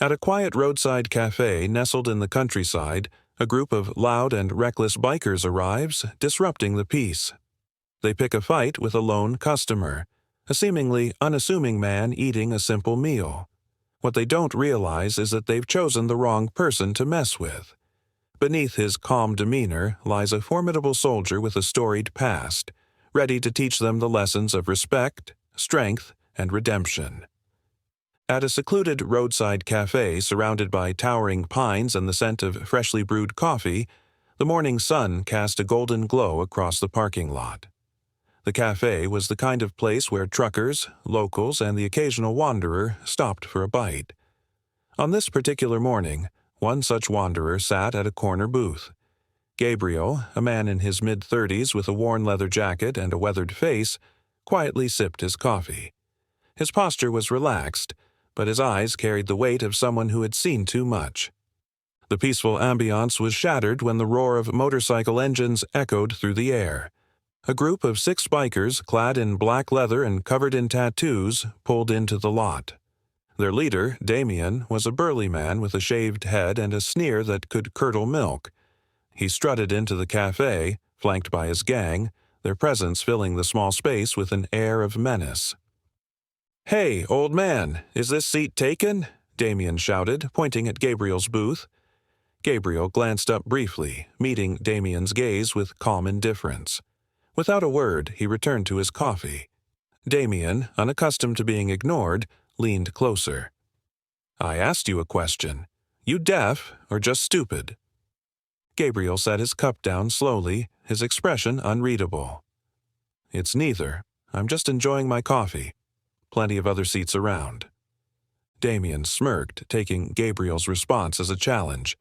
At a quiet roadside cafe nestled in the countryside, a group of loud and reckless bikers arrives, disrupting the peace. They pick a fight with a lone customer, a seemingly unassuming man eating a simple meal. What they don't realize is that they've chosen the wrong person to mess with. Beneath his calm demeanor lies a formidable soldier with a storied past, ready to teach them the lessons of respect, strength, and redemption. At a secluded roadside cafe surrounded by towering pines and the scent of freshly brewed coffee, the morning sun cast a golden glow across the parking lot. The cafe was the kind of place where truckers, locals, and the occasional wanderer stopped for a bite. On this particular morning, one such wanderer sat at a corner booth. Gabriel, a man in his mid-30s with a worn leather jacket and a weathered face, quietly sipped his coffee. His posture was relaxed, but his eyes carried the weight of someone who had seen too much. The peaceful ambiance was shattered when the roar of motorcycle engines echoed through the air. A group of 6 bikers, clad in black leather and covered in tattoos, pulled into the lot. Their leader, Damien, was a burly man with a shaved head and a sneer that could curdle milk. He strutted into the cafe, flanked by his gang, their presence filling the small space with an air of menace. "Hey, old man, is this seat taken?" Damien shouted, pointing at Gabriel's booth. Gabriel glanced up briefly, meeting Damien's gaze with calm indifference. Without a word, he returned to his coffee. Damien, unaccustomed to being ignored, leaned closer. "I asked you a question. You deaf or just stupid?" Gabriel set his cup down slowly, his expression unreadable. "It's neither. I'm just enjoying my coffee. Plenty of other seats around." Damien smirked, taking Gabriel's response as a challenge.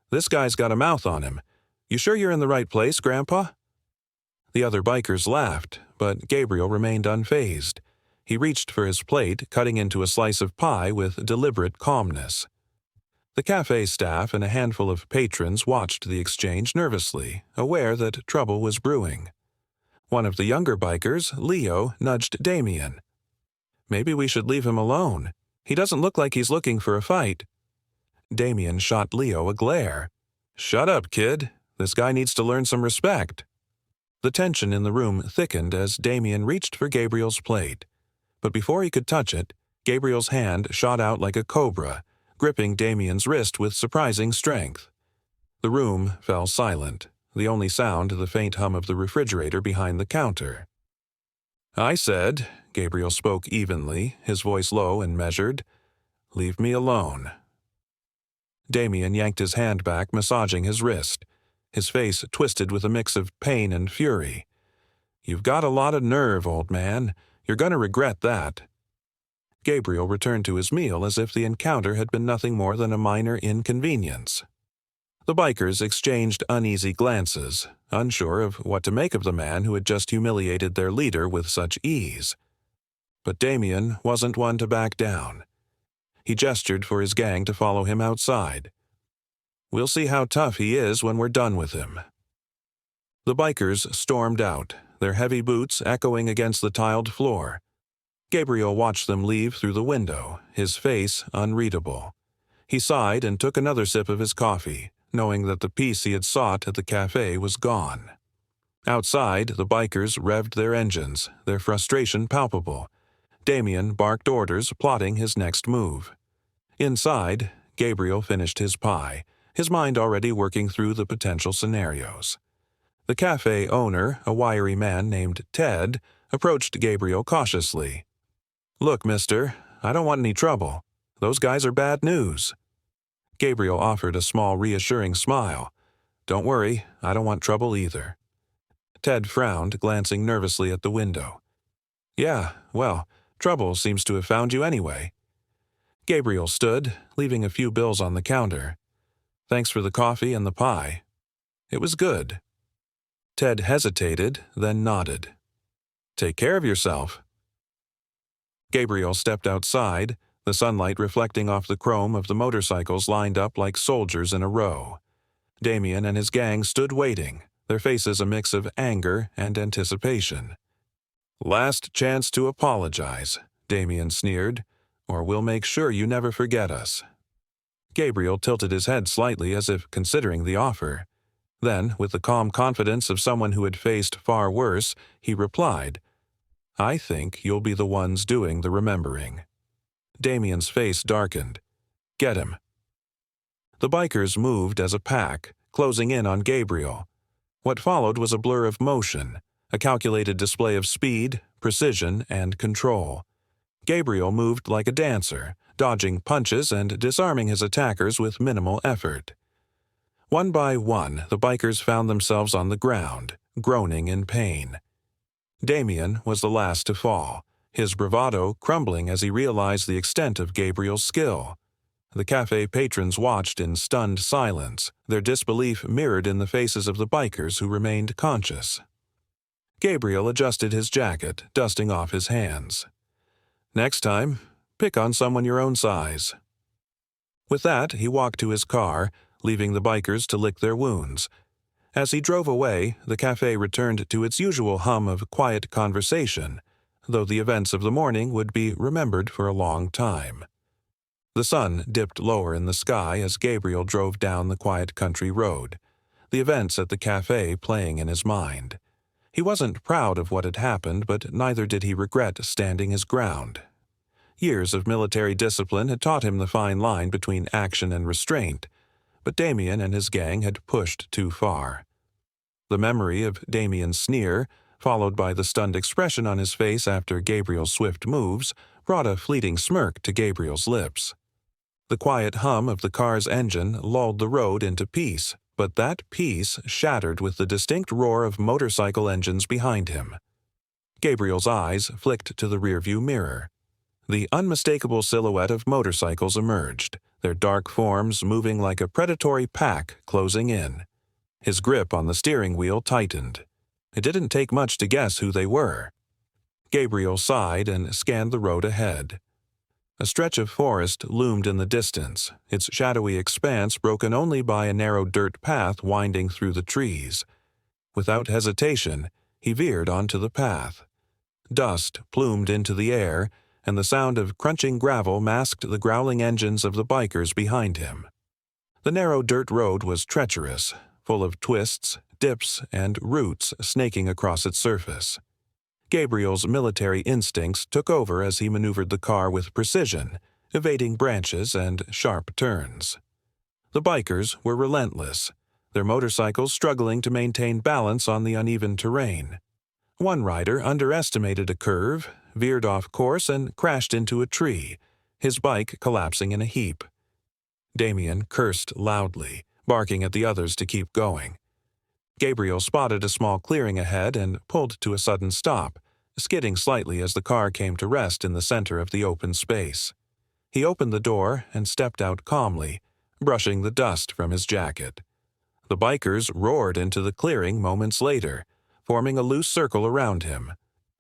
"This guy's got a mouth on him. You sure you're in the right place, Grandpa?" The other bikers laughed, but Gabriel remained unfazed. He reached for his plate, cutting into a slice of pie with deliberate calmness. The cafe staff and a handful of patrons watched the exchange nervously, aware that trouble was brewing. One of the younger bikers, Leo, nudged Damien. "Maybe we should leave him alone. He doesn't look like he's looking for a fight." Damien shot Leo a glare. "Shut up, kid. This guy needs to learn some respect." The tension in the room thickened as Damien reached for Gabriel's plate. But before he could touch it, Gabriel's hand shot out like a cobra, gripping Damien's wrist with surprising strength. The room fell silent, the only sound the faint hum of the refrigerator behind the counter. "I said," Gabriel spoke evenly, his voice low and measured, "leave me alone." Damien yanked his hand back, massaging his wrist. His face twisted with a mix of pain and fury. "You've got a lot of nerve, old man. You're going to regret that." Gabriel returned to his meal as if the encounter had been nothing more than a minor inconvenience. The bikers exchanged uneasy glances, unsure of what to make of the man who had just humiliated their leader with such ease. But Damien wasn't one to back down. He gestured for his gang to follow him outside. "We'll see how tough he is when we're done with him." The bikers stormed out, their heavy boots echoing against the tiled floor. Gabriel watched them leave through the window, his face unreadable. He sighed and took another sip of his coffee, knowing that the peace he had sought at the cafe was gone. Outside, the bikers revved their engines, their frustration palpable. Damien barked orders, plotting his next move. Inside, Gabriel finished his pie, his mind already working through the potential scenarios. The cafe owner, a wiry man named Ted, approached Gabriel cautiously. "Look, mister, I don't want any trouble. Those guys are bad news." Gabriel offered a small, reassuring smile. "Don't worry, I don't want trouble either." Ted frowned, glancing nervously at the window. "Yeah, well, trouble seems to have found you anyway." Gabriel stood, leaving a few bills on the counter. "Thanks for the coffee and the pie. It was good." Ted hesitated, then nodded. "Take care of yourself." Gabriel stepped outside, the sunlight reflecting off the chrome of the motorcycles lined up like soldiers in a row. Damien and his gang stood waiting, their faces a mix of anger and anticipation. "Last chance to apologize," Damien sneered, "or we'll make sure you never forget us." Gabriel tilted his head slightly as if considering the offer. Then, with the calm confidence of someone who had faced far worse, he replied, "I think you'll be the ones doing the remembering." Damien's face darkened. "Get him." The bikers moved as a pack, closing in on Gabriel. What followed was a blur of motion, a calculated display of speed, precision, and control. Gabriel moved like a dancer, dodging punches and disarming his attackers with minimal effort. One by one, the bikers found themselves on the ground, groaning in pain. Damien was the last to fall, his bravado crumbling as he realized the extent of Gabriel's skill. The cafe patrons watched in stunned silence, their disbelief mirrored in the faces of the bikers who remained conscious. Gabriel adjusted his jacket, dusting off his hands. "Next time, pick on someone your own size." With that, he walked to his car, leaving the bikers to lick their wounds. As he drove away, the cafe returned to its usual hum of quiet conversation, though the events of the morning would be remembered for a long time. The sun dipped lower in the sky as Gabriel drove down the quiet country road, the events at the cafe playing in his mind. He wasn't proud of what had happened, but neither did he regret standing his ground. Years of military discipline had taught him the fine line between action and restraint, but Damien and his gang had pushed too far. The memory of Damien's sneer, followed by the stunned expression on his face after Gabriel's swift moves, brought a fleeting smirk to Gabriel's lips. The quiet hum of the car's engine lulled the road into peace, but that peace shattered with the distinct roar of motorcycle engines behind him. Gabriel's eyes flicked to the rearview mirror. The unmistakable silhouette of motorcycles emerged, their dark forms moving like a predatory pack closing in. His grip on the steering wheel tightened. It didn't take much to guess who they were. Gabriel sighed and scanned the road ahead. A stretch of forest loomed in the distance, its shadowy expanse broken only by a narrow dirt path winding through the trees. Without hesitation, he veered onto the path. Dust plumed into the air, and the sound of crunching gravel masked the growling engines of the bikers behind him. The narrow dirt road was treacherous, full of twists, dips, and roots snaking across its surface. Gabriel's military instincts took over as he maneuvered the car with precision, evading branches and sharp turns. The bikers were relentless, their motorcycles struggling to maintain balance on the uneven terrain. One rider underestimated a curve, veered off course, and crashed into a tree, his bike collapsing in a heap. Damien cursed loudly, barking at the others to keep going. Gabriel spotted a small clearing ahead and pulled to a sudden stop, skidding slightly as the car came to rest in the center of the open space. He opened the door and stepped out calmly, brushing the dust from his jacket. The bikers roared into the clearing moments later, forming a loose circle around him.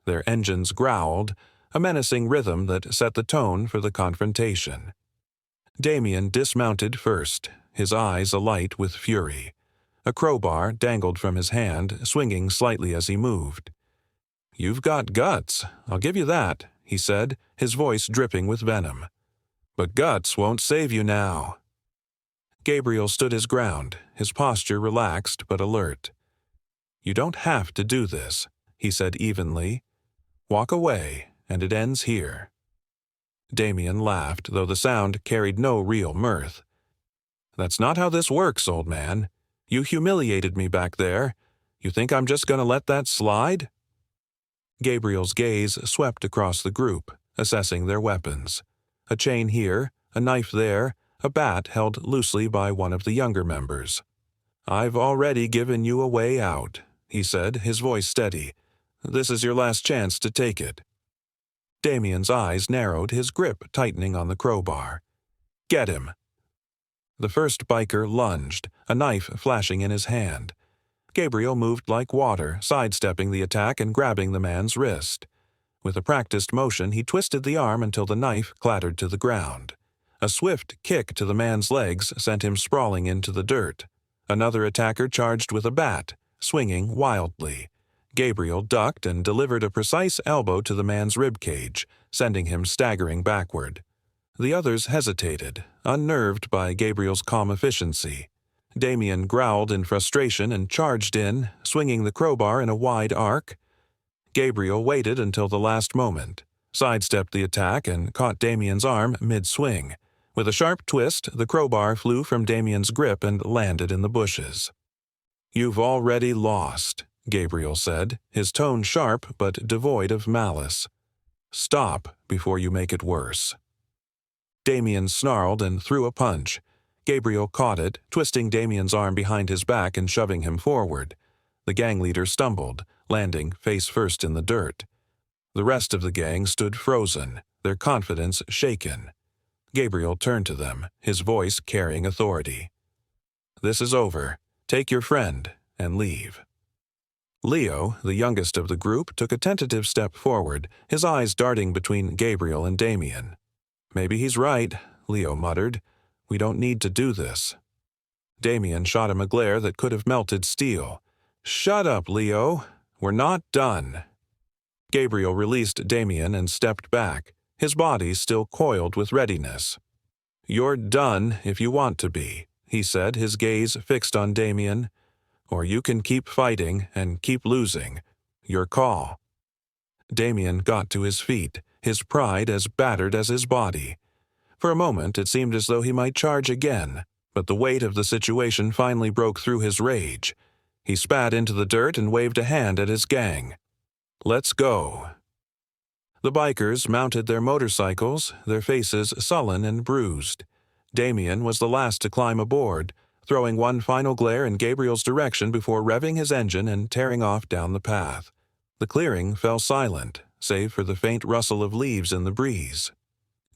Their engines growled, a menacing rhythm that set the tone for the confrontation. Damien dismounted first, his eyes alight with fury. A crowbar dangled from his hand, swinging slightly as he moved. "You've got guts, I'll give you that," he said, his voice dripping with venom. "But guts won't save you now." Gabriel stood his ground, his posture relaxed but alert. "You don't have to do this," he said evenly. "Walk away, and it ends here." Damien laughed, though the sound carried no real mirth. "That's not how this works, old man. You humiliated me back there. You think I'm just going to let that slide?" Gabriel's gaze swept across the group, assessing their weapons. A chain here, a knife there, a bat held loosely by one of the younger members. "I've already given you a way out," he said, his voice steady. "This is your last chance to take it." Damien's eyes narrowed, his grip tightening on the crowbar. "Get him!" The first biker lunged, a knife flashing in his hand. Gabriel moved like water, sidestepping the attack and grabbing the man's wrist. With a practiced motion, he twisted the arm until the knife clattered to the ground. A swift kick to the man's legs sent him sprawling into the dirt. Another attacker charged with a bat, swinging wildly. Gabriel ducked and delivered a precise elbow to the man's ribcage, sending him staggering backward. The others hesitated, unnerved by Gabriel's calm efficiency. Damien growled in frustration and charged in, swinging the crowbar in a wide arc. Gabriel waited until the last moment, sidestepped the attack, and caught Damien's arm mid-swing. With a sharp twist, the crowbar flew from Damien's grip and landed in the bushes. "You've already lost," Gabriel said, his tone sharp but devoid of malice. "Stop before you make it worse." Damien snarled and threw a punch. Gabriel caught it, twisting Damien's arm behind his back and shoving him forward. The gang leader stumbled, landing face first in the dirt. The rest of the gang stood frozen, their confidence shaken. Gabriel turned to them, his voice carrying authority. "This is over. Take your friend and leave." Leo, the youngest of the group, took a tentative step forward, his eyes darting between Gabriel and Damien. "Maybe he's right," Leo muttered. "We don't need to do this." Damien shot him a glare that could have melted steel. "Shut up, Leo. We're not done." Gabriel released Damien and stepped back, his body still coiled with readiness. "You're done if you want to be," he said, his gaze fixed on Damien. "Or you can keep fighting and keep losing. Your call." Damien got to his feet, his pride as battered as his body. For a moment it seemed as though he might charge again, but the weight of the situation finally broke through his rage. He spat into the dirt and waved a hand at his gang. "Let's go." The bikers mounted their motorcycles, their faces sullen and bruised. Damien was the last to climb aboard, throwing one final glare in Gabriel's direction before revving his engine and tearing off down the path. The clearing fell silent, save for the faint rustle of leaves in the breeze.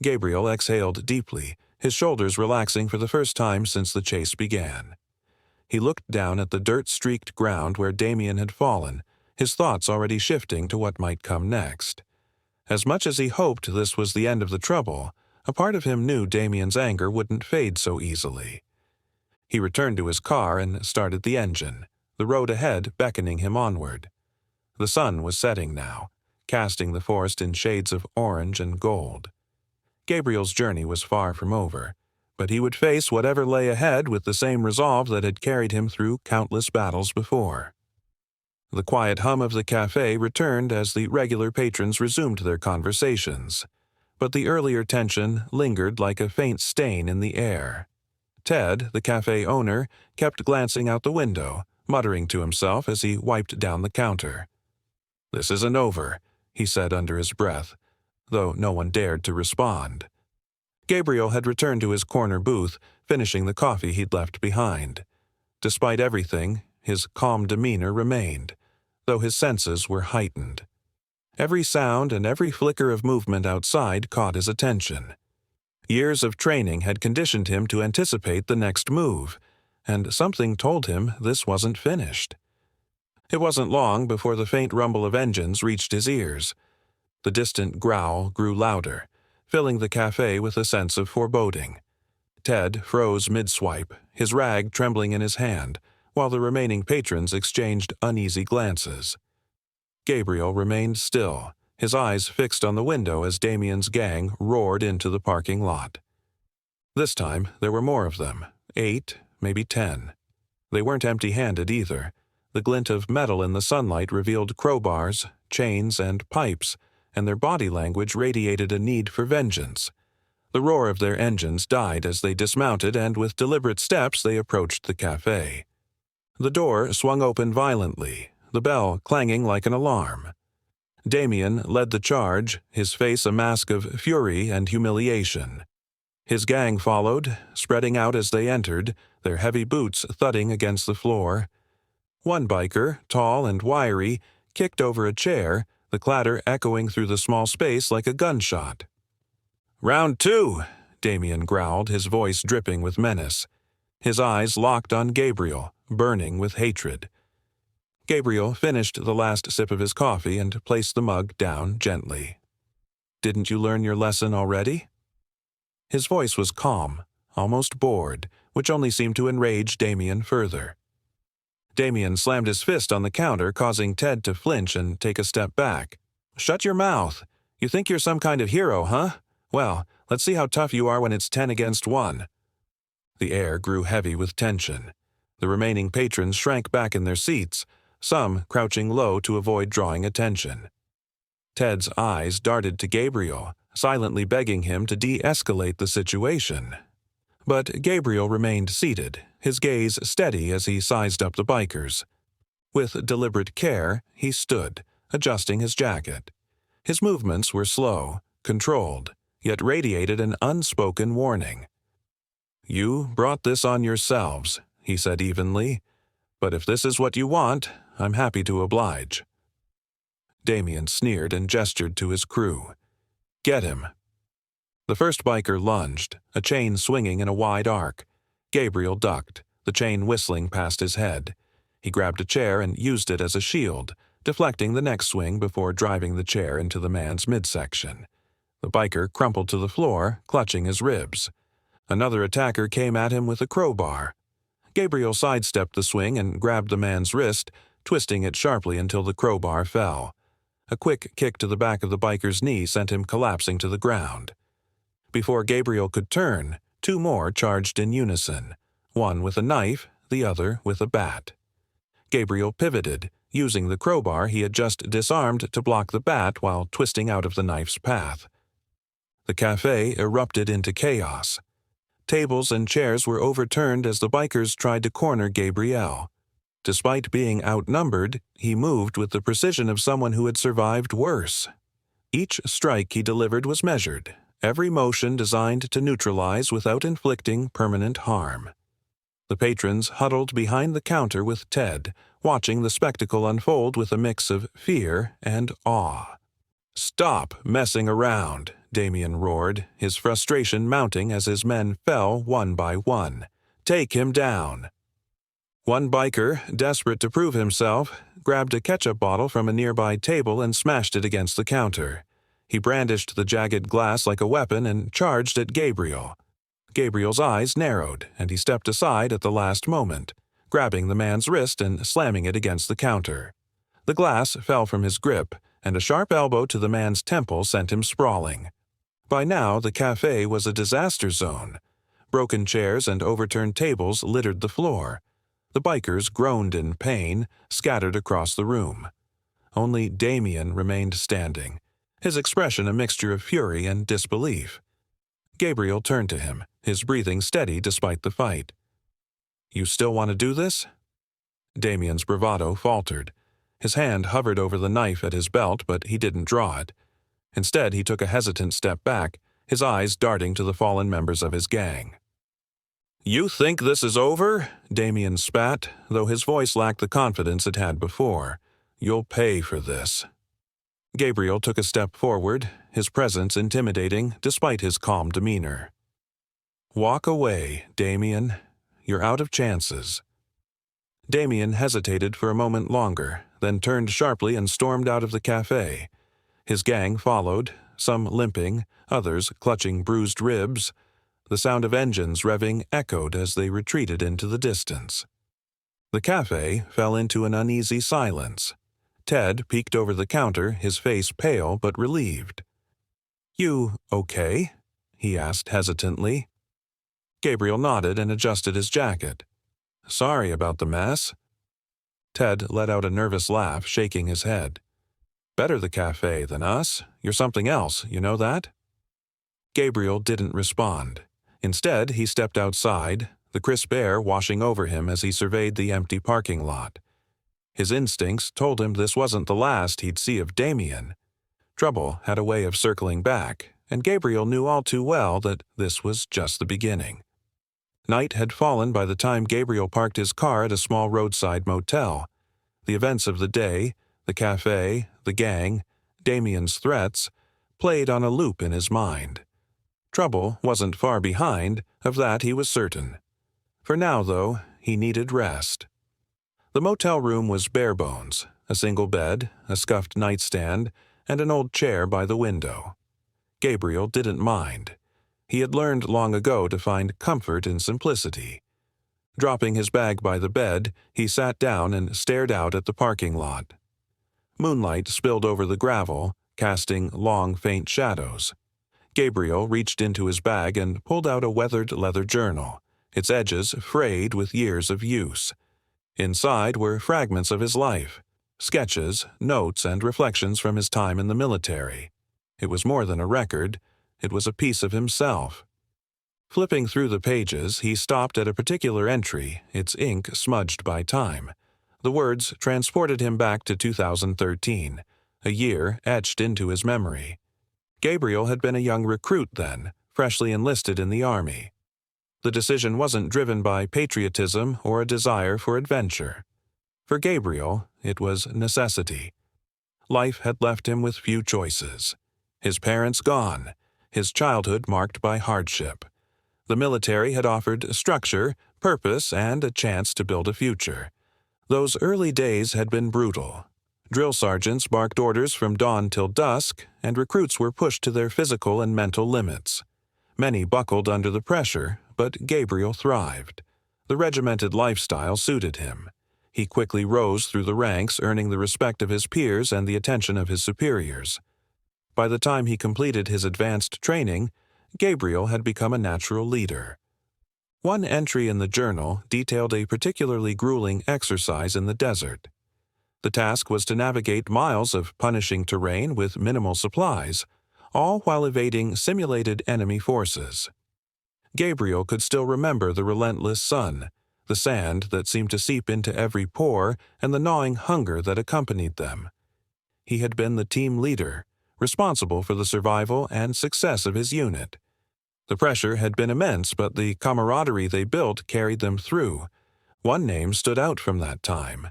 Gabriel exhaled deeply, his shoulders relaxing for the first time since the chase began. He looked down at the dirt-streaked ground where Damien had fallen, his thoughts already shifting to what might come next. As much as he hoped this was the end of the trouble, a part of him knew Damien's anger wouldn't fade so easily. He returned to his car and started the engine, the road ahead beckoning him onward. The sun was setting now, casting the forest in shades of orange and gold. Gabriel's journey was far from over, but he would face whatever lay ahead with the same resolve that had carried him through countless battles before. The quiet hum of the cafe returned as the regular patrons resumed their conversations, but the earlier tension lingered like a faint stain in the air. Ted, the cafe owner, kept glancing out the window, muttering to himself as he wiped down the counter. "This isn't over," he said under his breath, though no one dared to respond. Gabriel had returned to his corner booth, finishing the coffee he'd left behind. Despite everything, his calm demeanor remained, though his senses were heightened. Every sound and every flicker of movement outside caught his attention. Years of training had conditioned him to anticipate the next move, and something told him this wasn't finished. It wasn't long before the faint rumble of engines reached his ears. The distant growl grew louder, filling the cafe with a sense of foreboding. Ted froze mid-swipe, his rag trembling in his hand, while the remaining patrons exchanged uneasy glances. Gabriel remained still, his eyes fixed on the window as Damien's gang roared into the parking lot. This time there were more of them, 8, maybe 10. They weren't empty-handed either. The glint of metal in the sunlight revealed crowbars, chains, and pipes, and their body language radiated a need for vengeance. The roar of their engines died as they dismounted, and with deliberate steps they approached the cafe. The door swung open violently, the bell clanging like an alarm. Damien led the charge, his face a mask of fury and humiliation. His gang followed, spreading out as they entered, their heavy boots thudding against the floor. One biker, tall and wiry, kicked over a chair, the clatter echoing through the small space like a gunshot. "Round 2, Damien growled, his voice dripping with menace. His eyes locked on Gabriel, burning with hatred. Gabriel finished the last sip of his coffee and placed the mug down gently. "Didn't you learn your lesson already?" His voice was calm, almost bored, which only seemed to enrage Damien further. Damien slammed his fist on the counter, causing Ted to flinch and take a step back. "Shut your mouth. You think you're some kind of hero, huh? Well, let's see how tough you are when it's 10 against 1. The air grew heavy with tension. The remaining patrons shrank back in their seats, some crouching low to avoid drawing attention. Ted's eyes darted to Gabriel, silently begging him to de-escalate the situation. But Gabriel remained seated, his gaze steady as he sized up the bikers. With deliberate care, he stood, adjusting his jacket. His movements were slow, controlled, yet radiated an unspoken warning. "You brought this on yourselves," he said evenly. "But if this is what you want, I'm happy to oblige." Damien sneered and gestured to his crew. "Get him." The first biker lunged, a chain swinging in a wide arc. Gabriel ducked, the chain whistling past his head. He grabbed a chair and used it as a shield, deflecting the next swing before driving the chair into the man's midsection. The biker crumpled to the floor, clutching his ribs. Another attacker came at him with a crowbar. Gabriel sidestepped the swing and grabbed the man's wrist, twisting it sharply until the crowbar fell. A quick kick to the back of the biker's knee sent him collapsing to the ground. Before Gabriel could turn, two more charged in unison, one with a knife, the other with a bat. Gabriel pivoted, using the crowbar he had just disarmed to block the bat while twisting out of the knife's path. The cafe erupted into chaos. Tables and chairs were overturned as the bikers tried to corner Gabriel. Despite being outnumbered, he moved with the precision of someone who had survived worse. Each strike he delivered was measured, every motion designed to neutralize without inflicting permanent harm. The patrons huddled behind the counter with Ted, watching the spectacle unfold with a mix of fear and awe. "Stop messing around," Damien roared, his frustration mounting as his men fell one by one. "Take him down." One biker, desperate to prove himself, grabbed a ketchup bottle from a nearby table and smashed it against the counter. He brandished the jagged glass like a weapon and charged at Gabriel. Gabriel's eyes narrowed, and he stepped aside at the last moment, grabbing the man's wrist and slamming it against the counter. The glass fell from his grip, and a sharp elbow to the man's temple sent him sprawling. By now, the cafe was a disaster zone. Broken chairs and overturned tables littered the floor. The bikers groaned in pain, scattered across the room. Only Damien remained standing, his expression a mixture of fury and disbelief. Gabriel turned to him, his breathing steady despite the fight. "You still want to do this?" Damien's bravado faltered. His hand hovered over the knife at his belt, but he didn't draw it. Instead, he took a hesitant step back, his eyes darting to the fallen members of his gang. "You think this is over?" Damien spat, though his voice lacked the confidence it had before. "You'll pay for this." Gabriel took a step forward, his presence intimidating despite his calm demeanor. "Walk away, Damien. You're out of chances." Damien hesitated for a moment longer, then turned sharply and stormed out of the cafe. His gang followed, some limping, others clutching bruised ribs. The sound of engines revving echoed as they retreated into the distance. The cafe fell into an uneasy silence. Ted peeked over the counter, his face pale but relieved. "You okay?" he asked hesitantly. Gabriel nodded and adjusted his jacket. "Sorry about the mess." Ted let out a nervous laugh, shaking his head. "Better the cafe than us. You're something else, you know that?" Gabriel didn't respond. Instead, he stepped outside, the crisp air washing over him as he surveyed the empty parking lot. His instincts told him this wasn't the last he'd see of Damien. Trouble had a way of circling back, and Gabriel knew all too well that this was just the beginning. Night had fallen by the time Gabriel parked his car at a small roadside motel. The events of the day, the cafe, the gang, Damien's threats, played on a loop in his mind. Trouble wasn't far behind, of that he was certain. For now, though, he needed rest. The motel room was bare bones, a single bed, a scuffed nightstand, and an old chair by the window. Gabriel didn't mind. He had learned long ago to find comfort in simplicity. Dropping his bag by the bed, he sat down and stared out at the parking lot. Moonlight spilled over the gravel, casting long, faint shadows. Gabriel reached into his bag and pulled out a weathered leather journal, its edges frayed with years of use. Inside were fragments of his life, sketches, notes, and reflections from his time in the military. It was more than a record, it was a piece of himself. Flipping through the pages, he stopped at a particular entry, its ink smudged by time. The words transported him back to 2013, a year etched into his memory. Gabriel had been a young recruit then, freshly enlisted in the army. The decision wasn't driven by patriotism or a desire for adventure. For Gabriel, it was necessity. Life had left him with few choices. His parents gone, his childhood marked by hardship. The military had offered structure, purpose, and a chance to build a future. Those early days had been brutal. Drill sergeants barked orders from dawn till dusk, and recruits were pushed to their physical and mental limits. Many buckled under the pressure, but Gabriel thrived. The regimented lifestyle suited him. He quickly rose through the ranks, earning the respect of his peers and the attention of his superiors. By the time he completed his advanced training, Gabriel had become a natural leader. One entry in the journal detailed a particularly grueling exercise in the desert. The task was to navigate miles of punishing terrain with minimal supplies, all while evading simulated enemy forces. Gabriel could still remember the relentless sun, the sand that seemed to seep into every pore, and the gnawing hunger that accompanied them. He had been the team leader, responsible for the survival and success of his unit. The pressure had been immense, but the camaraderie they built carried them through. One name stood out from that time: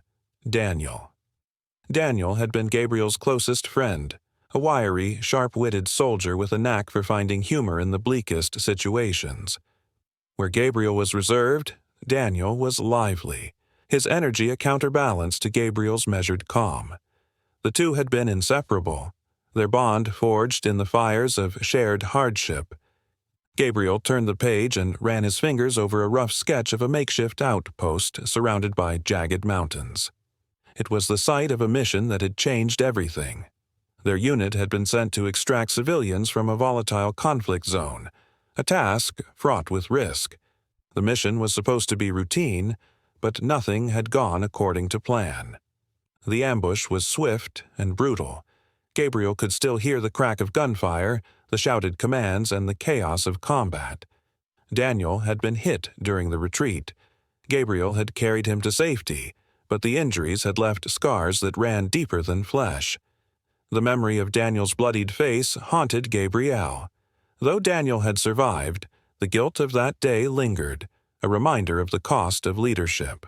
Daniel. Daniel had been Gabriel's closest friend, a wiry, sharp-witted soldier with a knack for finding humor in the bleakest situations. Where Gabriel was reserved, Daniel was lively, his energy a counterbalance to Gabriel's measured calm. The two had been inseparable, their bond forged in the fires of shared hardship. Gabriel turned the page and ran his fingers over a rough sketch of a makeshift outpost surrounded by jagged mountains. It was the site of a mission that had changed everything. Their unit had been sent to extract civilians from a volatile conflict zone, a task fraught with risk. The mission was supposed to be routine, but nothing had gone according to plan. The ambush was swift and brutal. Gabriel could still hear the crack of gunfire, the shouted commands, and the chaos of combat. Daniel had been hit during the retreat. Gabriel had carried him to safety, but the injuries had left scars that ran deeper than flesh. The memory of Daniel's bloodied face haunted Gabriel. Though Daniel had survived, the guilt of that day lingered, a reminder of the cost of leadership.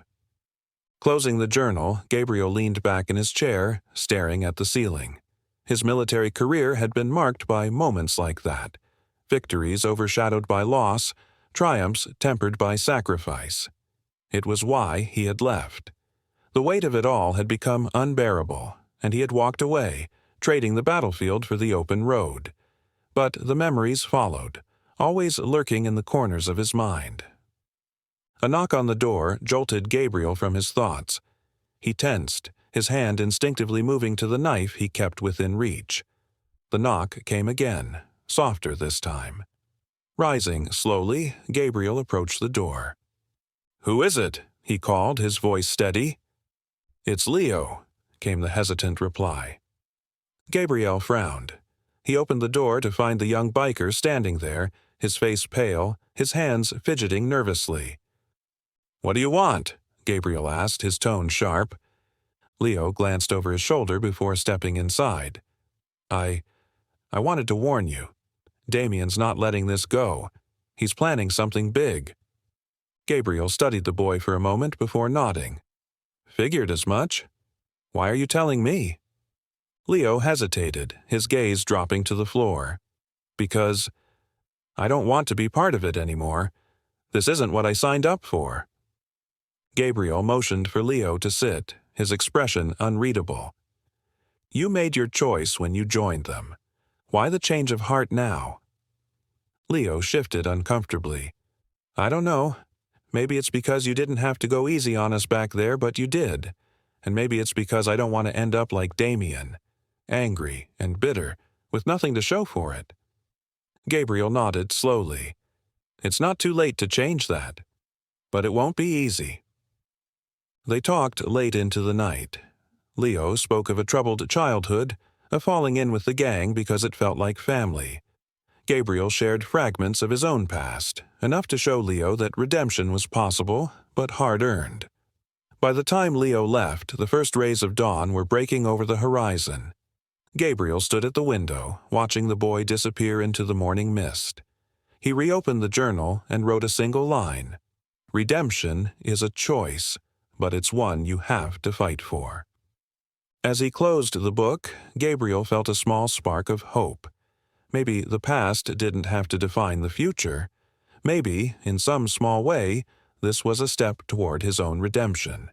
Closing the journal, Gabriel leaned back in his chair, staring at the ceiling. His military career had been marked by moments like that, victories overshadowed by loss, triumphs tempered by sacrifice. It was why he had left. The weight of it all had become unbearable, and he had walked away, trading the battlefield for the open road. But the memories followed, always lurking in the corners of his mind. A knock on the door jolted Gabriel from his thoughts. He tensed, his hand instinctively moving to the knife he kept within reach. The knock came again, softer this time. Rising slowly, Gabriel approached the door. "Who is it?" he called, his voice steady. "It's Leo," came the hesitant reply. Gabriel frowned. He opened the door to find the young biker standing there, his face pale, his hands fidgeting nervously. "What do you want?" Gabriel asked, his tone sharp. Leo glanced over his shoulder before stepping inside. I wanted to warn you. Damien's not letting this go. He's planning something big." Gabriel studied the boy for a moment before nodding. "Figured as much. Why are you telling me?" Leo hesitated, his gaze dropping to the floor. "Because I don't want to be part of it anymore. This isn't what I signed up for." Gabriel motioned for Leo to sit, his expression unreadable. "You made your choice when you joined them. Why the change of heart now?" Leo shifted uncomfortably. "I don't know. Maybe it's because you didn't have to go easy on us back there, but you did. And maybe it's because I don't want to end up like Damien, angry and bitter, with nothing to show for it." Gabriel nodded slowly. It's not too late to change that. But it won't be easy. They talked late into the night. Leo spoke of a troubled childhood, of falling in with the gang because it felt like family. Gabriel shared fragments of his own past, enough to show Leo that redemption was possible, but hard-earned. By the time Leo left, the first rays of dawn were breaking over the horizon. Gabriel stood at the window, watching the boy disappear into the morning mist. He reopened the journal and wrote a single line. Redemption is a choice, but it's one you have to fight for. As he closed the book, Gabriel felt a small spark of hope. Maybe the past didn't have to define the future. Maybe, in some small way, this was a step toward his own redemption.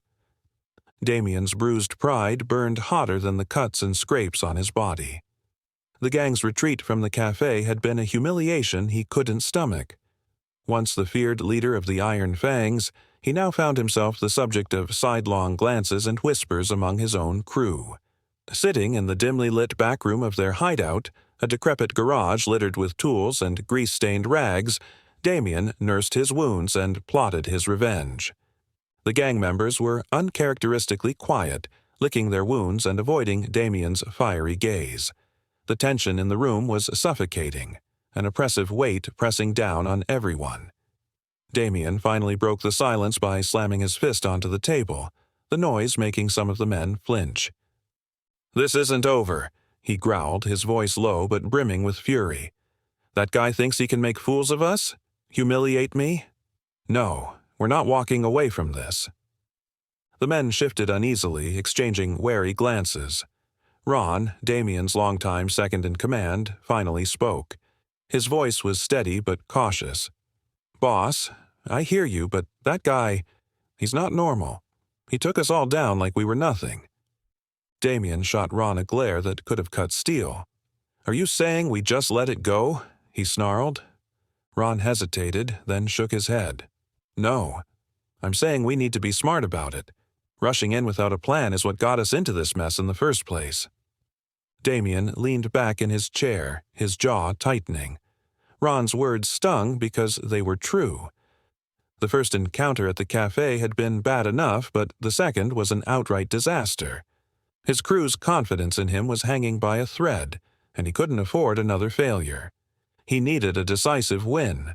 Damien's bruised pride burned hotter than the cuts and scrapes on his body. The gang's retreat from the cafe had been a humiliation he couldn't stomach. Once the feared leader of the Iron Fangs, he now found himself the subject of sidelong glances and whispers among his own crew. Sitting in the dimly lit back room of their hideout, a decrepit garage littered with tools and grease-stained rags, Damien nursed his wounds and plotted his revenge. The gang members were uncharacteristically quiet, licking their wounds and avoiding Damien's fiery gaze. The tension in the room was suffocating, an oppressive weight pressing down on everyone. Damien finally broke the silence by slamming his fist onto the table, the noise making some of the men flinch. "This isn't over," he growled, his voice low but brimming with fury. "That guy thinks he can make fools of us? Humiliate me? No, we're not walking away from this." The men shifted uneasily, exchanging wary glances. Ron, Damien's longtime second-in-command, finally spoke. His voice was steady but cautious. "Boss, I hear you, but that guy, he's not normal. He took us all down like we were nothing." Damien shot Ron a glare that could have cut steel. "Are you saying we just let it go?" he snarled. Ron hesitated, then shook his head. "No. I'm saying we need to be smart about it. Rushing in without a plan is what got us into this mess in the first place." Damien leaned back in his chair, his jaw tightening. Ron's words stung because they were true. The first encounter at the cafe had been bad enough, but the second was an outright disaster. His crew's confidence in him was hanging by a thread, and he couldn't afford another failure. He needed a decisive win,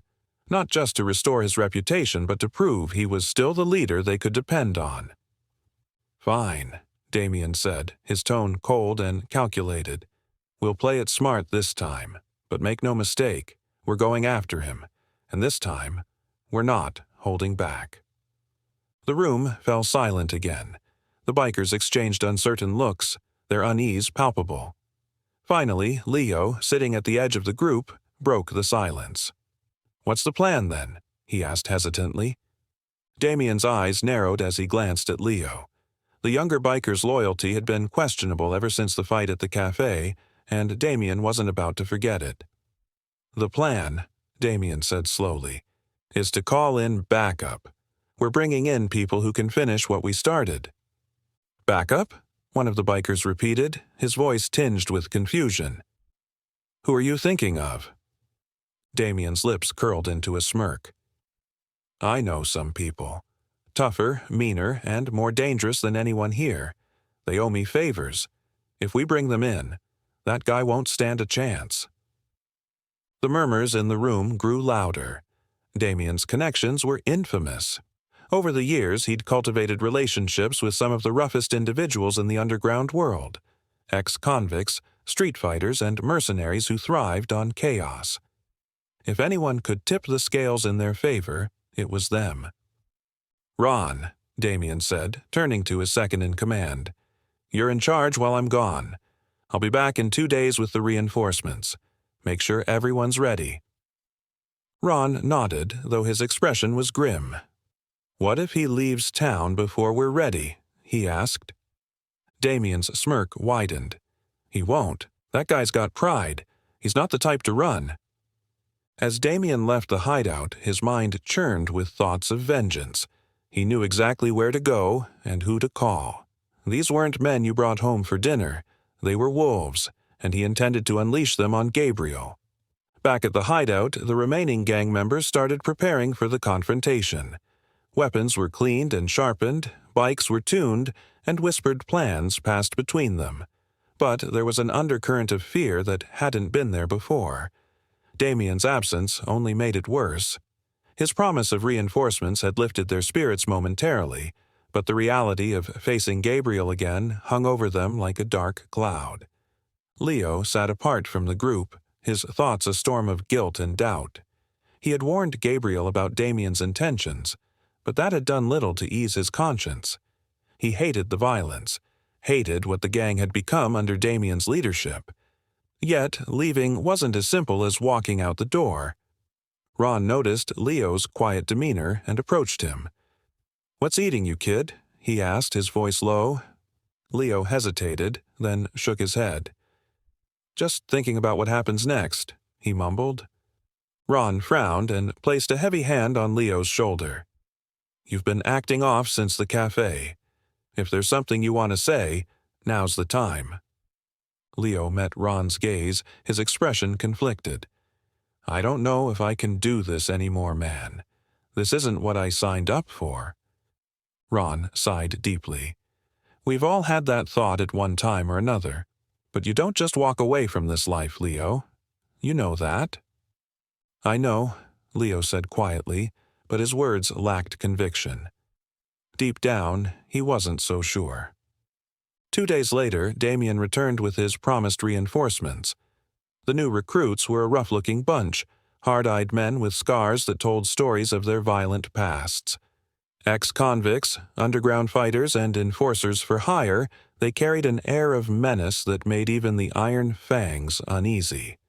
not just to restore his reputation, but to prove he was still the leader they could depend on. "Fine," Damien said, his tone cold and calculated. "We'll play it smart this time, but make no mistake, we're going after him, and this time, we're not holding back." The room fell silent again. The bikers exchanged uncertain looks, their unease palpable. Finally, Leo, sitting at the edge of the group, broke the silence. "What's the plan, then?" he asked hesitantly. Damien's eyes narrowed as he glanced at Leo. The younger biker's loyalty had been questionable ever since the fight at the cafe, and Damien wasn't about to forget it. "The plan," Damien said slowly, "is to call in backup. We're bringing in people who can finish what we started." "Backup?" one of the bikers repeated, his voice tinged with confusion. "Who are you thinking of?" Damien's lips curled into a smirk. "I know some people. Tougher, meaner, and more dangerous than anyone here. They owe me favors. If we bring them in, that guy won't stand a chance." The murmurs in the room grew louder. Damien's connections were infamous. Over the years, he'd cultivated relationships with some of the roughest individuals in the underground world. Ex-convicts, street fighters, and mercenaries who thrived on chaos. If anyone could tip the scales in their favor, it was them. "Ron," Damien said, turning to his second-in-command. "You're in charge while I'm gone. I'll be back in 2 days with the reinforcements. Make sure everyone's ready." Ron nodded, though his expression was grim. "What if he leaves town before we're ready?" he asked. Damien's smirk widened. "He won't. That guy's got pride. He's not the type to run." As Damien left the hideout, his mind churned with thoughts of vengeance. He knew exactly where to go and who to call. These weren't men you brought home for dinner. They were wolves, and he intended to unleash them on Gabriel. Back at the hideout, the remaining gang members started preparing for the confrontation. Weapons were cleaned and sharpened, bikes were tuned, and whispered plans passed between them. But there was an undercurrent of fear that hadn't been there before. Damien's absence only made it worse. His promise of reinforcements had lifted their spirits momentarily, but the reality of facing Gabriel again hung over them like a dark cloud. Leo sat apart from the group, his thoughts a storm of guilt and doubt. He had warned Gabriel about Damien's intentions, but that had done little to ease his conscience. He hated the violence, hated what the gang had become under Damien's leadership. Yet, leaving wasn't as simple as walking out the door. Ron noticed Leo's quiet demeanor and approached him. "What's eating you, kid?" he asked, his voice low. Leo hesitated, then shook his head. "Just thinking about what happens next," he mumbled. Ron frowned and placed a heavy hand on Leo's shoulder. "You've been acting off since the cafe. If there's something you want to say, now's the time." Leo met Ron's gaze, his expression conflicted. "I don't know if I can do this anymore, man. This isn't what I signed up for." Ron sighed deeply. "We've all had that thought at one time or another. But you don't just walk away from this life, Leo. You know that." "I know," Leo said quietly, but his words lacked conviction. Deep down, he wasn't so sure. 2 days later, Damien returned with his promised reinforcements. The new recruits were a rough-looking bunch, hard-eyed men with scars that told stories of their violent pasts. Ex-convicts, underground fighters, and enforcers for hire, they carried an air of menace that made even the Iron Fangs uneasy.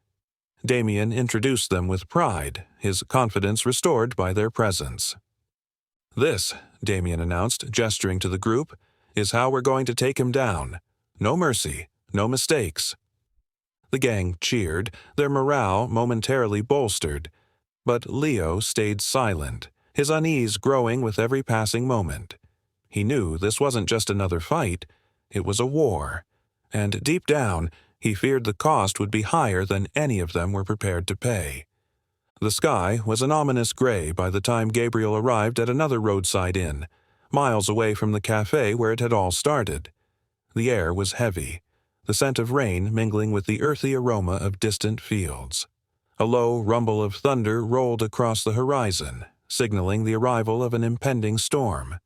Damien introduced them with pride, his confidence restored by their presence. "This," Damien announced, gesturing to the group, "is how we're going to take him down. No mercy, no mistakes." The gang cheered, their morale momentarily bolstered. But Leo stayed silent, his unease growing with every passing moment. He knew this wasn't just another fight, it was a war. And deep down, he feared the cost would be higher than any of them were prepared to pay. The sky was an ominous gray by the time Gabriel arrived at another roadside inn, miles away from the cafe where it had all started. The air was heavy, the scent of rain mingling with the earthy aroma of distant fields. A low rumble of thunder rolled across the horizon, signaling the arrival of an impending storm.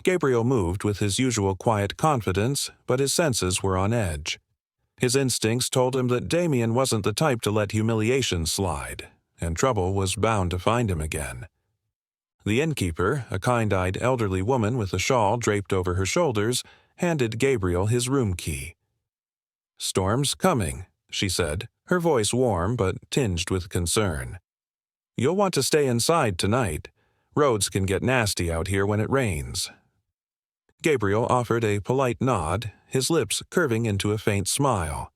Gabriel moved with his usual quiet confidence, but his senses were on edge. His instincts told him that Damien wasn't the type to let humiliation slide, and trouble was bound to find him again. The innkeeper, a kind-eyed elderly woman with a shawl draped over her shoulders, handed Gabriel his room key. "Storm's coming," she said, her voice warm but tinged with concern. "You'll want to stay inside tonight. Roads can get nasty out here when it rains." Gabriel offered a polite nod, his lips curving into a faint smile.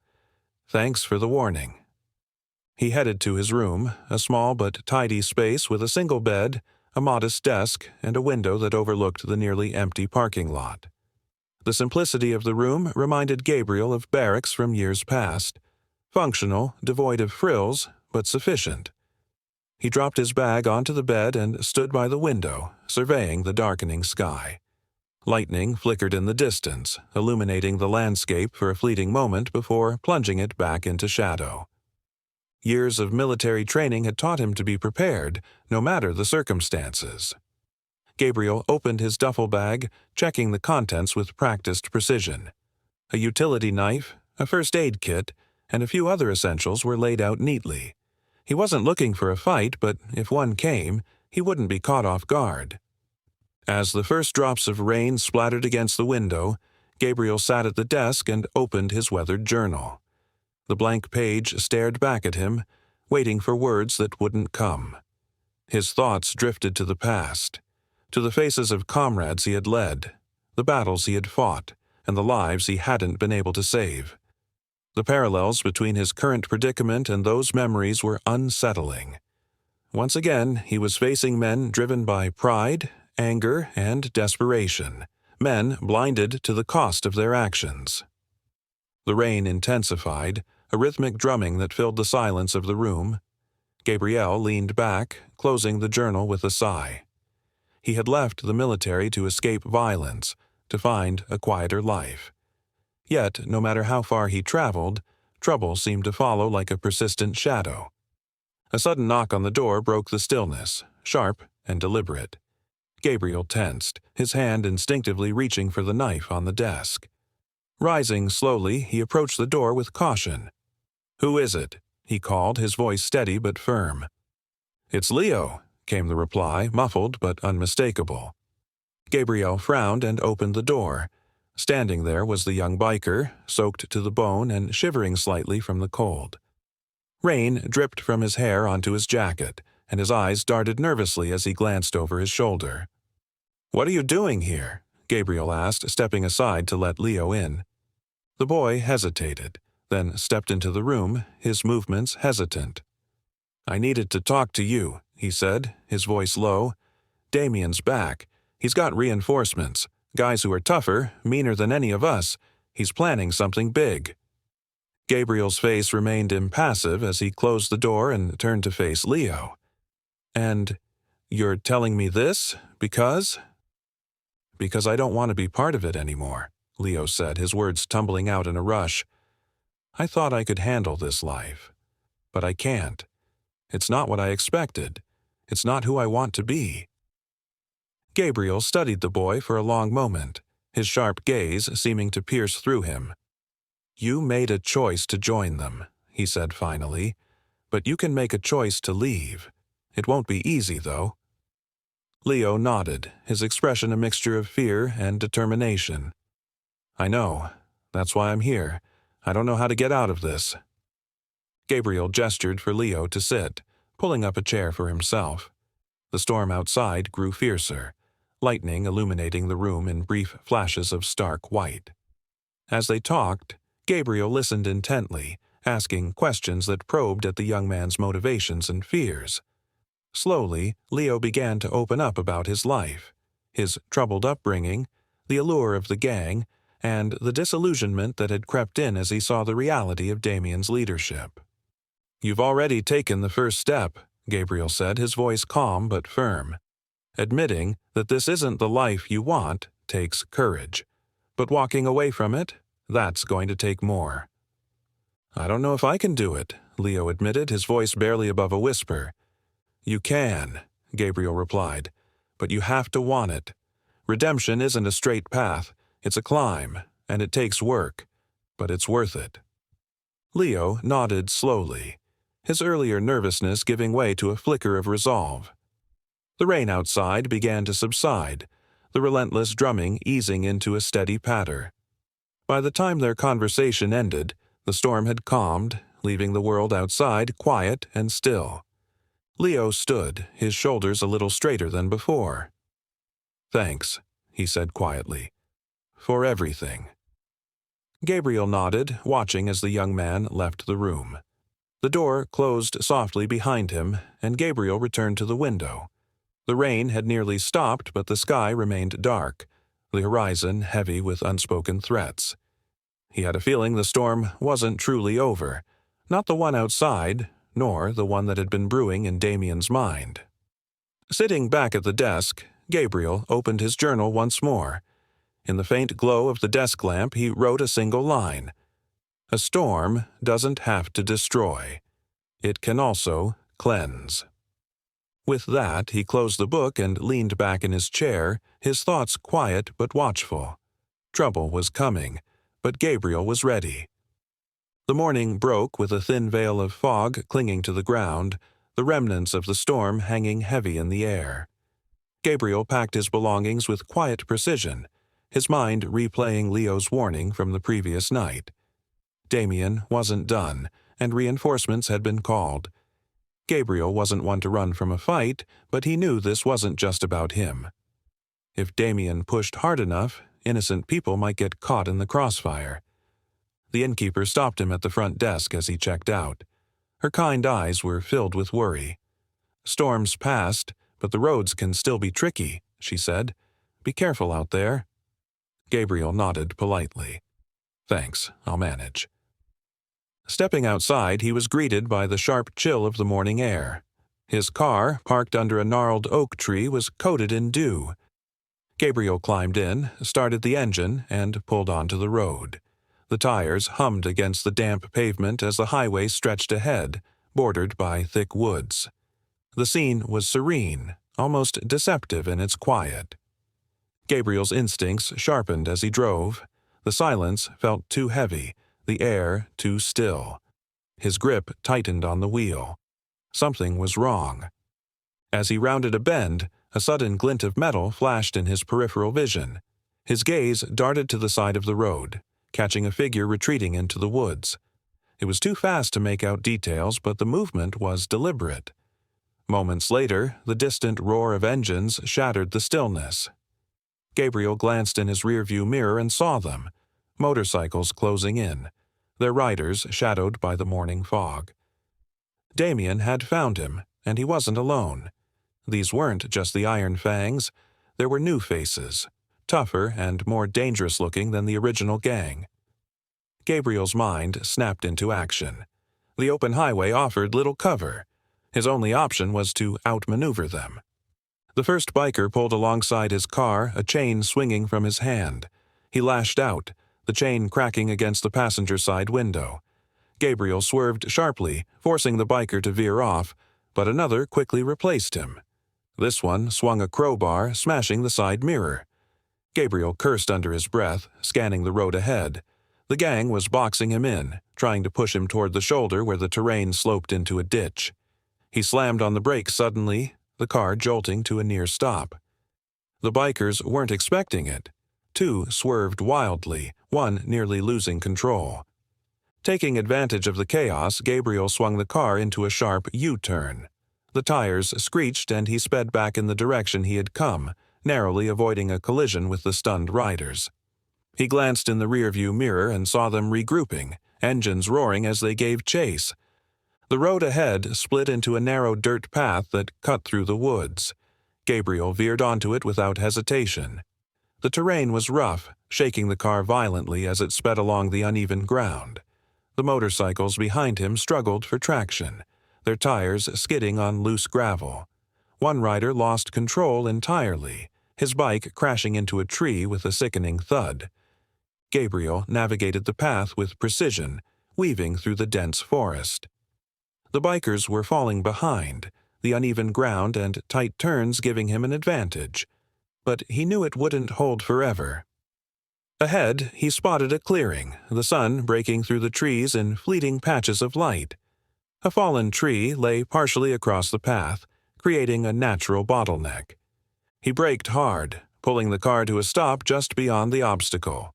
"Thanks for the warning." He headed to his room, a small but tidy space with a single bed, a modest desk, and a window that overlooked the nearly empty parking lot. The simplicity of the room reminded Gabriel of barracks from years past. Functional, devoid of frills, but sufficient. He dropped his bag onto the bed and stood by the window, surveying the darkening sky. Lightning flickered in the distance, illuminating the landscape for a fleeting moment before plunging it back into shadow. Years of military training had taught him to be prepared, no matter the circumstances. Gabriel opened his duffel bag, checking the contents with practiced precision. A utility knife, a first aid kit, and a few other essentials were laid out neatly. He wasn't looking for a fight, but if one came, he wouldn't be caught off guard. As the first drops of rain splattered against the window, Gabriel sat at the desk and opened his weathered journal. The blank page stared back at him, waiting for words that wouldn't come. His thoughts drifted to the past, to the faces of comrades he had led, the battles he had fought, and the lives he hadn't been able to save. The parallels between his current predicament and those memories were unsettling. Once again, he was facing men driven by pride, anger, and desperation, men blinded to the cost of their actions. The rain intensified, a rhythmic drumming that filled the silence of the room, Gabriel leaned back, closing the journal with a sigh. He had left the military to escape violence, to find a quieter life. Yet, no matter how far he traveled, trouble seemed to follow like a persistent shadow. A sudden knock on the door broke the stillness, sharp and deliberate. Gabriel tensed, his hand instinctively reaching for the knife on the desk. Rising slowly, he approached the door with caution. "Who is it?" he called, his voice steady but firm. "It's Leo," came the reply, muffled but unmistakable. Gabriel frowned and opened the door. Standing there was the young biker, soaked to the bone and shivering slightly from the cold. Rain dripped from his hair onto his jacket, and his eyes darted nervously as he glanced over his shoulder. "What are you doing here?" Gabriel asked, stepping aside to let Leo in. The boy hesitated, then stepped into the room, his movements hesitant. "I needed to talk to you," he said, his voice low. "Damien's back. He's got reinforcements, guys who are tougher, meaner than any of us. He's planning something big." Gabriel's face remained impassive as he closed the door and turned to face Leo. "And you're telling me this because?" "Because I don't want to be part of it anymore," Leo said, his words tumbling out in a rush. "I thought I could handle this life. But I can't. It's not what I expected. It's not who I want to be." Gabriel studied the boy for a long moment, his sharp gaze seeming to pierce through him. "You made a choice to join them," he said finally, "but you can make a choice to leave. It won't be easy, though." Leo nodded, his expression a mixture of fear and determination. "I know. That's why I'm here. I don't know how to get out of this." Gabriel gestured for Leo to sit, pulling up a chair for himself. The storm outside grew fiercer, lightning illuminating the room in brief flashes of stark white. As they talked, Gabriel listened intently, asking questions that probed at the young man's motivations and fears. Slowly, Leo began to open up about his life, his troubled upbringing, the allure of the gang, and the disillusionment that had crept in as he saw the reality of Damien's leadership. "You've already taken the first step," Gabriel said, his voice calm but firm. "Admitting that this isn't the life you want takes courage, but walking away from it, that's going to take more." "I don't know if I can do it," Leo admitted, his voice barely above a whisper. "You can," Gabriel replied, "but you have to want it. Redemption isn't a straight path, it's a climb, and it takes work, but it's worth it." Leo nodded slowly, his earlier nervousness giving way to a flicker of resolve. The rain outside began to subside, the relentless drumming easing into a steady patter. By the time their conversation ended, the storm had calmed, leaving the world outside quiet and still. Leo stood, his shoulders a little straighter than before. "Thanks," he said quietly, "for everything." Gabriel nodded, watching as the young man left the room. The door closed softly behind him, and Gabriel returned to the window. The rain had nearly stopped, but the sky remained dark, the horizon heavy with unspoken threats. He had a feeling the storm wasn't truly over, not the one outside, nor the one that had been brewing in Damien's mind. Sitting back at the desk, Gabriel opened his journal once more. In the faint glow of the desk lamp, he wrote a single line. "A storm doesn't have to destroy. It can also cleanse." With that, he closed the book and leaned back in his chair, his thoughts quiet but watchful. Trouble was coming, but Gabriel was ready. The morning broke with a thin veil of fog clinging to the ground, the remnants of the storm hanging heavy in the air. Gabriel packed his belongings with quiet precision, his mind replaying Leo's warning from the previous night. Damien wasn't done, and reinforcements had been called. Gabriel wasn't one to run from a fight, but he knew this wasn't just about him. If Damien pushed hard enough, innocent people might get caught in the crossfire. The innkeeper stopped him at the front desk as he checked out. Her kind eyes were filled with worry. "Storms passed, but the roads can still be tricky," she said. "Be careful out there." Gabriel nodded politely. "Thanks, I'll manage." Stepping outside, he was greeted by the sharp chill of the morning air. His car, parked under a gnarled oak tree, was coated in dew. Gabriel climbed in, started the engine, and pulled onto the road. The tires hummed against the damp pavement as the highway stretched ahead, bordered by thick woods. The scene was serene, almost deceptive in its quiet. Gabriel's instincts sharpened as he drove. The silence felt too heavy, the air too still. His grip tightened on the wheel. Something was wrong. As he rounded a bend, a sudden glint of metal flashed in his peripheral vision. His gaze darted to the side of the road, catching a figure retreating into the woods. It was too fast to make out details, but the movement was deliberate. Moments later, the distant roar of engines shattered the stillness. Gabriel glanced in his rearview mirror and saw them, motorcycles closing in, their riders shadowed by the morning fog. Damien had found him, and he wasn't alone. These weren't just the Iron Fangs. There were new faces, tougher and more dangerous-looking than the original gang. Gabriel's mind snapped into action. The open highway offered little cover. His only option was to outmaneuver them. The first biker pulled alongside his car, a chain swinging from his hand. He lashed out, the chain cracking against the passenger side window. Gabriel swerved sharply, forcing the biker to veer off, but another quickly replaced him. This one swung a crowbar, smashing the side mirror. Gabriel cursed under his breath, scanning the road ahead. The gang was boxing him in, trying to push him toward the shoulder where the terrain sloped into a ditch. He slammed on the brakes suddenly, the car jolting to a near stop. The bikers weren't expecting it. Two swerved wildly, one nearly losing control. Taking advantage of the chaos, Gabriel swung the car into a sharp U-turn. The tires screeched and he sped back in the direction he had come, narrowly avoiding a collision with the stunned riders. He glanced in the rearview mirror and saw them regrouping, engines roaring as they gave chase. The road ahead split into a narrow dirt path that cut through the woods. Gabriel veered onto it without hesitation. The terrain was rough, shaking the car violently as it sped along the uneven ground. The motorcycles behind him struggled for traction, their tires skidding on loose gravel. One rider lost control entirely, his bike crashing into a tree with a sickening thud. Gabriel navigated the path with precision, weaving through the dense forest. The bikers were falling behind, the uneven ground and tight turns giving him an advantage. But he knew it wouldn't hold forever. Ahead, he spotted a clearing, the sun breaking through the trees in fleeting patches of light. A fallen tree lay partially across the path, creating a natural bottleneck. He braked hard, pulling the car to a stop just beyond the obstacle.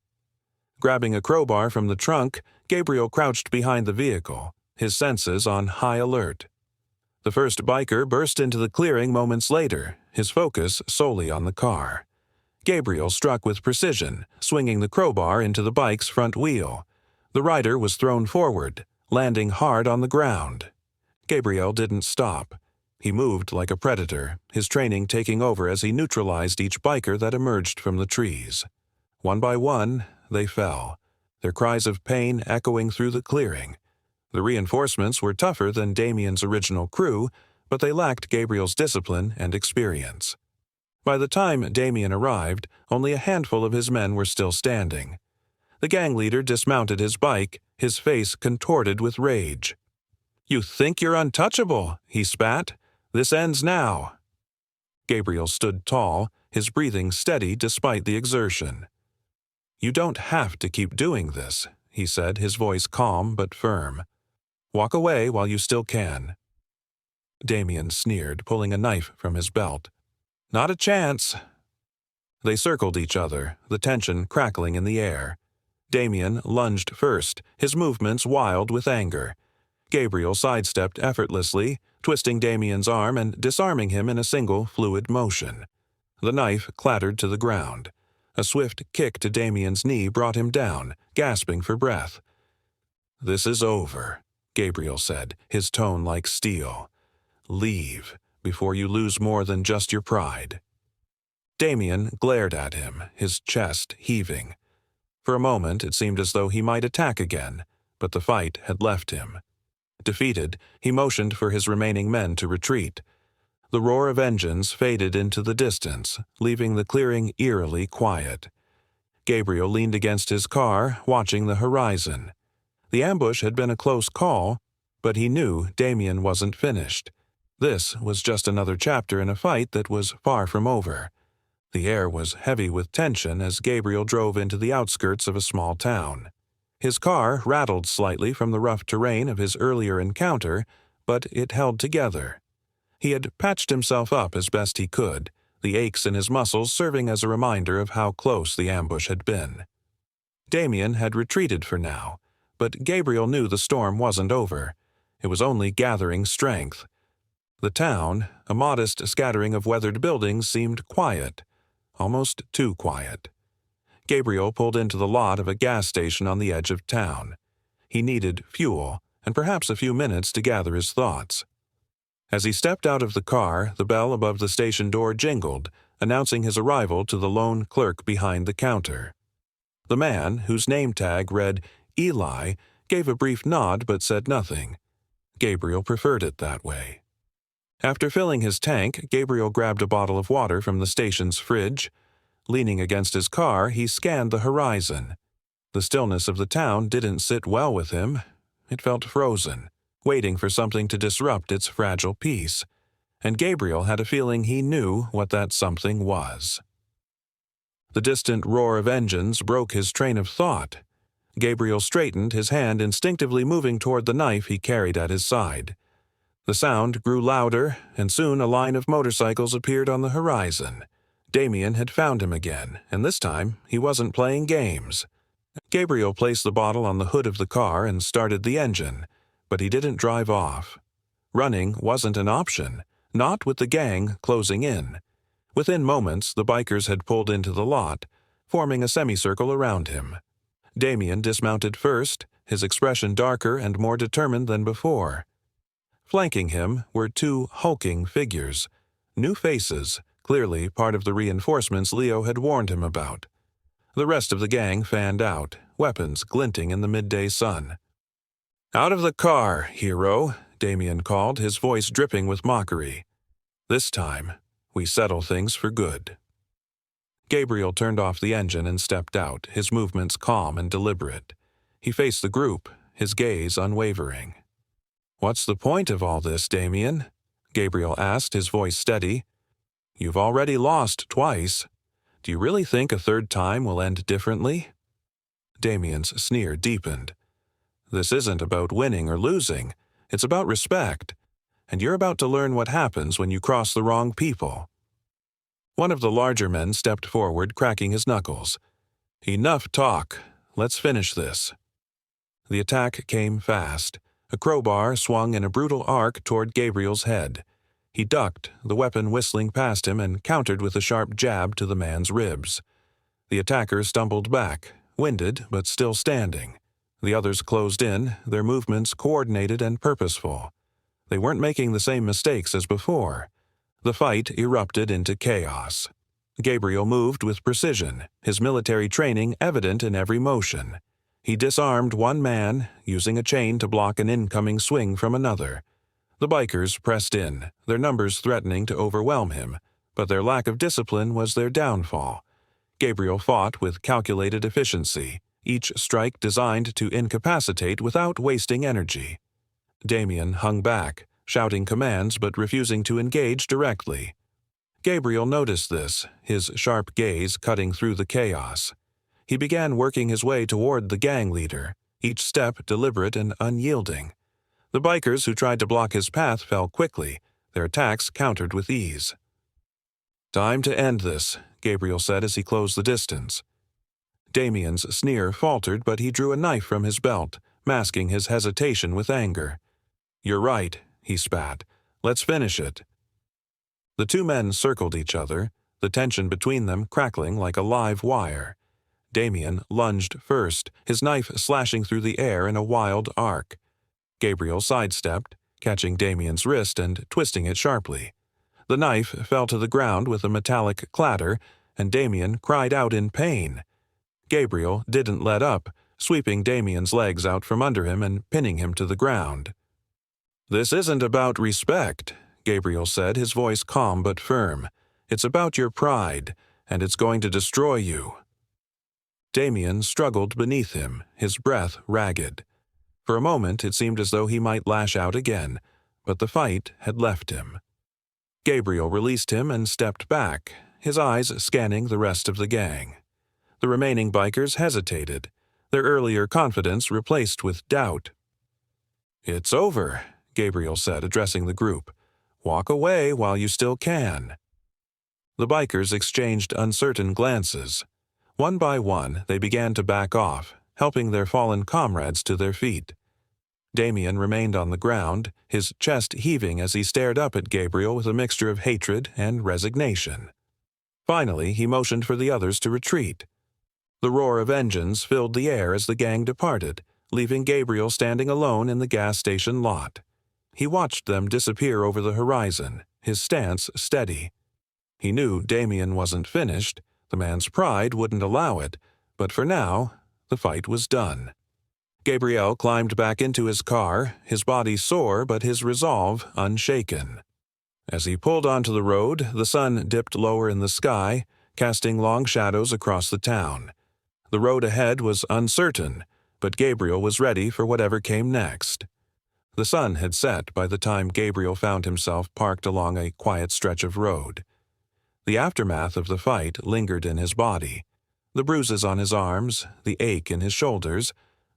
Grabbing a crowbar from the trunk, Gabriel crouched behind the vehicle, his senses on high alert. The first biker burst into the clearing moments later, his focus solely on the car. Gabriel struck with precision, swinging the crowbar into the bike's front wheel. The rider was thrown forward, landing hard on the ground. Gabriel didn't stop. He moved like a predator, his training taking over as he neutralized each biker that emerged from the trees. One by one, they fell, their cries of pain echoing through the clearing. The reinforcements were tougher than Damien's original crew, but they lacked Gabriel's discipline and experience. By the time Damien arrived, only a handful of his men were still standing. The gang leader dismounted his bike, his face contorted with rage. "You think you're untouchable," he spat. "This ends now." Gabriel stood tall, his breathing steady despite the exertion. "You don't have to keep doing this," he said, his voice calm but firm. "Walk away while you still can." Damien sneered, pulling a knife from his belt. "Not a chance." They circled each other, the tension crackling in the air. Damien lunged first, his movements wild with anger. Gabriel sidestepped effortlessly, twisting Damien's arm and disarming him in a single fluid motion. The knife clattered to the ground. A swift kick to Damien's knee brought him down, gasping for breath. "This is over," Gabriel said, his tone like steel. "Leave, before you lose more than just your pride." Damien glared at him, his chest heaving. For a moment it seemed as though he might attack again, but the fight had left him. Defeated, he motioned for his remaining men to retreat. The roar of engines faded into the distance, leaving the clearing eerily quiet. Gabriel leaned against his car, watching the horizon. The ambush had been a close call, but he knew Damien wasn't finished. This was just another chapter in a fight that was far from over. The air was heavy with tension as Gabriel drove into the outskirts of a small town. His car rattled slightly from the rough terrain of his earlier encounter, but it held together. He had patched himself up as best he could, the aches in his muscles serving as a reminder of how close the ambush had been. Damien had retreated for now, but Gabriel knew the storm wasn't over. It was only gathering strength. The town, a modest scattering of weathered buildings, seemed quiet, almost too quiet. Gabriel pulled into the lot of a gas station on the edge of town. He needed fuel, and perhaps a few minutes to gather his thoughts. As he stepped out of the car, the bell above the station door jingled, announcing his arrival to the lone clerk behind the counter. The man, whose name tag read Eli, gave a brief nod but said nothing. Gabriel preferred it that way. After filling his tank, Gabriel grabbed a bottle of water from the station's fridge. Leaning against his car, he scanned the horizon. The stillness of the town didn't sit well with him. It felt frozen, waiting for something to disrupt its fragile peace, and Gabriel had a feeling he knew what that something was. The distant roar of engines broke his train of thought. Gabriel straightened, his hand instinctively moving toward the knife he carried at his side. The sound grew louder, and soon a line of motorcycles appeared on the horizon. Damien had found him again, and this time he wasn't playing games. Gabriel placed the bottle on the hood of the car and started the engine, but he didn't drive off. Running wasn't an option, not with the gang closing in. Within moments, the bikers had pulled into the lot, forming a semicircle around him. Damien dismounted first, his expression darker and more determined than before. Flanking him were two hulking figures, new faces, clearly part of the reinforcements Leo had warned him about. The rest of the gang fanned out, weapons glinting in the midday sun. "Out of the car, hero," Damien called, his voice dripping with mockery. "This time, we settle things for good." Gabriel turned off the engine and stepped out, his movements calm and deliberate. He faced the group, his gaze unwavering. "What's the point of all this, Damien?" Gabriel asked, his voice steady. "You've already lost twice. Do you really think a third time will end differently?" Damien's sneer deepened. "This isn't about winning or losing. It's about respect. And you're about to learn what happens when you cross the wrong people." One of the larger men stepped forward, cracking his knuckles. "Enough talk. Let's finish this." The attack came fast. A crowbar swung in a brutal arc toward Gabriel's head. He ducked, the weapon whistling past him, and countered with a sharp jab to the man's ribs. The attacker stumbled back, winded but still standing. The others closed in, their movements coordinated and purposeful. They weren't making the same mistakes as before. The fight erupted into chaos. Gabriel moved with precision, his military training evident in every motion. He disarmed one man, using a chain to block an incoming swing from another. The bikers pressed in, their numbers threatening to overwhelm him, but their lack of discipline was their downfall. Gabriel fought with calculated efficiency, each strike designed to incapacitate without wasting energy. Damien hung back, shouting commands but refusing to engage directly. Gabriel noticed this, his sharp gaze cutting through the chaos. He began working his way toward the gang leader, each step deliberate and unyielding. The bikers who tried to block his path fell quickly, their attacks countered with ease. "Time to end this," Gabriel said as he closed the distance. Damien's sneer faltered, but he drew a knife from his belt, masking his hesitation with anger. "You're right," he spat. "Let's finish it." The two men circled each other, the tension between them crackling like a live wire. Damien lunged first, his knife slashing through the air in a wild arc. Gabriel sidestepped, catching Damien's wrist and twisting it sharply. The knife fell to the ground with a metallic clatter, and Damien cried out in pain. Gabriel didn't let up, sweeping Damien's legs out from under him and pinning him to the ground. "This isn't about respect," Gabriel said, his voice calm but firm. "It's about your pride, and it's going to destroy you." Damien struggled beneath him, his breath ragged. For a moment it seemed as though he might lash out again, but the fight had left him. Gabriel released him and stepped back, his eyes scanning the rest of the gang. The remaining bikers hesitated, their earlier confidence replaced with doubt. "It's over," Gabriel said, addressing the group. "Walk away while you still can." The bikers exchanged uncertain glances. One by one, they began to back off, helping their fallen comrades to their feet. Damien remained on the ground, his chest heaving as he stared up at Gabriel with a mixture of hatred and resignation. Finally, he motioned for the others to retreat. The roar of engines filled the air as the gang departed, leaving Gabriel standing alone in the gas station lot. He watched them disappear over the horizon, his stance steady. He knew Damien wasn't finished, the man's pride wouldn't allow it, but for now, the fight was done. Gabriel climbed back into his car, his body sore but his resolve unshaken. As he pulled onto the road, the sun dipped lower in the sky, casting long shadows across the town. The road ahead was uncertain, but Gabriel was ready for whatever came next. The sun had set by the time Gabriel found himself parked along a quiet stretch of road. The aftermath of the fight lingered in his body, the bruises on his arms, the ache in his shoulders,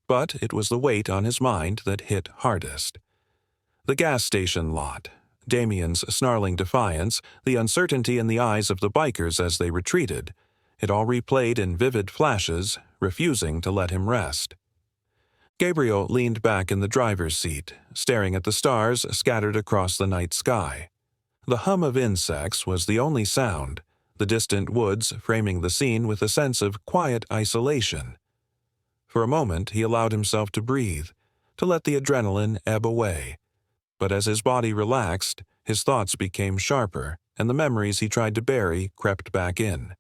but it was the weight on his mind that hit hardest. The gas station lot, Damien's snarling defiance, the uncertainty in the eyes of the bikers as they retreated, it all replayed in vivid flashes, refusing to let him rest. Gabriel leaned back in the driver's seat, staring at the stars scattered across the night sky. The hum of insects was the only sound, the distant woods framing the scene with a sense of quiet isolation. For a moment he allowed himself to breathe, to let the adrenaline ebb away. But as his body relaxed, his thoughts became sharper, and the memories he tried to bury crept back in.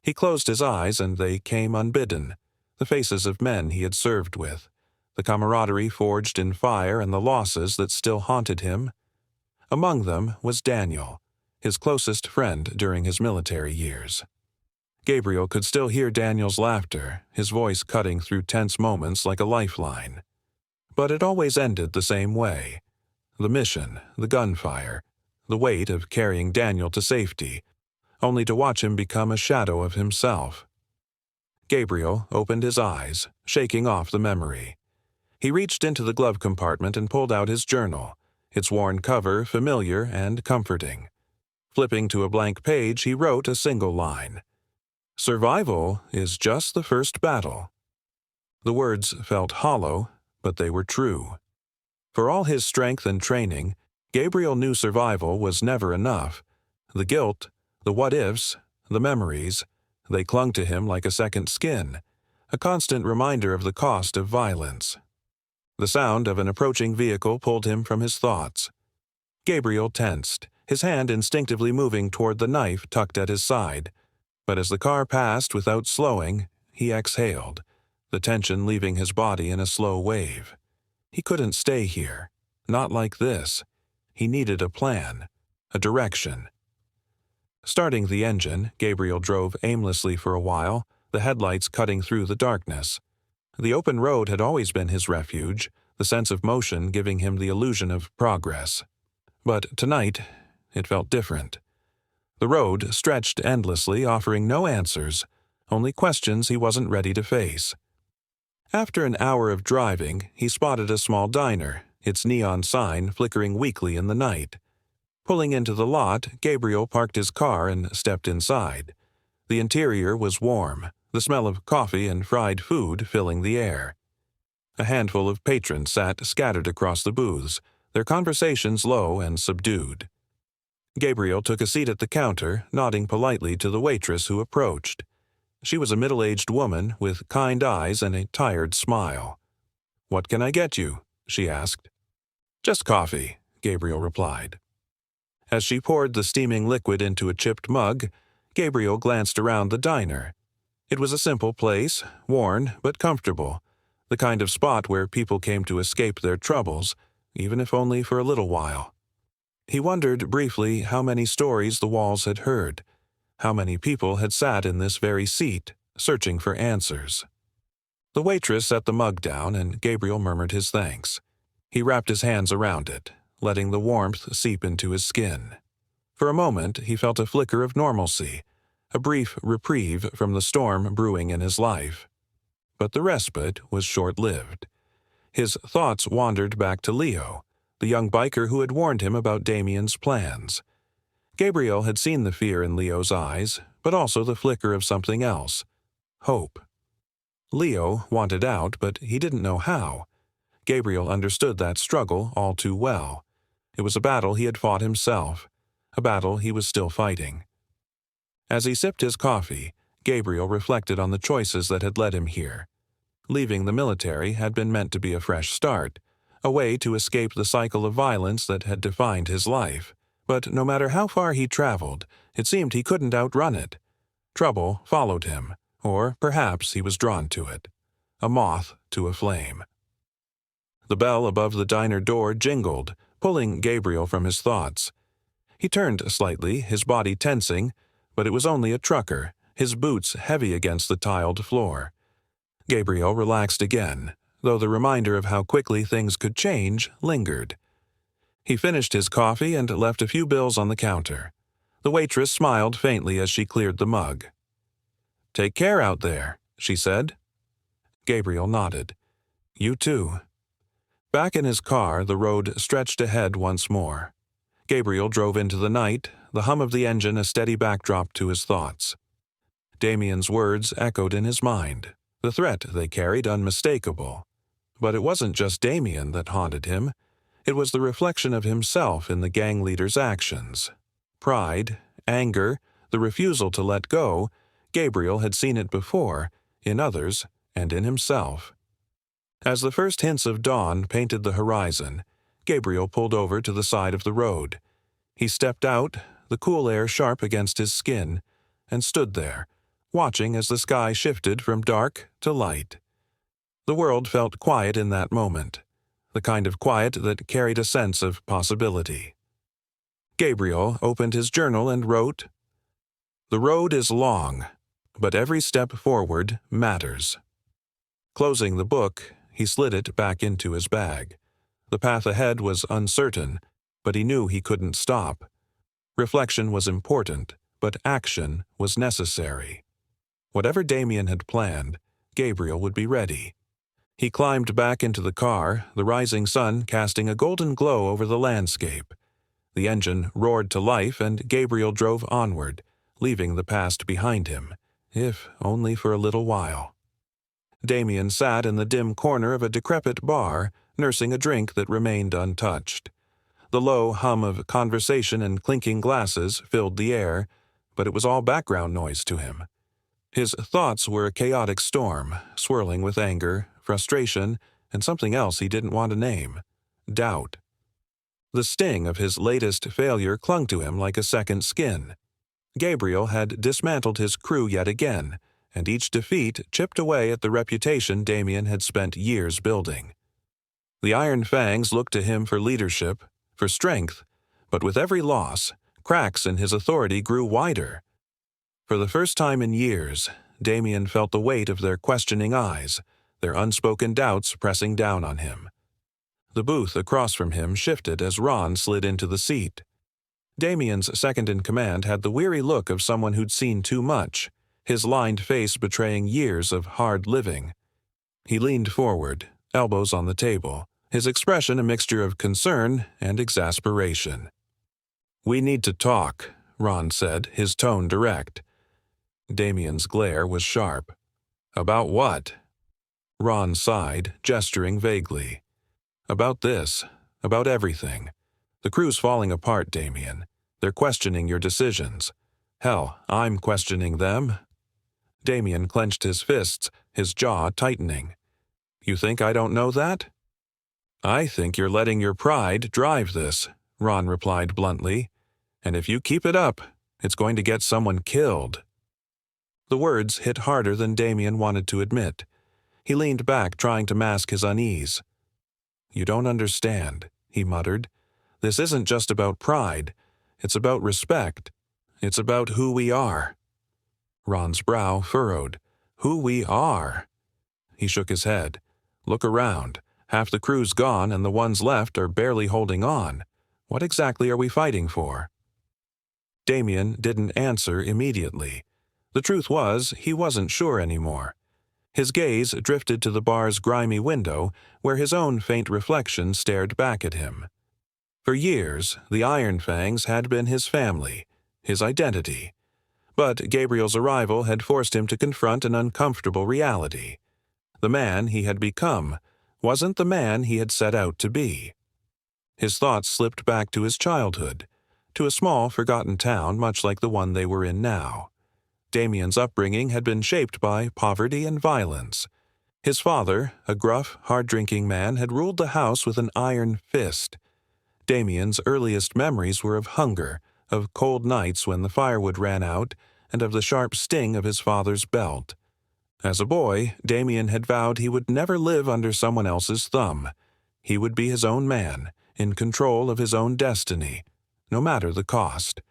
He closed his eyes and they came unbidden, the faces of men he had served with, the camaraderie forged in fire and the losses that still haunted him. Among them was Daniel, his closest friend during his military years. Gabriel could still hear Daniel's laughter, his voice cutting through tense moments like a lifeline. But it always ended the same way. The mission, the gunfire, the weight of carrying Daniel to safety, only to watch him become a shadow of himself. Gabriel opened his eyes, shaking off the memory. He reached into the glove compartment and pulled out his journal, its worn cover familiar and comforting. Flipping to a blank page, he wrote a single line. "Survival is just the first battle." The words felt hollow, but they were true. For all his strength and training, Gabriel knew survival was never enough. The guilt, the what-ifs, the memories, they clung to him like a second skin, a constant reminder of the cost of violence. The sound of an approaching vehicle pulled him from his thoughts. Gabriel tensed, his hand instinctively moving toward the knife tucked at his side. But as the car passed without slowing, he exhaled, the tension leaving his body in a slow wave. He couldn't stay here, not like this. He needed a plan, a direction. Starting the engine, Gabriel drove aimlessly for a while, the headlights cutting through the darkness. The open road had always been his refuge, the sense of motion giving him the illusion of progress. But tonight, it felt different. The road stretched endlessly, offering no answers, only questions he wasn't ready to face. After an hour of driving, he spotted a small diner, its neon sign flickering weakly in the night. Pulling into the lot, Gabriel parked his car and stepped inside. The interior was warm, the smell of coffee and fried food filling the air. A handful of patrons sat scattered across the booths, their conversations low and subdued. Gabriel took a seat at the counter, nodding politely to the waitress who approached. She was a middle-aged woman with kind eyes and a tired smile. "What can I get you?" she asked. "Just coffee," Gabriel replied. As she poured the steaming liquid into a chipped mug, Gabriel glanced around the diner. It was a simple place, worn but comfortable, the kind of spot where people came to escape their troubles, even if only for a little while. He wondered briefly how many stories the walls had heard, how many people had sat in this very seat, searching for answers. The waitress set the mug down, and Gabriel murmured his thanks. He wrapped his hands around it, letting the warmth seep into his skin. For a moment, he felt a flicker of normalcy, a brief reprieve from the storm brewing in his life. But the respite was short-lived. His thoughts wandered back to Leo, the young biker who had warned him about Damien's plans. Gabriel had seen the fear in Leo's eyes, but also the flicker of something else: hope. Leo wanted out, but he didn't know how. Gabriel understood that struggle all too well. It was a battle he had fought himself, a battle he was still fighting. As he sipped his coffee, Gabriel reflected on the choices that had led him here. Leaving the military had been meant to be a fresh start, a way to escape the cycle of violence that had defined his life. But no matter how far he traveled, it seemed he couldn't outrun it. Trouble followed him, or perhaps he was drawn to it, a moth to a flame. The bell above the diner door jingled, pulling Gabriel from his thoughts. He turned slightly, his body tensing, but it was only a trucker, his boots heavy against the tiled floor. Gabriel relaxed again, though the reminder of how quickly things could change lingered. He finished his coffee and left a few bills on the counter. The waitress smiled faintly as she cleared the mug. "Take care out there," she said. Gabriel nodded. "You too." Back in his car, the road stretched ahead once more. Gabriel drove into the night, the hum of the engine a steady backdrop to his thoughts. Damien's words echoed in his mind, the threat they carried unmistakable. But it wasn't just Damien that haunted him. It was the reflection of himself in the gang leader's actions. Pride, anger, the refusal to let go. Gabriel had seen it before, in others and in himself. As the first hints of dawn painted the horizon, Gabriel pulled over to the side of the road. He stepped out, the cool air sharp against his skin, and stood there, watching as the sky shifted from dark to light. The world felt quiet in that moment, the kind of quiet that carried a sense of possibility. Gabriel opened his journal and wrote, "The road is long, but every step forward matters." Closing the book, he slid it back into his bag. The path ahead was uncertain, but he knew he couldn't stop. Reflection was important, but action was necessary. Whatever Damien had planned, Gabriel would be ready. He climbed back into the car, the rising sun casting a golden glow over the landscape. The engine roared to life, and Gabriel drove onward, leaving the past behind him, if only for a little while. Damien sat in the dim corner of a decrepit bar, nursing a drink that remained untouched. The low hum of conversation and clinking glasses filled the air, but it was all background noise to him. His thoughts were a chaotic storm, swirling with anger, frustration, and something else he didn't want to name: doubt. The sting of his latest failure clung to him like a second skin. Gabriel had dismantled his crew yet again, and each defeat chipped away at the reputation Damien had spent years building. The Iron Fangs looked to him for leadership, for strength, but with every loss, cracks in his authority grew wider. For the first time in years, Damien felt the weight of their questioning eyes, their unspoken doubts pressing down on him. The booth across from him shifted as Ron slid into the seat. Damien's second-in-command had the weary look of someone who'd seen too much, his lined face betraying years of hard living. He leaned forward, elbows on the table, his expression a mixture of concern and exasperation. "We need to talk," Ron said, his tone direct. Damien's glare was sharp. "About what?" Ron sighed, gesturing vaguely. "About this. About everything. The crew's falling apart, Damien. They're questioning your decisions. Hell, I'm questioning them." Damien clenched his fists, his jaw tightening. "You think I don't know that?" "I think you're letting your pride drive this," Ron replied bluntly. "And if you keep it up, it's going to get someone killed." The words hit harder than Damien wanted to admit. He leaned back, trying to mask his unease. "You don't understand," he muttered. "This isn't just about pride. It's about respect. It's about who we are." Ron's brow furrowed. "Who we are?" He shook his head. "Look around. Half the crew's gone and the ones left are barely holding on. What exactly are we fighting for?" Damien didn't answer immediately. The truth was, he wasn't sure anymore. His gaze drifted to the bar's grimy window, where his own faint reflection stared back at him. For years, the Iron Fangs had been his family, his identity. But Gabriel's arrival had forced him to confront an uncomfortable reality. The man he had become wasn't the man he had set out to be. His thoughts slipped back to his childhood, to a small, forgotten town much like the one they were in now. Damien's upbringing had been shaped by poverty and violence. His father, a gruff, hard-drinking man, had ruled the house with an iron fist. Damien's earliest memories were of hunger, of cold nights when the firewood ran out, and of the sharp sting of his father's belt. As a boy, Damien had vowed he would never live under someone else's thumb. He would be his own man, in control of his own destiny, no matter the cost.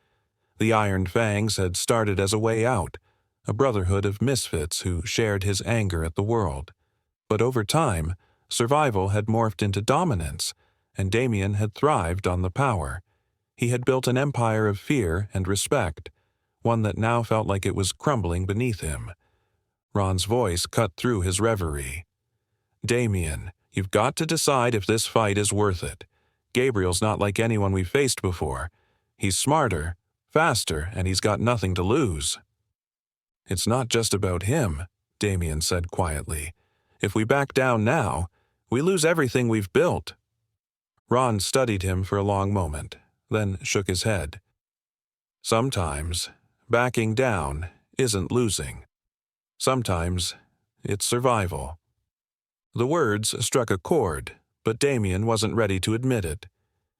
The Iron Fangs had started as a way out, a brotherhood of misfits who shared his anger at the world. But over time, survival had morphed into dominance, and Damien had thrived on the power. He had built an empire of fear and respect, one that now felt like it was crumbling beneath him. Ron's voice cut through his reverie. "Damien, you've got to decide if this fight is worth it. Gabriel's not like anyone we've faced before. He's smarter, faster, and he's got nothing to lose." "It's not just about him," Damien said quietly. "If we back down now, we lose everything we've built." Ron studied him for a long moment, then shook his head. "Sometimes, backing down isn't losing. Sometimes, it's survival." The words struck a chord, but Damien wasn't ready to admit it.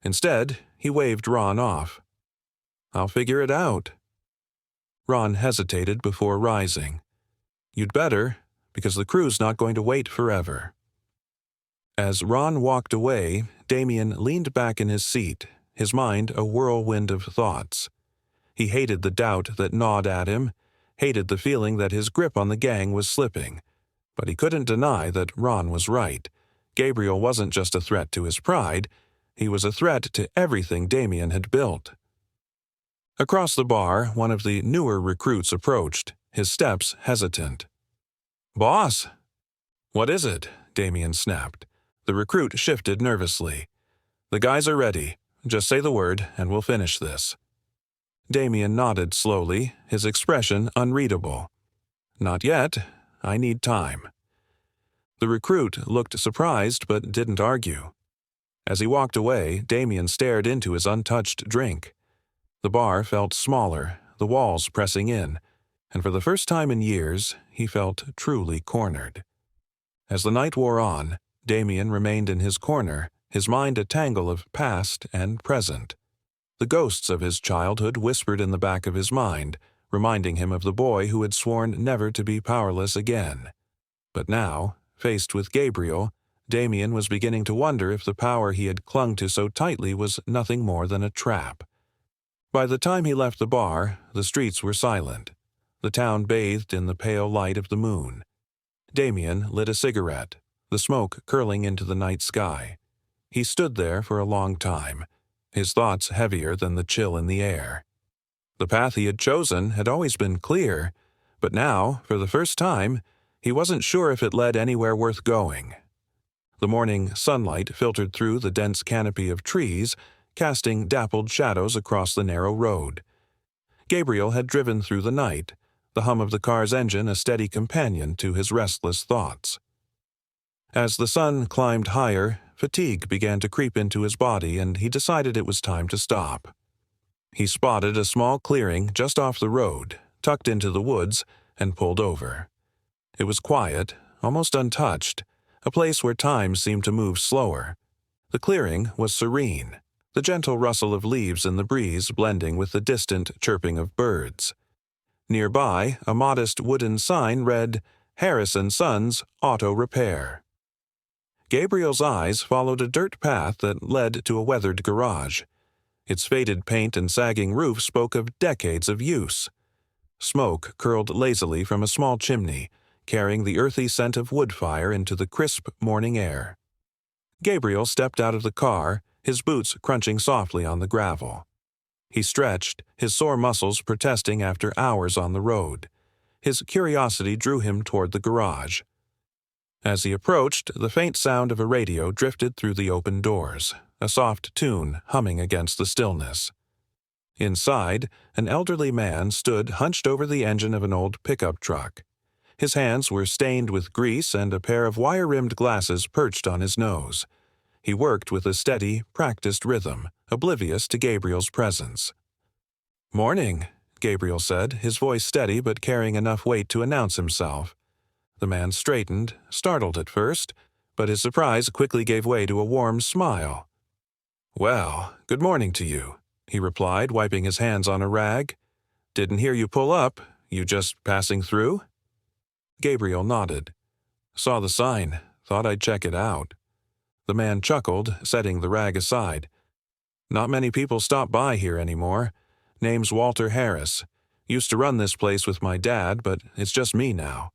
Instead, he waved Ron off. "I'll figure it out." Ron hesitated before rising. "You'd better, because the crew's not going to wait forever." As Ron walked away, Damien leaned back in his seat, his mind a whirlwind of thoughts. He hated the doubt that gnawed at him, hated the feeling that his grip on the gang was slipping. But he couldn't deny that Ron was right. Gabriel wasn't just a threat to his pride, he was a threat to everything Damien had built. Across the bar, one of the newer recruits approached, his steps hesitant. "Boss!" "What is it?" Damien snapped. The recruit shifted nervously. "The guys are ready. Just say the word, and we'll finish this." Damien nodded slowly, his expression unreadable. "Not yet. I need time." The recruit looked surprised but didn't argue. As he walked away, Damien stared into his untouched drink. The bar felt smaller, the walls pressing in, and for the first time in years, he felt truly cornered. As the night wore on, Damien remained in his corner, his mind a tangle of past and present. The ghosts of his childhood whispered in the back of his mind, reminding him of the boy who had sworn never to be powerless again. But now, faced with Gabriel, Damien was beginning to wonder if the power he had clung to so tightly was nothing more than a trap. By the time he left the bar, the streets were silent. The town bathed in the pale light of the moon. Damien lit a cigarette, the smoke curling into the night sky. He stood there for a long time, his thoughts heavier than the chill in the air. The path he had chosen had always been clear, but now, for the first time, he wasn't sure if it led anywhere worth going. The morning sunlight filtered through the dense canopy of trees, casting dappled shadows across the narrow road. Gabriel had driven through the night, the hum of the car's engine a steady companion to his restless thoughts. As the sun climbed higher, fatigue began to creep into his body, and he decided it was time to stop. He spotted a small clearing just off the road, tucked into the woods, and pulled over. It was quiet, almost untouched, a place where time seemed to move slower. The clearing was serene, the gentle rustle of leaves in the breeze blending with the distant chirping of birds. Nearby, a modest wooden sign read, "Harris & Sons Auto Repair." Gabriel's eyes followed a dirt path that led to a weathered garage. Its faded paint and sagging roof spoke of decades of use. Smoke curled lazily from a small chimney, carrying the earthy scent of wood fire into the crisp morning air. Gabriel stepped out of the car, his boots crunching softly on the gravel. He stretched, his sore muscles protesting after hours on the road. His curiosity drew him toward the garage. As he approached, the faint sound of a radio drifted through the open doors, a soft tune humming against the stillness. Inside, an elderly man stood hunched over the engine of an old pickup truck. His hands were stained with grease and a pair of wire-rimmed glasses perched on his nose. He worked with a steady, practiced rhythm, oblivious to Gabriel's presence. "Morning," Gabriel said, his voice steady but carrying enough weight to announce himself. The man straightened, startled at first, but his surprise quickly gave way to a warm smile. "Well, good morning to you," he replied, wiping his hands on a rag. "Didn't hear you pull up. You just passing through?" Gabriel nodded. "Saw the sign. Thought I'd check it out." The man chuckled, setting the rag aside. "Not many people stop by here anymore. Name's Walter Harris. Used to run this place with my dad, but it's just me now."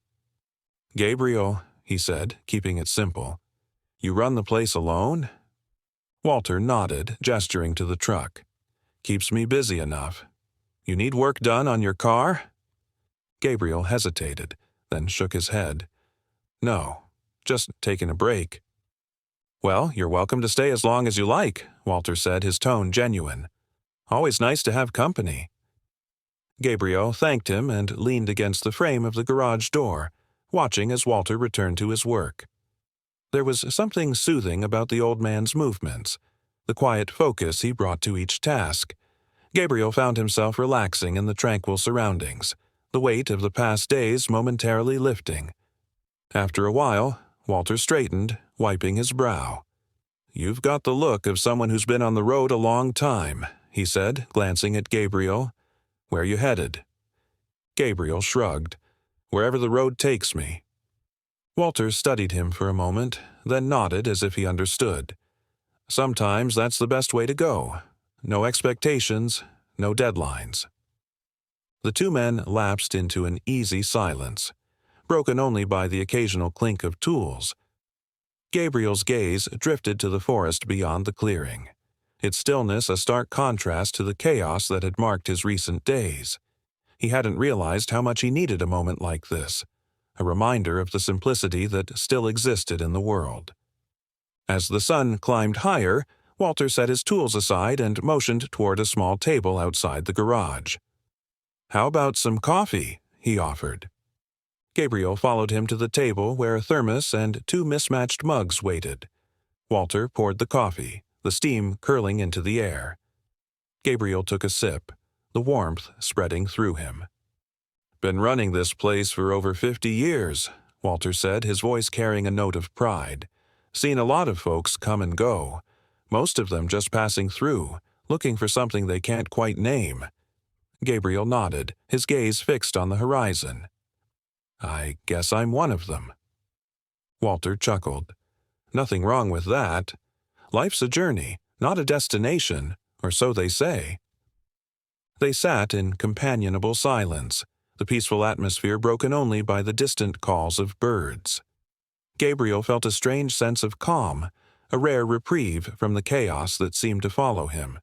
"Gabriel," he said, keeping it simple. "You run the place alone?" Walter nodded, gesturing to the truck. "Keeps me busy enough. You need work done on your car?" Gabriel hesitated, then shook his head. "No, just taking a break." "Well, you're welcome to stay as long as you like," Walter said, his tone genuine. "Always nice to have company." Gabriel thanked him and leaned against the frame of the garage door, watching as Walter returned to his work. There was something soothing about the old man's movements, the quiet focus he brought to each task. Gabriel found himself relaxing in the tranquil surroundings, the weight of the past days momentarily lifting. After a while, Walter straightened, wiping his brow. "You've got the look of someone who's been on the road a long time," he said, glancing at Gabriel. "Where you headed?" Gabriel shrugged. "Wherever the road takes me." Walter studied him for a moment, then nodded as if he understood. "Sometimes that's the best way to go. No expectations, no deadlines." The two men lapsed into an easy silence, broken only by the occasional clink of tools. Gabriel's gaze drifted to the forest beyond the clearing, its stillness a stark contrast to the chaos that had marked his recent days. He hadn't realized how much he needed a moment like this, a reminder of the simplicity that still existed in the world. As the sun climbed higher, Walter set his tools aside and motioned toward a small table outside the garage. "How about some coffee?" he offered. Gabriel followed him to the table where a thermos and two mismatched mugs waited. Walter poured the coffee, the steam curling into the air. Gabriel took a sip, the warmth spreading through him. "Been running this place for over 50 years, Walter said, his voice carrying a note of pride. "Seen a lot of folks come and go, most of them just passing through, looking for something they can't quite name." Gabriel nodded, his gaze fixed on the horizon. "I guess I'm one of them." Walter chuckled. "Nothing wrong with that. Life's a journey, not a destination, or so they say." They sat in companionable silence, the peaceful atmosphere broken only by the distant calls of birds. Gabriel felt a strange sense of calm, a rare reprieve from the chaos that seemed to follow him.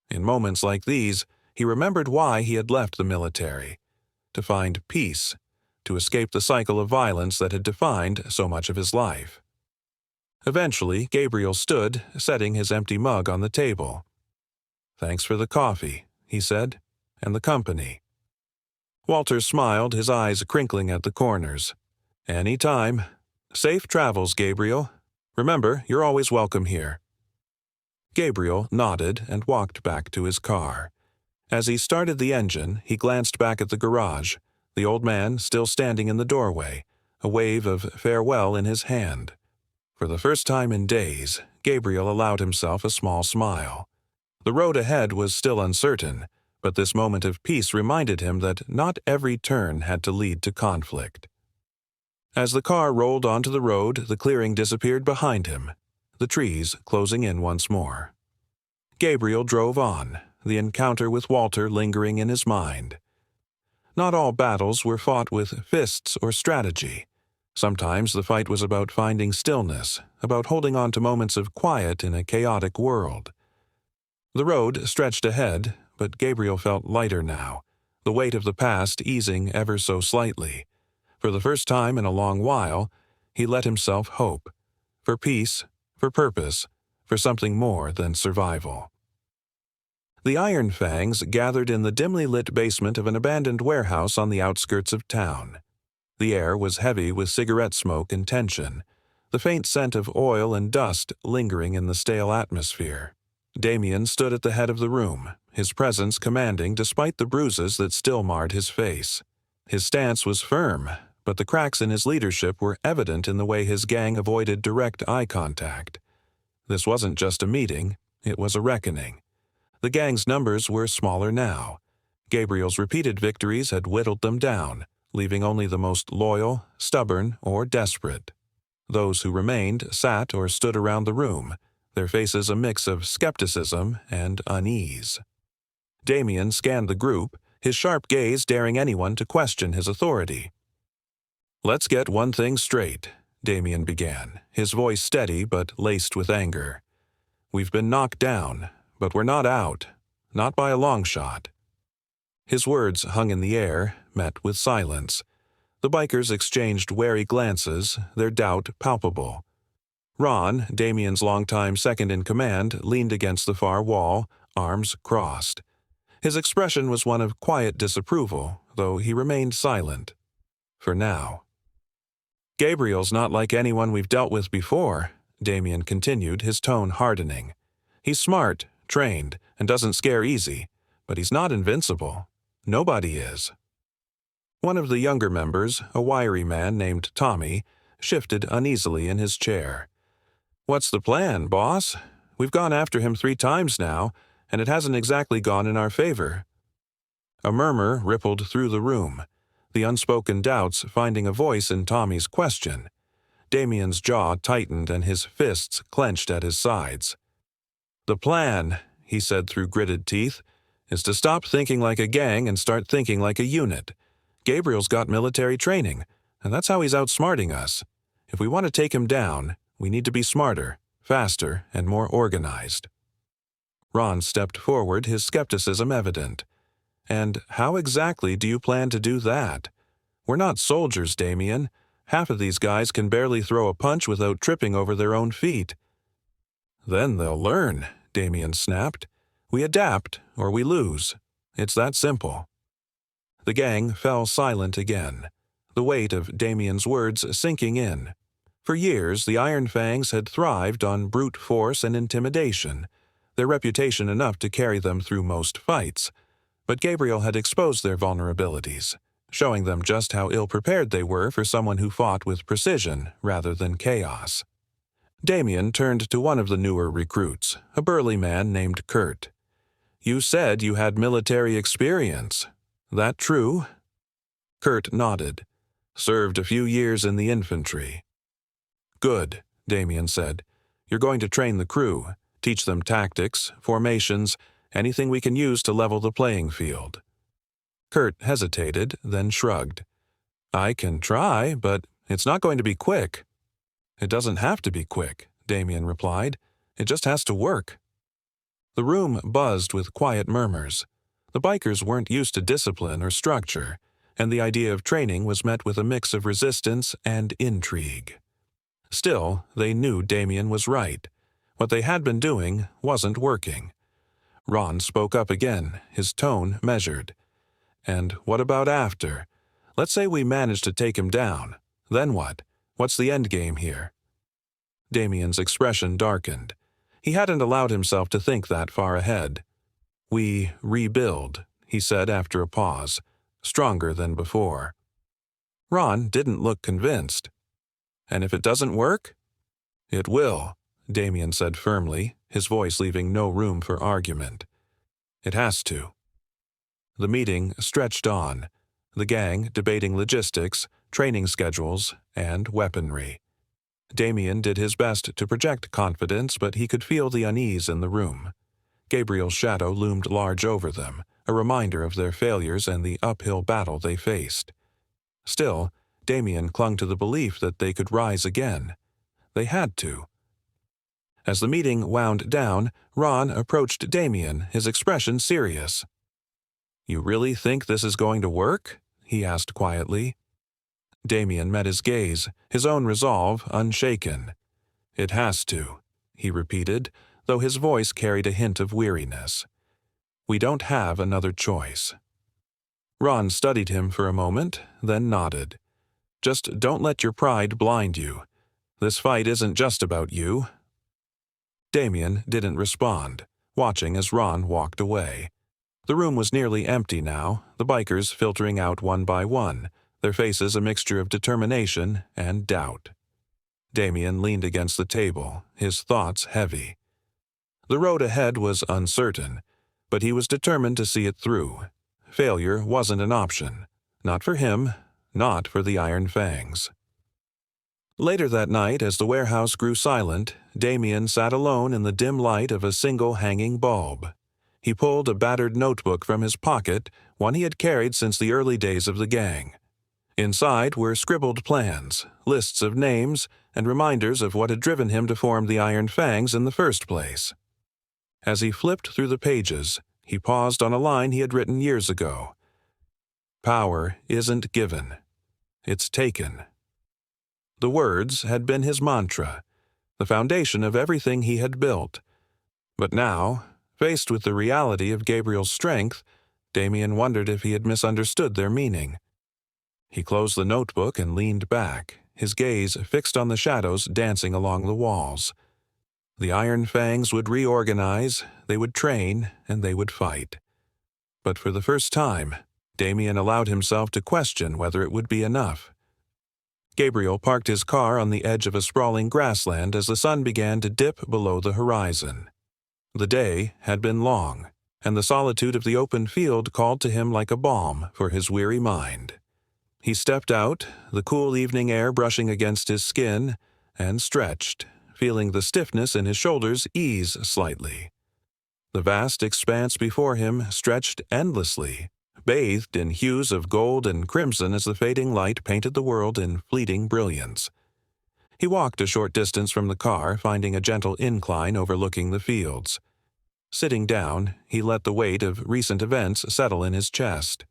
In moments like these, he remembered why he had left the military: to find peace, to escape the cycle of violence that had defined so much of his life. Eventually, Gabriel stood, setting his empty mug on the table. "Thanks for the coffee," he said, "and the company." Walter smiled, his eyes crinkling at the corners. "Any time. Safe travels, Gabriel. Remember, you're always welcome here." Gabriel nodded and walked back to his car. As he started the engine, he glanced back at the garage, the old man still standing in the doorway, a wave of farewell in his hand. For the first time in days, Gabriel allowed himself a small smile. The road ahead was still uncertain, But this moment of peace reminded him that not every turn had to lead to conflict. As the car rolled onto the road, the clearing disappeared behind him, the trees closing in once more. Gabriel drove on, the encounter with Walter lingering in his mind. Not all battles were fought with fists or strategy. Sometimes the fight was about finding stillness, about holding on to moments of quiet in a chaotic world. The road stretched ahead, but Gabriel felt lighter now, the weight of the past easing ever so slightly. For the first time in a long while, he let himself hope. For peace, for purpose, for something more than survival. The Iron Fangs gathered in the dimly lit basement of an abandoned warehouse on the outskirts of town. The air was heavy with cigarette smoke and tension, the faint scent of oil and dust lingering in the stale atmosphere. Damien stood at the head of the room, his presence commanding despite the bruises that still marred his face. His stance was firm, but the cracks in his leadership were evident in the way his gang avoided direct eye contact. This wasn't just a meeting, it was a reckoning. The gang's numbers were smaller now. Gabriel's repeated victories had whittled them down, leaving only the most loyal, stubborn, or desperate. Those who remained sat or stood around the room, their faces a mix of skepticism and unease. Damien scanned the group, his sharp gaze daring anyone to question his authority. "Let's get one thing straight," Damien began, his voice steady but laced with anger. "We've been knocked down, but we're not out, not by a long shot." His words hung in the air, met with silence. The bikers exchanged wary glances, their doubt palpable. Ron, Damien's longtime second-in-command, leaned against the far wall, arms crossed. His expression was one of quiet disapproval, though he remained silent. For now. "Gabriel's not like anyone we've dealt with before," Damien continued, his tone hardening. "He's smart, trained, and doesn't scare easy, but he's not invincible. Nobody is." One of the younger members, a wiry man named Tommy, shifted uneasily in his chair. "What's the plan, boss? We've gone after him 3 times now, and it hasn't exactly gone in our favor." A murmur rippled through the room, the unspoken doubts finding a voice in Tommy's question. Damien's jaw tightened and his fists clenched at his sides. "The plan," he said through gritted teeth, "is to stop thinking like a gang and start thinking like a unit. Gabriel's got military training, and that's how he's outsmarting us. If we want to take him down, we need to be smarter, faster, and more organized." Ron stepped forward, his skepticism evident. "And how exactly do you plan to do that? We're not soldiers, Damien. Half of these guys can barely throw a punch without tripping over their own feet." "Then they'll learn," Damien snapped. "We adapt, or we lose. It's that simple." The gang fell silent again, the weight of Damien's words sinking in. For years, the Iron Fangs had thrived on brute force and intimidation, their reputation enough to carry them through most fights. But Gabriel had exposed their vulnerabilities, showing them just how ill-prepared they were for someone who fought with precision rather than chaos. Damien turned to one of the newer recruits, a burly man named Kurt. "You said you had military experience. That true?" Kurt nodded. "Served a few years in the infantry." "Good," Damien said. "You're going to train the crew, teach them tactics, formations, anything we can use to level the playing field." Kurt hesitated, then shrugged. "I can try, but it's not going to be quick." "It doesn't have to be quick," Damien replied. "It just has to work." The room buzzed with quiet murmurs. The bikers weren't used to discipline or structure, and the idea of training was met with a mix of resistance and intrigue. Still, they knew Damien was right. What they had been doing wasn't working. Ron spoke up again, his tone measured. "And what about after? Let's say we manage to take him down. Then what? What's the end game here?" Damien's expression darkened. He hadn't allowed himself to think that far ahead. "We rebuild," he said after a pause, stronger than before. Ron didn't look convinced. "And if it doesn't work?" "It will," Damien said firmly, his voice leaving no room for argument. "It has to." The meeting stretched on, the gang debating logistics, training schedules, and weaponry. Damien did his best to project confidence, but he could feel the unease in the room. Gabriel's shadow loomed large over them, a reminder of their failures and the uphill battle they faced. Still, Damien clung to the belief that they could rise again. They had to. As the meeting wound down, Ron approached Damien, his expression serious. "You really think this is going to work?" he asked quietly. Damien met his gaze, his own resolve unshaken. "It has to," he repeated, though his voice carried a hint of weariness. "We don't have another choice." Ron studied him for a moment, then nodded. "Just don't let your pride blind you. This fight isn't just about you." Damien didn't respond, watching as Ron walked away. The room was nearly empty now, the bikers filtering out one by one, their faces a mixture of determination and doubt. Damien leaned against the table, his thoughts heavy. The road ahead was uncertain, but he was determined to see it through. Failure wasn't an option. Not for him, not for the Iron Fangs. Later that night, as the warehouse grew silent, Damien sat alone in the dim light of a single hanging bulb. He pulled a battered notebook from his pocket, one he had carried since the early days of the gang. Inside were scribbled plans, lists of names, and reminders of what had driven him to form the Iron Fangs in the first place. As he flipped through the pages, he paused on a line he had written years ago. "Power isn't given. It's taken." The words had been his mantra, the foundation of everything he had built. But now, faced with the reality of Gabriel's strength, Damien wondered if he had misunderstood their meaning. He closed the notebook and leaned back, his gaze fixed on the shadows dancing along the walls. The Iron Fangs would reorganize, they would train, and they would fight. But for the first time, Damien allowed himself to question whether it would be enough. Gabriel parked his car on the edge of a sprawling grassland as the sun began to dip below the horizon. The day had been long, and the solitude of the open field called to him like a balm for his weary mind. He stepped out, the cool evening air brushing against his skin, and stretched, feeling the stiffness in his shoulders ease slightly. The vast expanse before him stretched endlessly, bathed in hues of gold and crimson as the fading light painted the world in fleeting brilliance. He walked a short distance from the car, finding a gentle incline overlooking the fields. Sitting down, he let the weight of recent events settle in his chest.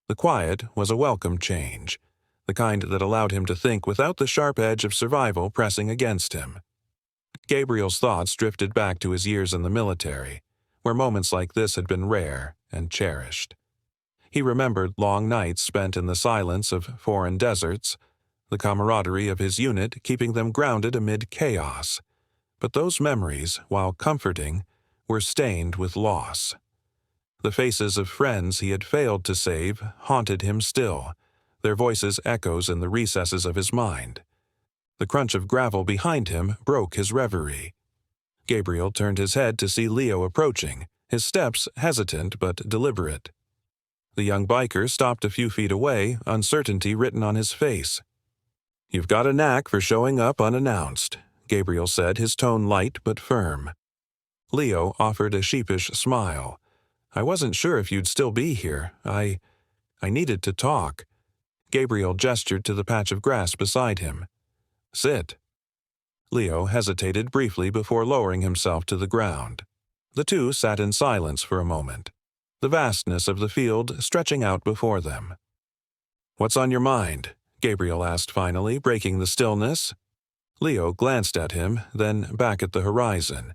The quiet was a welcome change, the kind that allowed him to think without the sharp edge of survival pressing against him. Gabriel's thoughts drifted back to his years in the military, where moments like this had been rare and cherished. He remembered long nights spent in the silence of foreign deserts, the camaraderie of his unit keeping them grounded amid chaos. But those memories, while comforting, were stained with loss. The faces of friends he had failed to save haunted him still, their voices echoes in the recesses of his mind. The crunch of gravel behind him broke his reverie. Gabriel turned his head to see Leo approaching, his steps hesitant but deliberate. The young biker stopped a few feet away, uncertainty written on his face. "You've got a knack for showing up unannounced," Gabriel said, his tone light but firm. Leo offered a sheepish smile. "I wasn't sure if you'd still be here. I needed to talk." Gabriel gestured to the patch of grass beside him. "Sit." Leo hesitated briefly before lowering himself to the ground. The two sat in silence for a moment, the vastness of the field stretching out before them. "What's on your mind?" Gabriel asked finally, breaking the stillness. Leo glanced at him, then back at the horizon.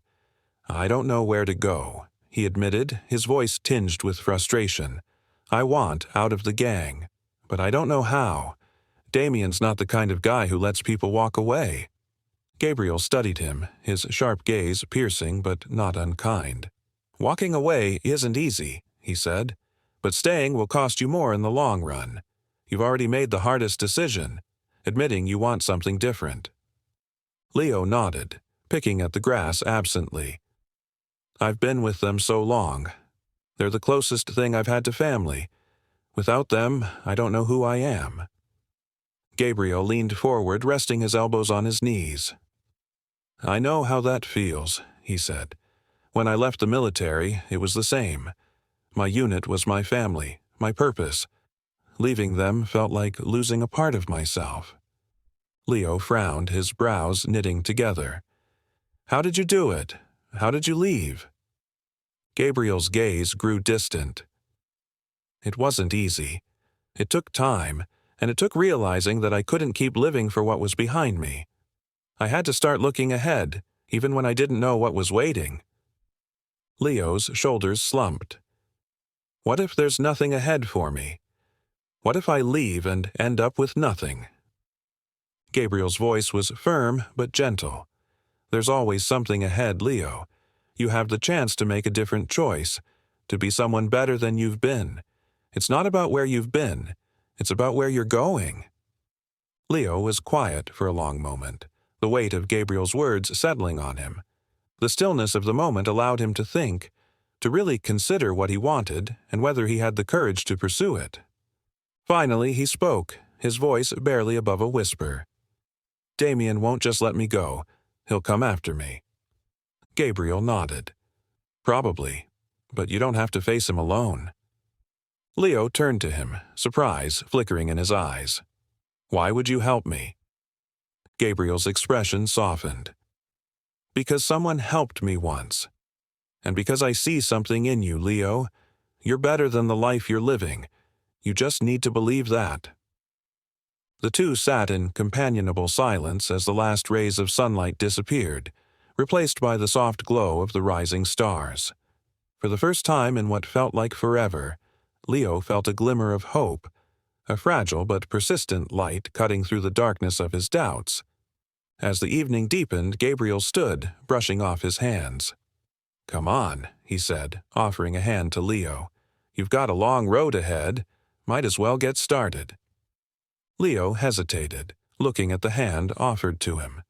"I don't know where to go," he admitted, his voice tinged with frustration. "I want out of the gang, but I don't know how. Damien's not the kind of guy who lets people walk away." Gabriel studied him, his sharp gaze piercing but not unkind. "Walking away isn't easy," he said, "but staying will cost you more in the long run. You've already made the hardest decision, admitting you want something different." Leo nodded, picking at the grass absently. "I've been with them so long. They're the closest thing I've had to family. Without them, I don't know who I am." Gabriel leaned forward, resting his elbows on his knees. "I know how that feels," he said. "When I left the military, it was the same. My unit was my family, my purpose. Leaving them felt like losing a part of myself." Leo frowned, his brows knitting together. "How did you do it? How did you leave?" Gabriel's gaze grew distant. "It wasn't easy. It took time, and it took realizing that I couldn't keep living for what was behind me. I had to start looking ahead, even when I didn't know what was waiting." Leo's shoulders slumped. "What if there's nothing ahead for me? What if I leave and end up with nothing?" Gabriel's voice was firm but gentle. "There's always something ahead, Leo. You have the chance to make a different choice, to be someone better than you've been. It's not about where you've been. It's about where you're going." Leo was quiet for a long moment, the weight of Gabriel's words settling on him. The stillness of the moment allowed him to think, to really consider what he wanted and whether he had the courage to pursue it. Finally, he spoke, his voice barely above a whisper. "Damien won't just let me go. He'll come after me." Gabriel nodded. "Probably, but you don't have to face him alone." Leo turned to him, surprise flickering in his eyes. "Why would you help me?" Gabriel's expression softened. "Because someone helped me once. And because I see something in you, Leo. You're better than the life you're living. You just need to believe that." The two sat in companionable silence as the last rays of sunlight disappeared, replaced by the soft glow of the rising stars. For the first time in what felt like forever, Leo felt a glimmer of hope, a fragile but persistent light cutting through the darkness of his doubts. As the evening deepened, Gabriel stood, brushing off his hands. "Come on," he said, offering a hand to Leo. "You've got a long road ahead. Might as well get started." Leo hesitated, looking at the hand offered to him.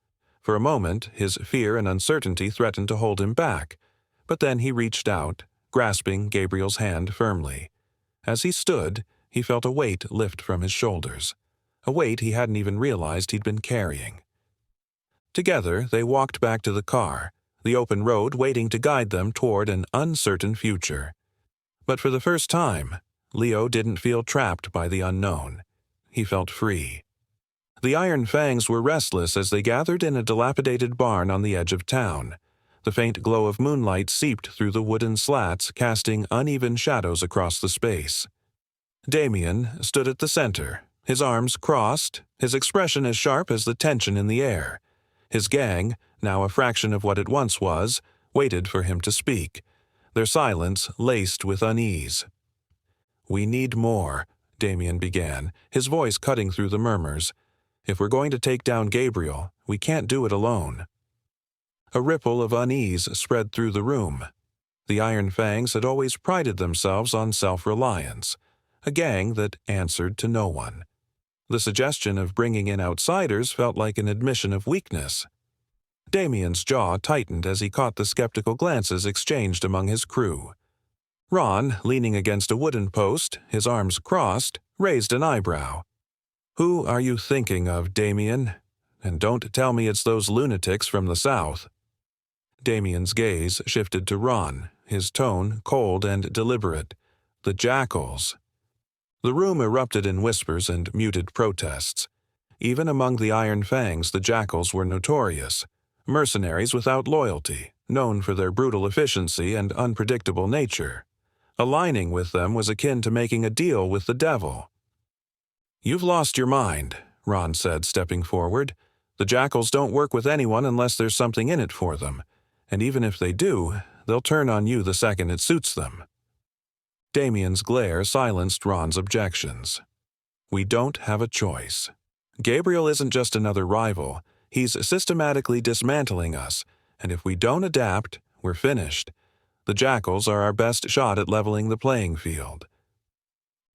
For a moment, his fear and uncertainty threatened to hold him back, but then he reached out, grasping Gabriel's hand firmly. As he stood, he felt a weight lift from his shoulders, a weight he hadn't even realized he'd been carrying. Together, they walked back to the car, the open road waiting to guide them toward an uncertain future. But for the first time, Leo didn't feel trapped by the unknown. He felt free. The Iron Fangs were restless as they gathered in a dilapidated barn on the edge of town. The faint glow of moonlight seeped through the wooden slats, casting uneven shadows across the space. Damien stood at the center, his arms crossed, his expression as sharp as the tension in the air. His gang, now a fraction of what it once was, waited for him to speak, their silence laced with unease. "We need more," Damien began, his voice cutting through the murmurs. "If we're going to take down Gabriel, we can't do it alone." A ripple of unease spread through the room. The Iron Fangs had always prided themselves on self-reliance, a gang that answered to no one. The suggestion of bringing in outsiders felt like an admission of weakness. Damien's jaw tightened as he caught the skeptical glances exchanged among his crew. Ron, leaning against a wooden post, his arms crossed, raised an eyebrow. "Who are you thinking of, Damien? And don't tell me it's those lunatics from the south." Damien's gaze shifted to Ron, his tone cold and deliberate. "The jackals." The room erupted in whispers and muted protests. Even among the Iron Fangs, the jackals were notorious. Mercenaries without loyalty, known for their brutal efficiency and unpredictable nature. Aligning with them was akin to making a deal with the devil. "You've lost your mind," Ron said, stepping forward. "The jackals don't work with anyone unless there's something in it for them. And even if they do, they'll turn on you the second it suits them." Damien's glare silenced Ron's objections. "We don't have a choice. Gabriel isn't just another rival. He's systematically dismantling us, and if we don't adapt, we're finished. The jackals are our best shot at leveling the playing field."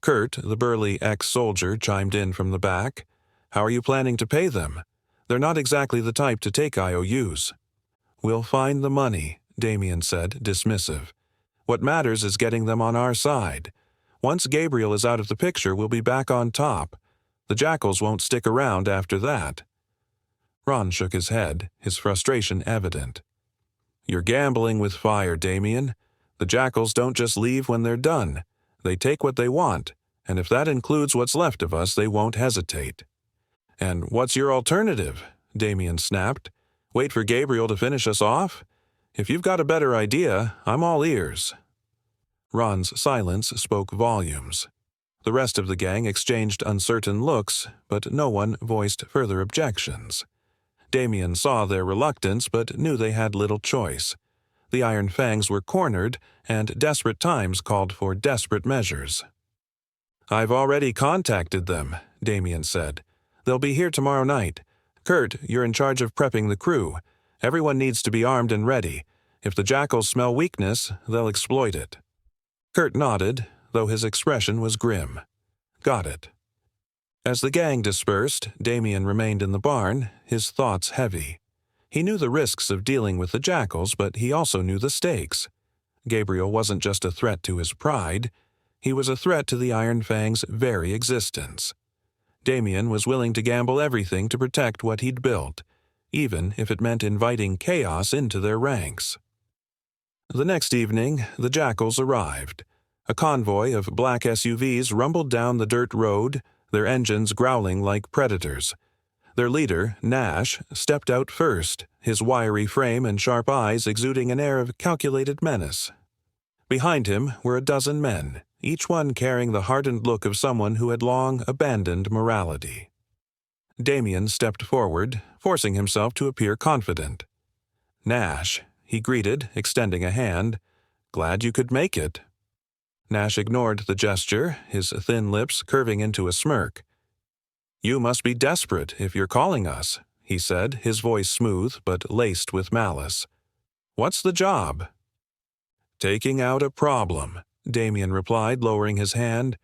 Kurt, the burly ex-soldier, chimed in from the back. "How are you planning to pay them? They're not exactly the type to take IOUs." "We'll find the money," Damien said, dismissive. What matters is getting them on our side. Once Gabriel is out of the picture, we'll be back on top. The jackals won't stick around after that." Ron shook his head, his frustration evident. "You're gambling with fire, Damien. The jackals don't just leave when they're done. They take what they want, and if that includes what's left of us, they won't hesitate." "And what's your alternative?" Damien snapped. "Wait for Gabriel to finish us off? If you've got a better idea, I'm all ears." Ron's silence spoke volumes. The rest of the gang exchanged uncertain looks, but no one voiced further objections. Damien saw their reluctance but knew they had little choice. The Iron Fangs were cornered, and desperate times called for desperate measures. "I've already contacted them," Damien said. "They'll be here tomorrow night. Kurt, you're in charge of prepping the crew. Everyone needs to be armed and ready. If the jackals smell weakness, they'll exploit it." Kurt nodded, though his expression was grim. "Got it." As the gang dispersed, Damien remained in the barn, his thoughts heavy. He knew the risks of dealing with the jackals, but he also knew the stakes. Gabriel wasn't just a threat to his pride, he was a threat to the Iron Fang's very existence. Damien was willing to gamble everything to protect what he'd built, even if it meant inviting chaos into their ranks. The next evening, the jackals arrived. A convoy of black SUVs rumbled down the dirt road, their engines growling like predators. Their leader, Nash, stepped out first, his wiry frame and sharp eyes exuding an air of calculated menace. Behind him were a dozen men, each one carrying the hardened look of someone who had long abandoned morality. Damien stepped forward, forcing himself to appear confident. "Nash," he greeted, extending a hand. "Glad you could make it." Nash ignored the gesture, his thin lips curving into a smirk. "You must be desperate if you're calling us," he said, his voice smooth but laced with malice. "What's the job?" "Taking out a problem," Damien replied, lowering his hand.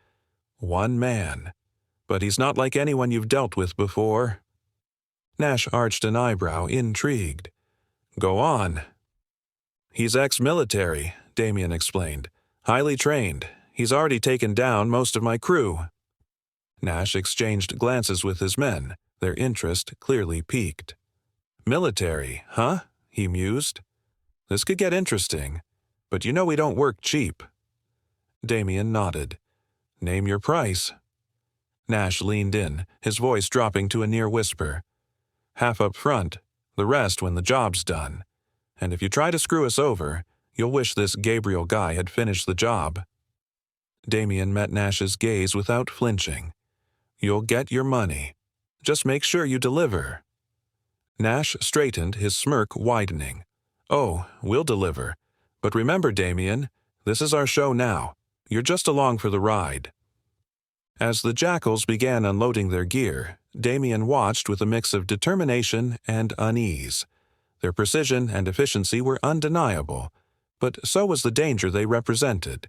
"One man. But he's not like anyone you've dealt with before." Nash arched an eyebrow, intrigued. "Go on." "He's ex-military," Damien explained. "Highly trained. He's already taken down most of my crew." Nash exchanged glances with his men, their interest clearly piqued. "Military, huh?" he mused. "This could get interesting. But you know we don't work cheap." Damien nodded. "Name your price." Nash leaned in, his voice dropping to a near whisper. "Half up front, the rest when the job's done. And if you try to screw us over, you'll wish this Gabriel guy had finished the job." Damien met Nash's gaze without flinching. "You'll get your money. Just make sure you deliver." Nash straightened, his smirk widening. "Oh, we'll deliver. But remember, Damien, this is our show now. You're just along for the ride." As the jackals began unloading their gear, Damien watched with a mix of determination and unease. Their precision and efficiency were undeniable, but so was the danger they represented.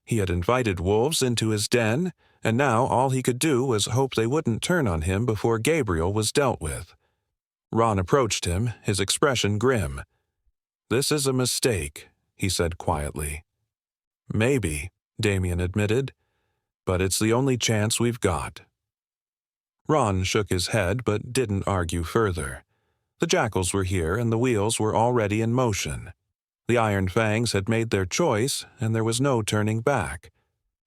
He had invited wolves into his den, and now all he could do was hope they wouldn't turn on him before Gabriel was dealt with. Ron approached him, his expression grim. "This is a mistake," he said quietly. "Maybe," Damien admitted, "but it's the only chance we've got." Ron shook his head but didn't argue further. The jackals were here and the wheels were already in motion. The Iron Fangs had made their choice, and there was no turning back.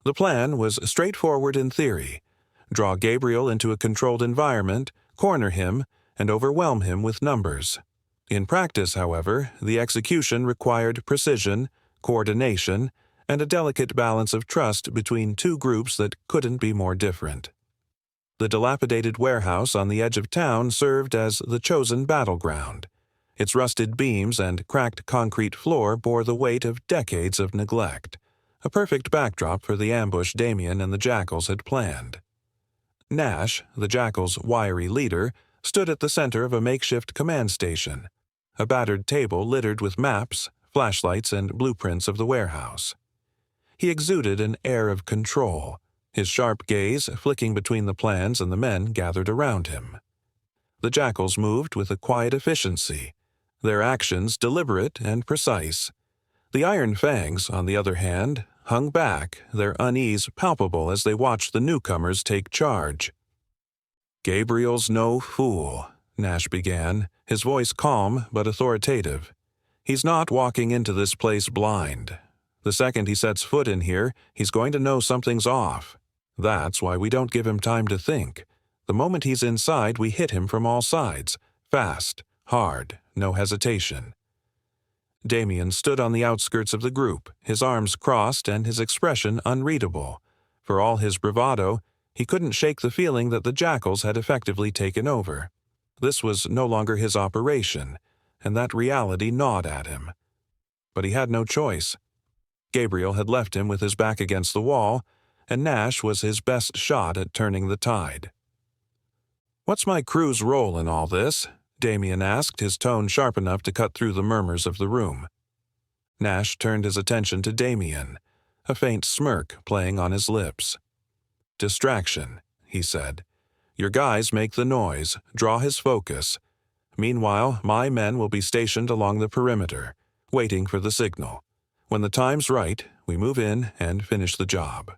The plan was straightforward in theory: draw Gabriel into a controlled environment, corner him, and overwhelm him with numbers. In practice, however, the execution required precision, coordination, and a delicate balance of trust between two groups that couldn't be more different. The dilapidated warehouse on the edge of town served as the chosen battleground. Its rusted beams and cracked concrete floor bore the weight of decades of neglect, a perfect backdrop for the ambush Damien and the jackals had planned. Nash, the jackals' wiry leader, stood at the center of a makeshift command station, a battered table littered with maps, flashlights, and blueprints of the warehouse. He exuded an air of control, his sharp gaze flicking between the plans and the men gathered around him. The jackals moved with a quiet efficiency, their actions deliberate and precise. The Iron Fangs, on the other hand, hung back, their unease palpable as they watched the newcomers take charge. "Gabriel's no fool," Nash began, his voice calm but authoritative. "He's not walking into this place blind. The second he sets foot in here, he's going to know something's off. That's why we don't give him time to think. The moment he's inside, we hit him from all sides. Fast, hard, no hesitation." Damien stood on the outskirts of the group, his arms crossed and his expression unreadable. For all his bravado, he couldn't shake the feeling that the jackals had effectively taken over. This was no longer his operation, and that reality gnawed at him. But he had no choice. Gabriel had left him with his back against the wall, and Nash was his best shot at turning the tide. "What's my crew's role in all this?" Damien asked, his tone sharp enough to cut through the murmurs of the room. Nash turned his attention to Damien, a faint smirk playing on his lips. "Distraction," he said. "Your guys make the noise, draw his focus. Meanwhile, my men will be stationed along the perimeter, waiting for the signal. When the time's right, we move in and finish the job."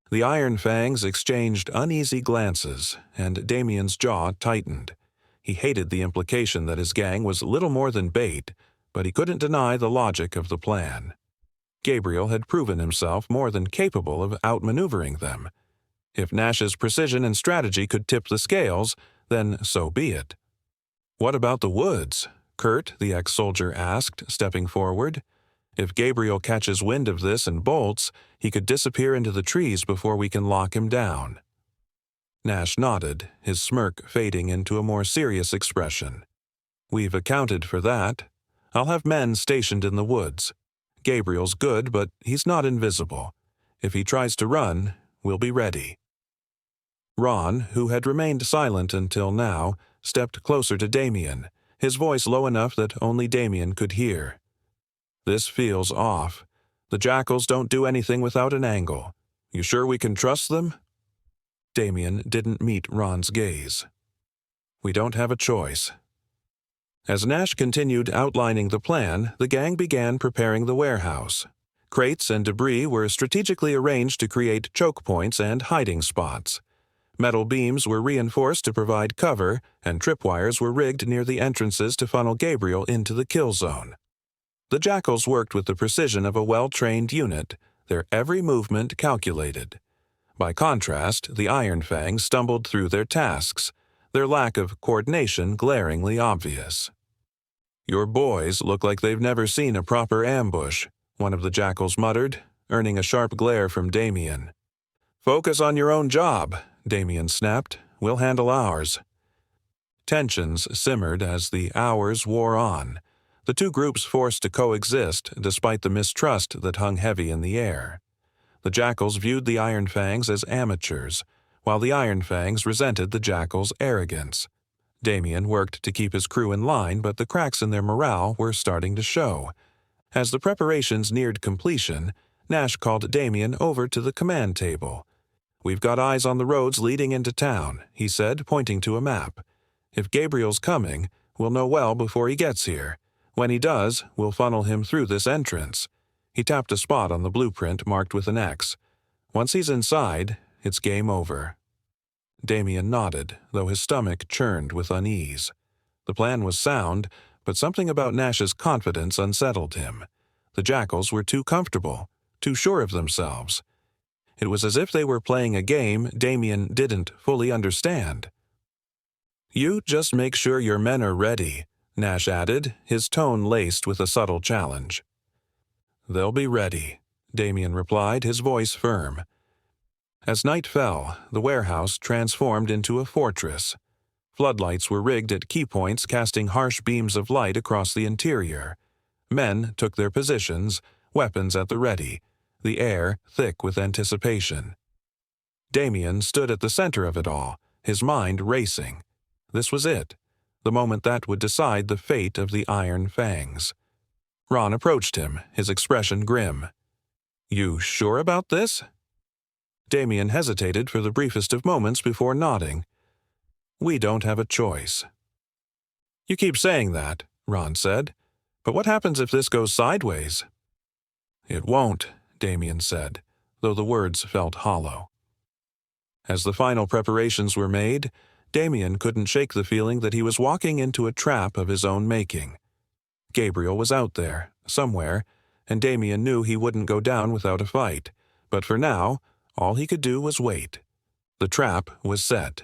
The Iron Fangs exchanged uneasy glances, and Damien's jaw tightened. He hated the implication that his gang was little more than bait, but he couldn't deny the logic of the plan. Gabriel had proven himself more than capable of outmaneuvering them. If Nash's precision and strategy could tip the scales, then so be it. "What about the woods?" Kurt, the ex-soldier, asked, stepping forward. "If Gabriel catches wind of this and bolts, he could disappear into the trees before we can lock him down." Nash nodded, his smirk fading into a more serious expression. "We've accounted for that. I'll have men stationed in the woods. Gabriel's good, but he's not invisible. If he tries to run, we'll be ready." Ron, who had remained silent until now, stepped closer to Damien, his voice low enough that only Damien could hear. "This feels off. The jackals don't do anything without an angle. You sure we can trust them?" Damien didn't meet Ron's gaze. "We don't have a choice." As Nash continued outlining the plan, the gang began preparing the warehouse. Crates and debris were strategically arranged to create choke points and hiding spots. Metal beams were reinforced to provide cover, and tripwires were rigged near the entrances to funnel Gabriel into the kill zone. The jackals worked with the precision of a well-trained unit, their every movement calculated. By contrast, the Iron Fangs stumbled through their tasks, their lack of coordination glaringly obvious. "Your boys look like they've never seen a proper ambush," one of the jackals muttered, earning a sharp glare from Damien. "Focus on your own job," Damien snapped. "We'll handle ours." Tensions simmered as the hours wore on, the two groups forced to coexist despite the mistrust that hung heavy in the air. The jackals viewed the Iron Fangs as amateurs, while the Iron Fangs resented the jackals' arrogance. Damien worked to keep his crew in line, but the cracks in their morale were starting to show. As the preparations neared completion, Nash called Damien over to the command table. "We've got eyes on the roads leading into town," he said, pointing to a map. "If Gabriel's coming, we'll know well before he gets here. When he does, we'll funnel him through this entrance." He tapped a spot on the blueprint marked with an X. "Once he's inside, it's game over." Damien nodded, though his stomach churned with unease. The plan was sound, but something about Nash's confidence unsettled him. The jackals were too comfortable, too sure of themselves. It was as if they were playing a game Damien didn't fully understand. "You just make sure your men are ready," Nash added, his tone laced with a subtle challenge. "They'll be ready," Damien replied, his voice firm. As night fell, the warehouse transformed into a fortress. Floodlights were rigged at key points, casting harsh beams of light across the interior. Men took their positions, weapons at the ready, the air thick with anticipation. Damien stood at the center of it all, his mind racing. This was it, the moment that would decide the fate of the Iron Fangs. Ron approached him, his expression grim. "You sure about this?" Damien hesitated for the briefest of moments before nodding. "We don't have a choice." "You keep saying that," Ron said. "But what happens if this goes sideways? "It won't," Damien said, though the words felt hollow. As the final preparations were made, Damien couldn't shake the feeling that he was walking into a trap of his own making. Gabriel was out there, somewhere, and Damien knew he wouldn't go down without a fight, but for now, all he could do was wait. The trap was set.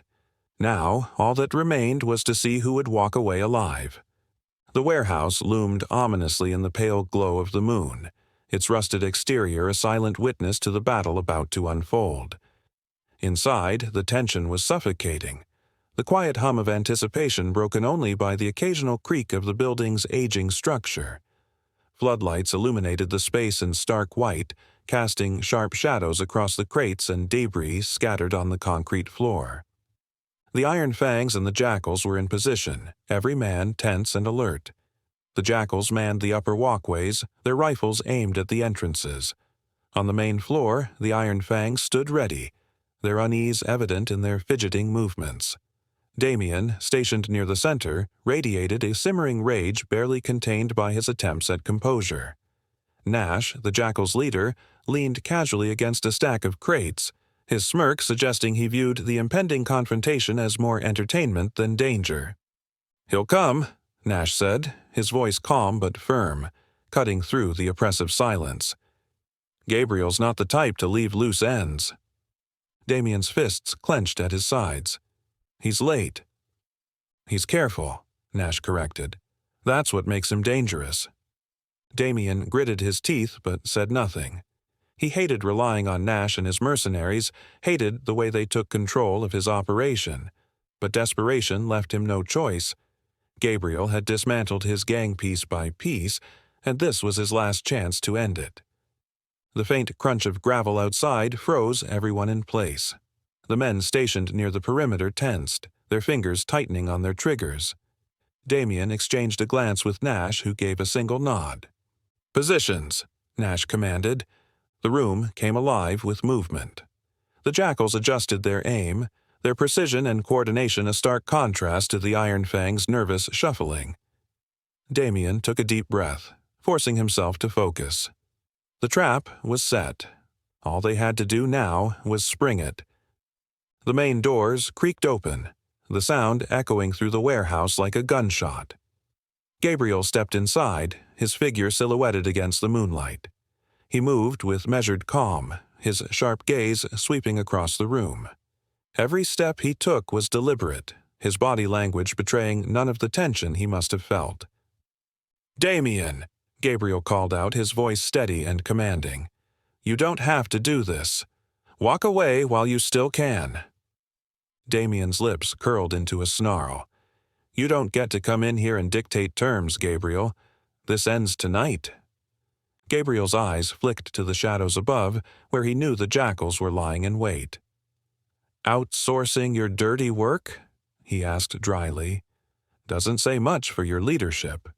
Now, all that remained was to see who would walk away alive. The warehouse loomed ominously in the pale glow of the moon, its rusted exterior a silent witness to the battle about to unfold. Inside, the tension was suffocating, the quiet hum of anticipation broken only by the occasional creak of the building's aging structure. Floodlights illuminated the space in stark white, casting sharp shadows across the crates and debris scattered on the concrete floor. The Iron Fangs and the Jackals were in position, every man tense and alert. The Jackals manned the upper walkways, their rifles aimed at the entrances. On the main floor, the Iron Fangs stood ready, their unease evident in their fidgeting movements. Damien, stationed near the center, radiated a simmering rage barely contained by his attempts at composure. Nash, the Jackal's leader, leaned casually against a stack of crates, his smirk suggesting he viewed the impending confrontation as more entertainment than danger. "He'll come," Nash said, his voice calm but firm, cutting through the oppressive silence. "Gabriel's not the type to leave loose ends." Damien's fists clenched at his sides. "He's late." "He's careful," Nash corrected. "That's what makes him dangerous." Damien gritted his teeth but said nothing. He hated relying on Nash and his mercenaries, hated the way they took control of his operation, but desperation left him no choice. Gabriel had dismantled his gang piece by piece, and this was his last chance to end it. The faint crunch of gravel outside froze everyone in place. The men stationed near the perimeter tensed, their fingers tightening on their triggers. Damien exchanged a glance with Nash, who gave a single nod. "Positions," Nash commanded. The room came alive with movement. The Jackals adjusted their aim, their precision and coordination a stark contrast to the Iron Fang's nervous shuffling. Damien took a deep breath, forcing himself to focus. The trap was set. All they had to do now was spring it. The main doors creaked open, the sound echoing through the warehouse like a gunshot. Gabriel stepped inside, his figure silhouetted against the moonlight. He moved with measured calm, his sharp gaze sweeping across the room. Every step he took was deliberate, his body language betraying none of the tension he must have felt. "Damien," Gabriel called out, his voice steady and commanding. "You don't have to do this. Walk away while you still can." Damien's lips curled into a snarl. "You don't get to come in here and dictate terms, Gabriel. This ends tonight." Gabriel's eyes flicked to the shadows above, where he knew the Jackals were lying in wait. "Outsourcing your dirty work?" he asked dryly. "Doesn't say much for your leadership."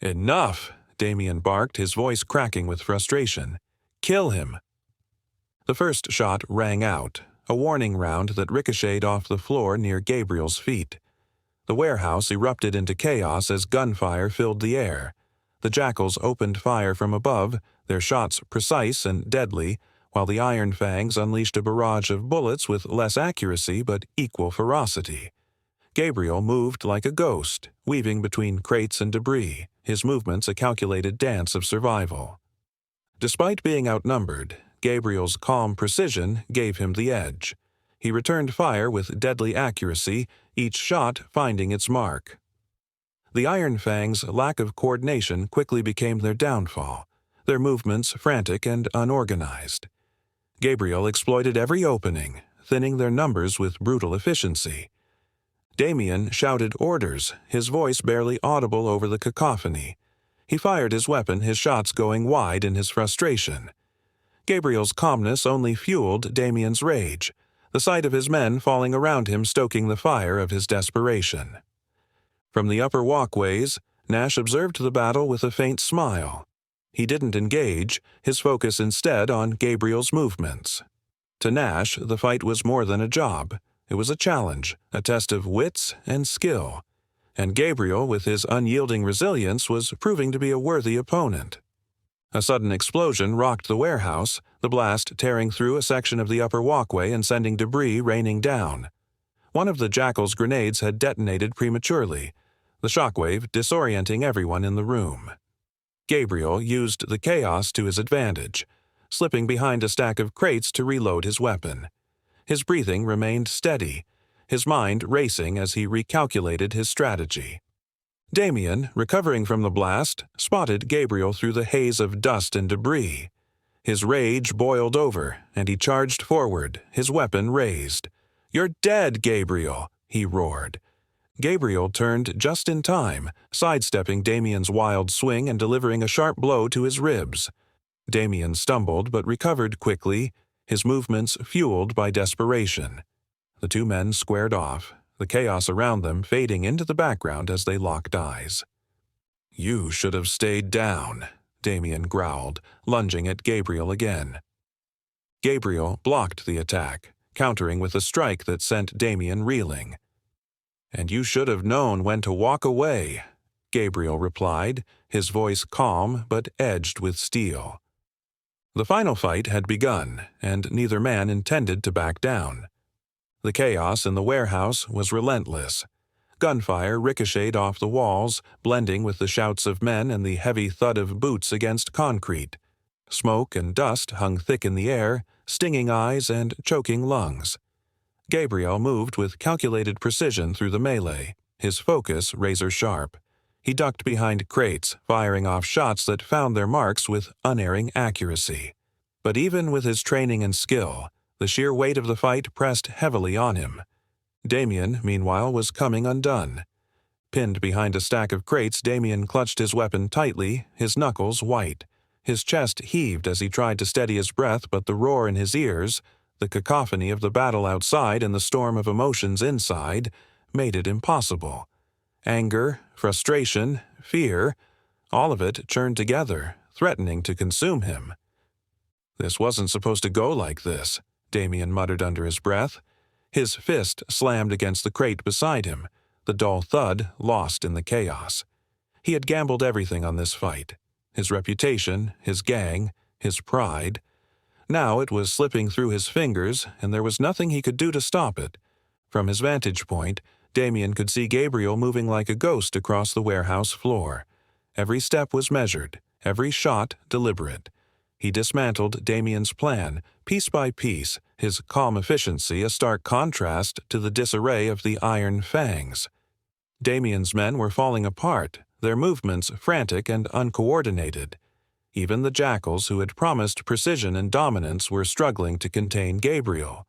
"Enough!" Damien barked, his voice cracking with frustration. "Kill him!" The first shot rang out, a warning round that ricocheted off the floor near Gabriel's feet. The warehouse erupted into chaos as gunfire filled the air. The Jackals opened fire from above, their shots precise and deadly, while the Iron Fangs unleashed a barrage of bullets with less accuracy but equal ferocity. Gabriel moved like a ghost, weaving between crates and debris, his movements a calculated dance of survival. Despite being outnumbered, Gabriel's calm precision gave him the edge. He returned fire with deadly accuracy, each shot finding its mark. The Iron Fangs' lack of coordination quickly became their downfall, their movements frantic and unorganized. Gabriel exploited every opening, thinning their numbers with brutal efficiency. Damien shouted orders, his voice barely audible over the cacophony. He fired his weapon, his shots going wide in his frustration. Gabriel's calmness only fueled Damien's rage, the sight of his men falling around him stoking the fire of his desperation. From the upper walkways, Nash observed the battle with a faint smile. He didn't engage, his focus instead on Gabriel's movements. To Nash, the fight was more than a job. It was a challenge, a test of wits and skill. And Gabriel, with his unyielding resilience, was proving to be a worthy opponent. A sudden explosion rocked the warehouse, the blast tearing through a section of the upper walkway and sending debris raining down. One of the Jackal's grenades had detonated prematurely, the shockwave disorienting everyone in the room. Gabriel used the chaos to his advantage, slipping behind a stack of crates to reload his weapon. His breathing remained steady, his mind racing as he recalculated his strategy. Damien, recovering from the blast, spotted Gabriel through the haze of dust and debris. His rage boiled over, and he charged forward, his weapon raised. "You're dead, Gabriel!" he roared. Gabriel turned just in time, sidestepping Damien's wild swing and delivering a sharp blow to his ribs. Damien stumbled but recovered quickly, his movements fueled by desperation. The two men squared off, the chaos around them fading into the background as they locked eyes. "You should have stayed down," Damien growled, lunging at Gabriel again. Gabriel blocked the attack, countering with a strike that sent Damien reeling. "And you should have known when to walk away," Gabriel replied, his voice calm but edged with steel. The final fight had begun, and neither man intended to back down. The chaos in the warehouse was relentless. Gunfire ricocheted off the walls, blending with the shouts of men and the heavy thud of boots against concrete. Smoke and dust hung thick in the air, stinging eyes and choking lungs. Gabriel moved with calculated precision through the melee, his focus razor-sharp. He ducked behind crates, firing off shots that found their marks with unerring accuracy. But even with his training and skill, the sheer weight of the fight pressed heavily on him. Damien, meanwhile, was coming undone. Pinned behind a stack of crates, Damien clutched his weapon tightly, his knuckles white. His chest heaved as he tried to steady his breath, but the roar in his ears, the cacophony of the battle outside and the storm of emotions inside, made it impossible. Anger, frustration, fear, all of it churned together, threatening to consume him. "This wasn't supposed to go like this," Damien muttered under his breath. His fist slammed against the crate beside him, the dull thud lost in the chaos. He had gambled everything on this fight. His reputation, his gang, his pride. Now it was slipping through his fingers, and there was nothing he could do to stop it. From his vantage point, Damien could see Gabriel moving like a ghost across the warehouse floor. Every step was measured, every shot deliberate. He dismantled Damien's plan, piece by piece, his calm efficiency a stark contrast to the disarray of the iron fangs. Damien's men were falling apart, their movements frantic and uncoordinated. Even the Jackals who had promised precision and dominance were struggling to contain Gabriel.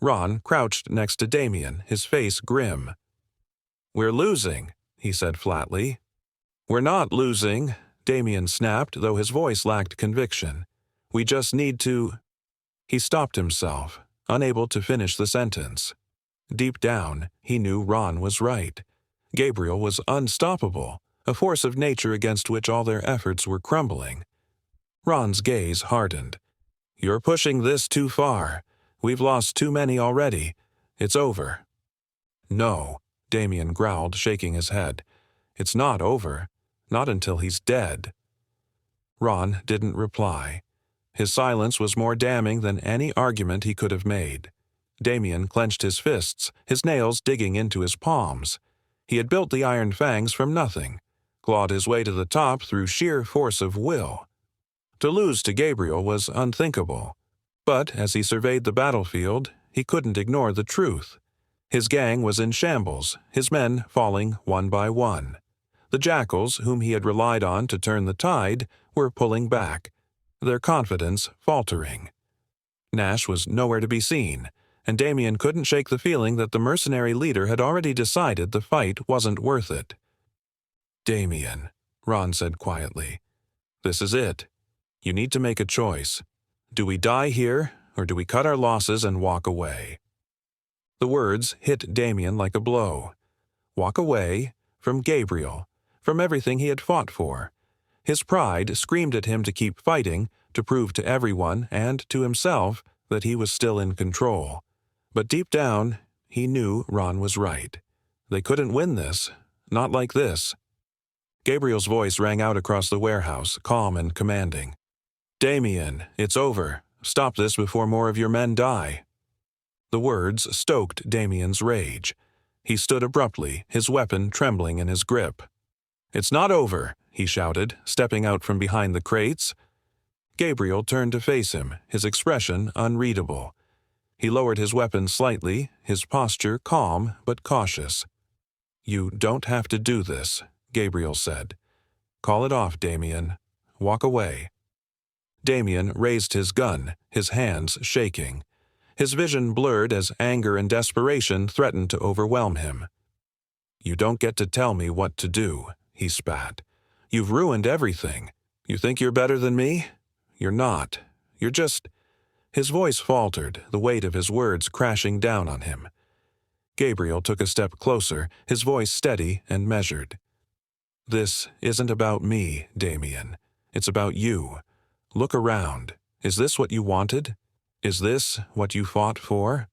Ron crouched next to Damien, his face grim. "We're losing," he said flatly. "We're not losing," Damien snapped, though his voice lacked conviction. "We just need to—" He stopped himself, unable to finish the sentence. Deep down, he knew Ron was right. Gabriel was unstoppable, a force of nature against which all their efforts were crumbling. Ron's gaze hardened. "You're pushing this too far. We've lost too many already. It's over." "No," Damien growled, shaking his head. "It's not over. Not until he's dead." Ron didn't reply. His silence was more damning than any argument he could have made. Damien clenched his fists, his nails digging into his palms. He had built the iron fangs from nothing, clawed his way to the top through sheer force of will. To lose to Gabriel was unthinkable. But as he surveyed the battlefield, he couldn't ignore the truth. His gang was in shambles, his men falling one by one. The Jackals, whom he had relied on to turn the tide, were pulling back, their confidence faltering. Nash was nowhere to be seen, and Damien couldn't shake the feeling that the mercenary leader had already decided the fight wasn't worth it. "Damien," Ron said quietly, "this is it. You need to make a choice. Do we die here, or do we cut our losses and walk away?" The words hit Damien like a blow. Walk away from Gabriel, from everything he had fought for. His pride screamed at him to keep fighting, to prove to everyone and to himself that he was still in control. But deep down, he knew Ron was right. They couldn't win this, not like this. Gabriel's voice rang out across the warehouse, calm and commanding. "Damien, it's over. Stop this before more of your men die." The words stoked Damien's rage. He stood abruptly, his weapon trembling in his grip. "It's not over," he shouted, stepping out from behind the crates. Gabriel turned to face him, his expression unreadable. He lowered his weapon slightly, his posture calm but cautious. "You don't have to do this," Gabriel said. "Call it off, Damien. Walk away." Damien raised his gun, his hands shaking. His vision blurred as anger and desperation threatened to overwhelm him. "You don't get to tell me what to do," he spat. "You've ruined everything. You think you're better than me? You're not. You're just—" His voice faltered, the weight of his words crashing down on him. Gabriel took a step closer, his voice steady and measured. "This isn't about me, Damien. It's about you. Look around. Is this what you wanted? Is this what you fought for?"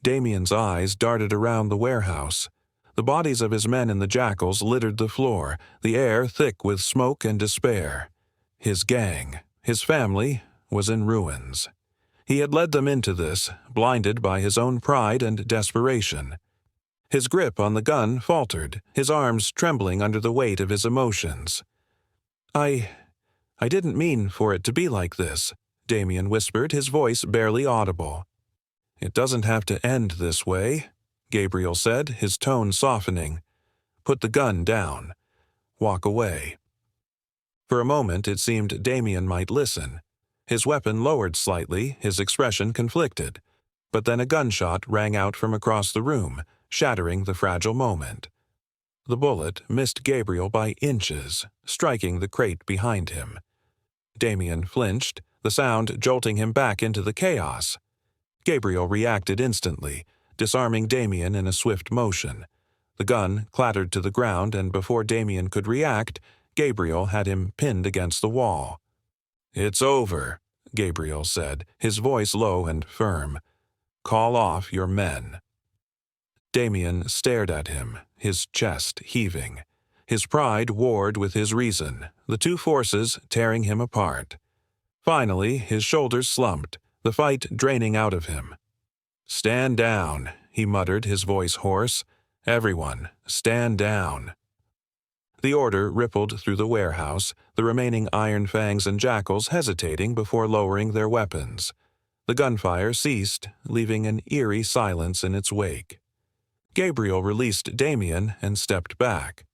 Damien's eyes darted around the warehouse. The bodies of his men in the jackals littered the floor, the air thick with smoke and despair. His gang, his family, was in ruins. He had led them into this, blinded by his own pride and desperation. His grip on the gun faltered, his arms trembling under the weight of his emotions. I didn't mean for it to be like this," Damien whispered, his voice barely audible. "It doesn't have to end this way," Gabriel said, his tone softening. "Put the gun down. Walk away." For a moment it seemed Damien might listen. His weapon lowered slightly, his expression conflicted. But then a gunshot rang out from across the room, shattering the fragile moment. The bullet missed Gabriel by inches, striking the crate behind him. Damien flinched, the sound jolting him back into the chaos. Gabriel reacted instantly, disarming Damien in a swift motion. The gun clattered to the ground, and before Damien could react, Gabriel had him pinned against the wall. "It's over," Gabriel said, his voice low and firm. "Call off your men." Damien stared at him, his chest heaving. His pride warred with his reason, the two forces tearing him apart. Finally, his shoulders slumped, the fight draining out of him. "Stand down," he muttered, his voice hoarse. "Everyone, stand down." The order rippled through the warehouse, the remaining Iron Fangs and Jackals hesitating before lowering their weapons. The gunfire ceased, leaving an eerie silence in its wake. Gabriel released Damien and stepped back.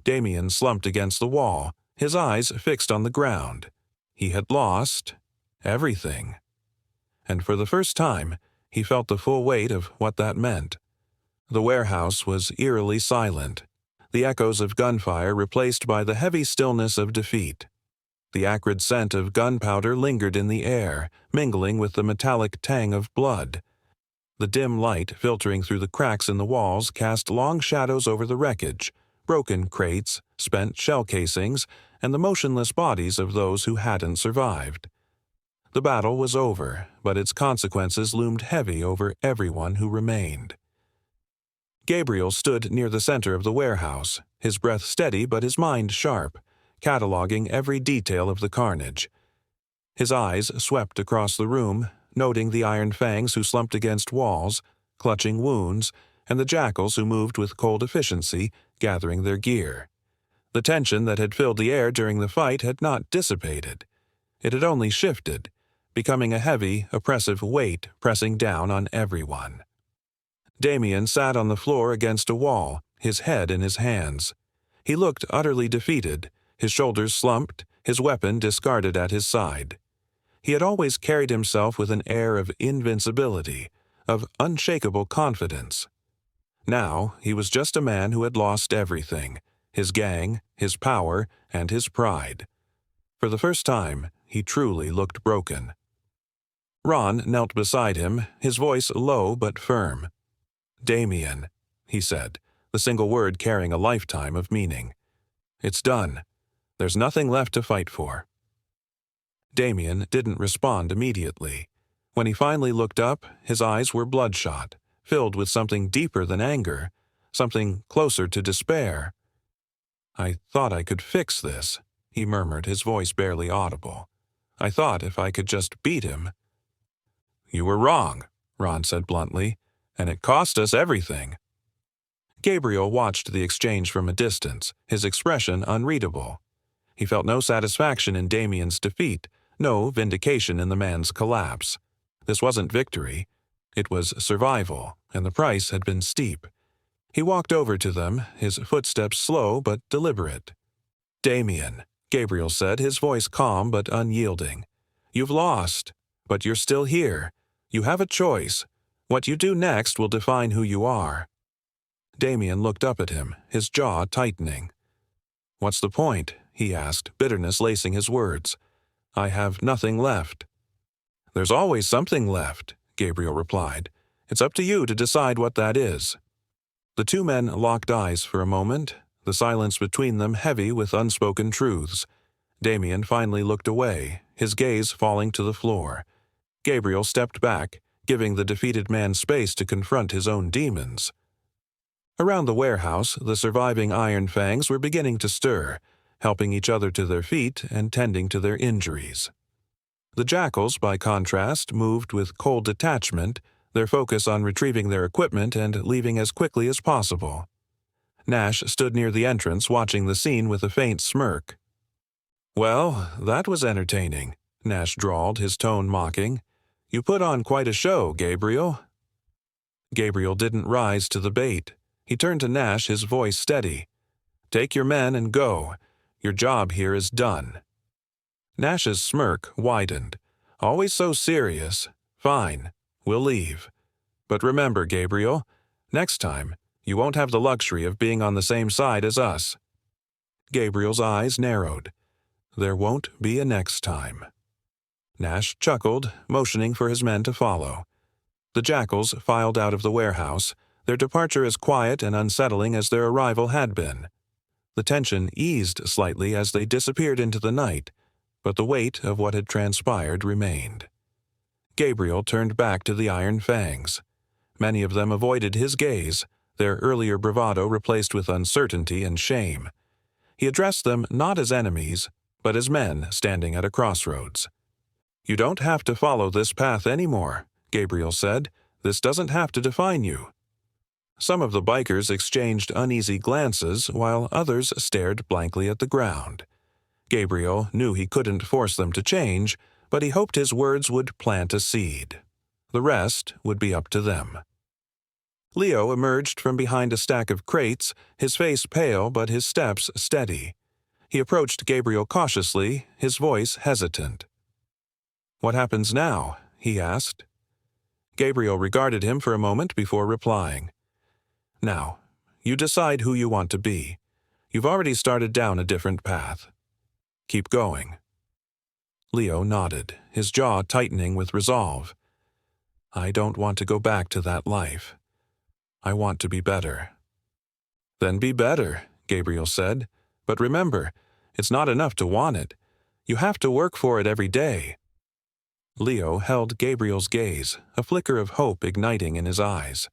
Damien slumped against the wall, his eyes fixed on the ground. He had lost everything. And for the first time, he felt the full weight of what that meant. The warehouse was eerily silent, the echoes of gunfire replaced by the heavy stillness of defeat. The acrid scent of gunpowder lingered in the air, mingling with the metallic tang of blood. The dim light filtering through the cracks in the walls cast long shadows over the wreckage, broken crates, spent shell casings, and the motionless bodies of those who hadn't survived. The battle was over, but its consequences loomed heavy over everyone who remained. Gabriel stood near the center of the warehouse, his breath steady but his mind sharp, cataloging every detail of the carnage. His eyes swept across the room, noting the Iron Fangs who slumped against walls, clutching wounds, and the Jackals who moved with cold efficiency, gathering their gear. The tension that had filled the air during the fight had not dissipated. It had only shifted, becoming a heavy, oppressive weight pressing down on everyone. Damien sat on the floor against a wall, his head in his hands. He looked utterly defeated, his shoulders slumped, his weapon discarded at his side. He had always carried himself with an air of invincibility, of unshakable confidence. Now he was just a man who had lost everything, his gang, his power, and his pride. For the first time, he truly looked broken. Ron knelt beside him, his voice low but firm. "Damien," he said, the single word carrying a lifetime of meaning. "It's done. There's nothing left to fight for." Damien didn't respond immediately. When he finally looked up, his eyes were bloodshot, filled with something deeper than anger, something closer to despair. "I thought I could fix this," he murmured, his voice barely audible. "I thought if I could just beat him." "You were wrong," Ron said bluntly, "and it cost us everything." Gabriel watched the exchange from a distance, his expression unreadable. He felt no satisfaction in Damien's defeat, no vindication in the man's collapse. This wasn't victory. It was survival, and the price had been steep. He walked over to them, his footsteps slow but deliberate. "Damien," Gabriel said, his voice calm but unyielding. "You've lost, but you're still here. You have a choice. What you do next will define who you are." Damien looked up at him, his jaw tightening. "What's the point?" he asked, bitterness lacing his words. "I have nothing left." "There's always something left," Gabriel replied. "It's up to you to decide what that is." The two men locked eyes for a moment, the silence between them heavy with unspoken truths. Damien finally looked away, his gaze falling to the floor. Gabriel stepped back, giving the defeated man space to confront his own demons. Around the warehouse, the surviving Iron Fangs were beginning to stir, helping each other to their feet and tending to their injuries. The Jackals, by contrast, moved with cold detachment, their focus on retrieving their equipment and leaving as quickly as possible. Nash stood near the entrance watching the scene with a faint smirk. "Well, that was entertaining," Nash drawled, his tone mocking. "You put on quite a show, Gabriel." Gabriel didn't rise to the bait. He turned to Nash, his voice steady. "Take your men and go. Your job here is done." Nash's smirk widened. "Always so serious. Fine, we'll leave. But remember, Gabriel, next time, you won't have the luxury of being on the same side as us." Gabriel's eyes narrowed. There won't be a next time. Nash chuckled, motioning for his men to follow. The Jackals filed out of the warehouse, their departure as quiet and unsettling as their arrival had been. The tension eased slightly as they disappeared into the night, but the weight of what had transpired remained. Gabriel turned back to the Iron Fangs. Many of them avoided his gaze, their earlier bravado replaced with uncertainty and shame. He addressed them not as enemies, but as men standing at a crossroads. "You don't have to follow this path anymore," Gabriel said. "This doesn't have to define you." Some of the bikers exchanged uneasy glances, while others stared blankly at the ground. Gabriel knew he couldn't force them to change, but he hoped his words would plant a seed. The rest would be up to them. Leo emerged from behind a stack of crates, his face pale but his steps steady. He approached Gabriel cautiously, his voice hesitant. "What happens now?" he asked. Gabriel regarded him for a moment before replying. "Now, you decide who you want to be. You've already started down a different path. Keep going." Leo nodded, his jaw tightening with resolve. "I don't want to go back to that life. I want to be better." "Then be better," Gabriel said. "But remember, it's not enough to want it. You have to work for it every day." Leo held Gabriel's gaze, a flicker of hope igniting in his eyes.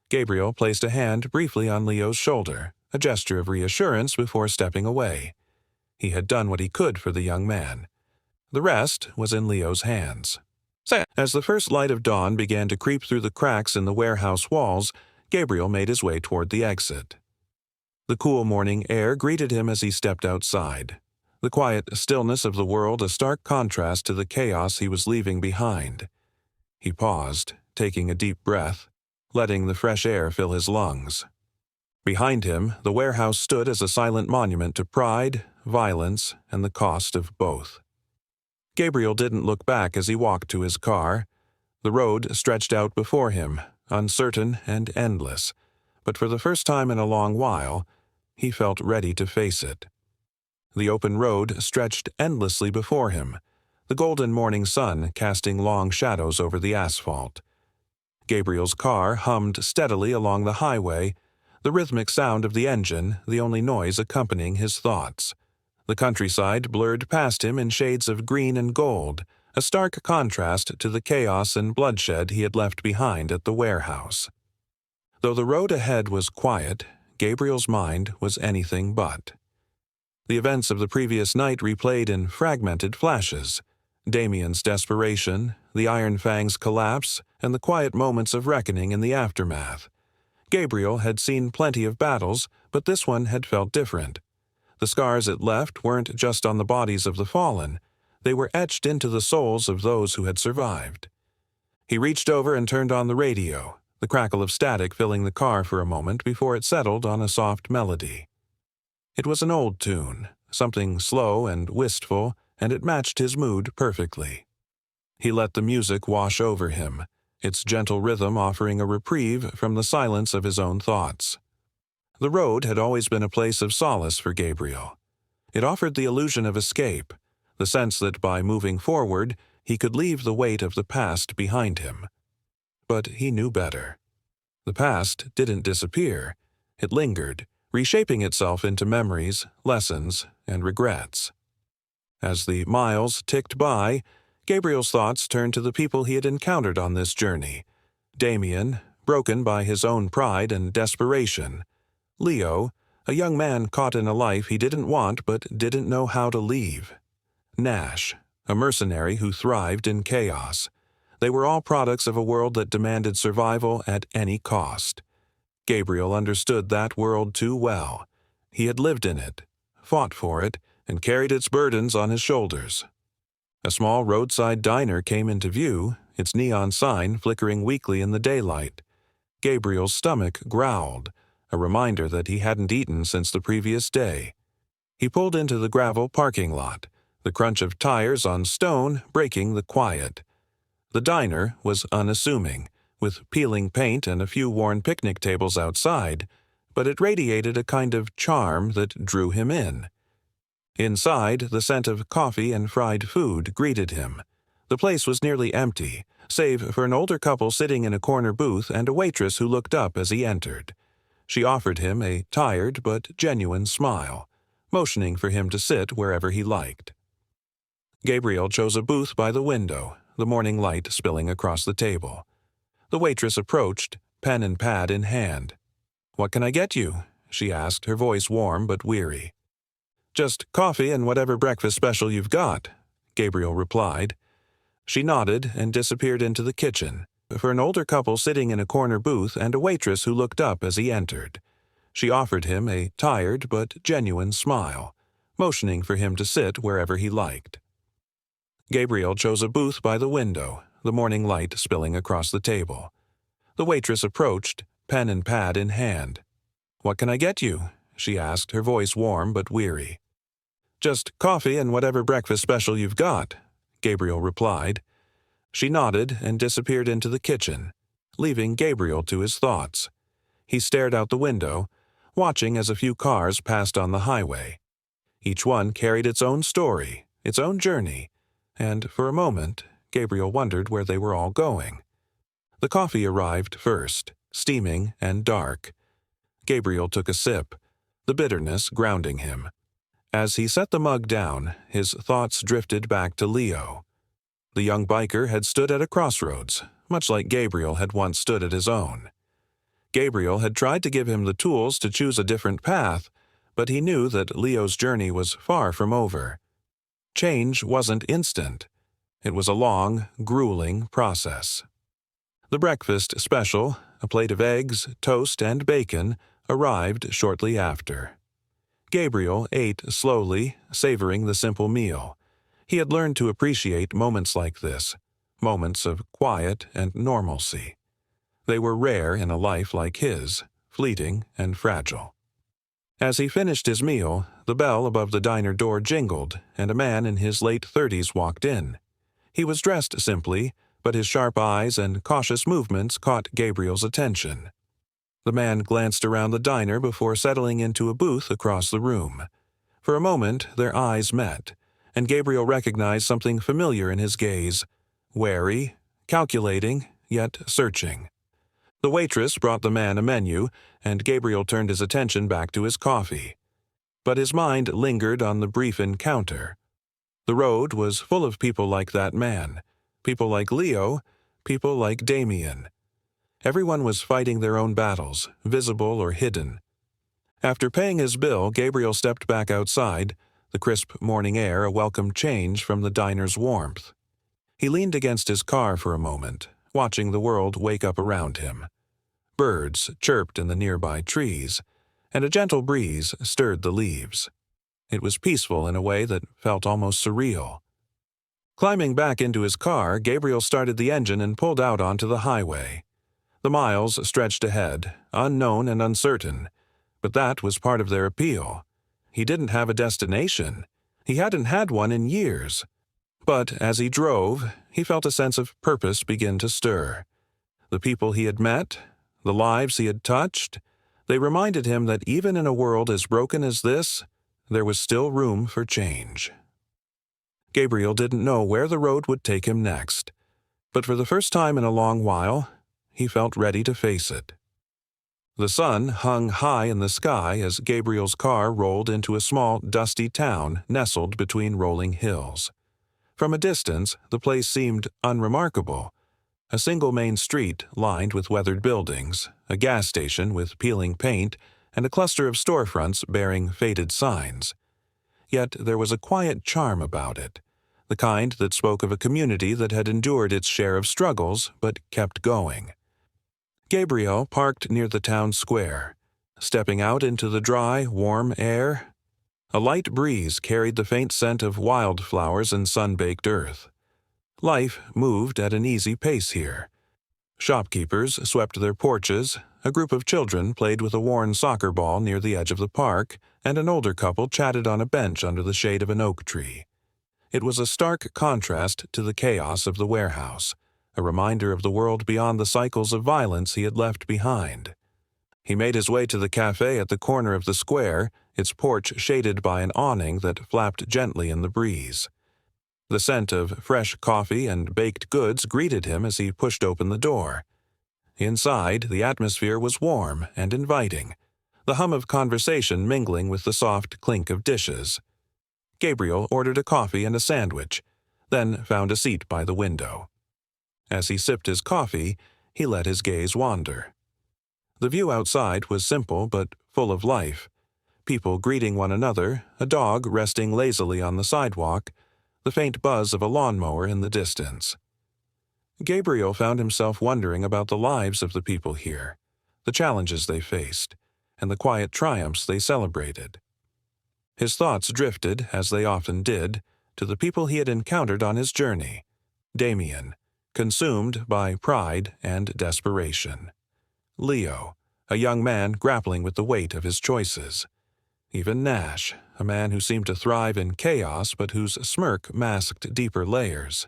Gabriel placed a hand briefly on Leo's shoulder, a gesture of reassurance before stepping away. He had done what he could for the young man. The rest was in Leo's hands. As the first light of dawn began to creep through the cracks in the warehouse walls, Gabriel made his way toward the exit. The cool morning air greeted him as he stepped outside, the quiet stillness of the world a stark contrast to the chaos he was leaving behind. He paused, taking a deep breath, letting the fresh air fill his lungs. Behind him, the warehouse stood as a silent monument to pride, violence, and the cost of both. Gabriel didn't look back as he walked to his car. The road stretched out before him, uncertain and endless, but for the first time in a long while, he felt ready to face it. The open road stretched endlessly before him, the golden morning sun casting long shadows over the asphalt. Gabriel's car hummed steadily along the highway, the rhythmic sound of the engine the only noise accompanying his thoughts. The countryside blurred past him in shades of green and gold, a stark contrast to the chaos and bloodshed he had left behind at the warehouse. Though the road ahead was quiet, Gabriel's mind was anything but. The events of the previous night replayed in fragmented flashes. Damien's desperation, the Iron Fang's collapse, and the quiet moments of reckoning in the aftermath. Gabriel had seen plenty of battles, but this one had felt different. The scars it left weren't just on the bodies of the fallen. They were etched into the souls of those who had survived. He reached over and turned on the radio, the crackle of static filling the car for a moment before it settled on a soft melody. It was an old tune, something slow and wistful, and it matched his mood perfectly. He let the music wash over him, its gentle rhythm offering a reprieve from the silence of his own thoughts. The road had always been a place of solace for Gabriel. It offered the illusion of escape, the sense that by moving forward, he could leave the weight of the past behind him. But he knew better. The past didn't disappear. It lingered, reshaping itself into memories, lessons, and regrets. As the miles ticked by, Gabriel's thoughts turned to the people he had encountered on this journey. Damien, broken by his own pride and desperation. Leo, a young man caught in a life he didn't want but didn't know how to leave. Nash, a mercenary who thrived in chaos. They were all products of a world that demanded survival at any cost. Gabriel understood that world too well. He had lived in it, fought for it, and carried its burdens on his shoulders. A small roadside diner came into view, its neon sign flickering weakly in the daylight. Gabriel's stomach growled, a reminder that he hadn't eaten since the previous day. He pulled into the gravel parking lot, the crunch of tires on stone breaking the quiet. The diner was unassuming, with peeling paint and a few worn picnic tables outside, but it radiated a kind of charm that drew him in. Inside, the scent of coffee and fried food greeted him. The place was nearly empty, save for an older couple sitting in a corner booth and a waitress who looked up as he entered. She offered him a tired but genuine smile, motioning for him to sit wherever he liked. Gabriel chose a booth by the window, the morning light spilling across the table. The waitress approached, pen and pad in hand. "What can I get you?" she asked, her voice warm but weary. "Just coffee and whatever breakfast special you've got," Gabriel replied. She nodded and disappeared into the kitchen, for an older couple sitting in a corner booth and a waitress who looked up as he entered. She offered him a tired but genuine smile, motioning for him to sit wherever he liked. Gabriel chose a booth by the window, the morning light spilling across the table. The waitress approached, pen and pad in hand. "What can I get you?" she asked, her voice warm but weary. "Just coffee and whatever breakfast special you've got," Gabriel replied. She nodded and disappeared into the kitchen, leaving Gabriel to his thoughts. He stared out the window, watching as a few cars passed on the highway. Each one carried its own story, its own journey, and for a moment, Gabriel wondered where they were all going. The coffee arrived first, steaming and dark. Gabriel took a sip, the bitterness grounding him. As he set the mug down, his thoughts drifted back to Leo. The young biker had stood at a crossroads, much like Gabriel had once stood at his own. Gabriel had tried to give him the tools to choose a different path, but he knew that Leo's journey was far from over. Change wasn't instant. It was a long, grueling process. The breakfast special, a plate of eggs, toast, and bacon, arrived shortly after. Gabriel ate slowly, savoring the simple meal. He had learned to appreciate moments like this, moments of quiet and normalcy. They were rare in a life like his, fleeting and fragile. As he finished his meal, the bell above the diner door jingled, and a man in his late 30s walked in. He was dressed simply, but his sharp eyes and cautious movements caught Gabriel's attention. The man glanced around the diner before settling into a booth across the room. For a moment, their eyes met, and Gabriel recognized something familiar in his gaze, wary, calculating, yet searching. The waitress brought the man a menu, and Gabriel turned his attention back to his coffee. But his mind lingered on the brief encounter. The road was full of people like that man, people like Leo, people like Damien. Everyone was fighting their own battles, visible or hidden. After paying his bill, Gabriel stepped back outside, the crisp morning air a welcome change from the diner's warmth. He leaned against his car for a moment, watching the world wake up around him. Birds chirped in the nearby trees, and a gentle breeze stirred the leaves. It was peaceful in a way that felt almost surreal. Climbing back into his car, Gabriel started the engine and pulled out onto the highway. The miles stretched ahead, unknown and uncertain, but that was part of their appeal. He didn't have a destination. He hadn't had one in years. But as he drove, he felt a sense of purpose begin to stir. The people he had met, the lives he had touched, they reminded him that even in a world as broken as this, there was still room for change. Gabriel didn't know where the road would take him next, but for the first time in a long while, he felt ready to face it. The sun hung high in the sky as Gabriel's car rolled into a small, dusty town nestled between rolling hills. From a distance, the place seemed unremarkable. A single main street lined with weathered buildings, a gas station with peeling paint, and a cluster of storefronts bearing faded signs. Yet there was a quiet charm about it, the kind that spoke of a community that had endured its share of struggles but kept going. Gabriel parked near the town square. Stepping out into the dry, warm air, a light breeze carried the faint scent of wildflowers and sun-baked earth. Life moved at an easy pace here. Shopkeepers swept their porches, a group of children played with a worn soccer ball near the edge of the park, and an older couple chatted on a bench under the shade of an oak tree. It was a stark contrast to the chaos of the warehouse, a reminder of the world beyond the cycles of violence he had left behind. He made his way to the cafe at the corner of the square, its porch shaded by an awning that flapped gently in the breeze. The scent of fresh coffee and baked goods greeted him as he pushed open the door. Inside, the atmosphere was warm and inviting, the hum of conversation mingling with the soft clink of dishes. Gabriel ordered a coffee and a sandwich, then found a seat by the window. As he sipped his coffee, he let his gaze wander. The view outside was simple but full of life. People greeting one another, a dog resting lazily on the sidewalk, the faint buzz of a lawnmower in the distance. Gabriel found himself wondering about the lives of the people here, the challenges they faced, and the quiet triumphs they celebrated. His thoughts drifted, as they often did, to the people he had encountered on his journey. Damien, consumed by pride and desperation. Leo, a young man grappling with the weight of his choices. Even Nash, a man who seemed to thrive in chaos but whose smirk masked deeper layers.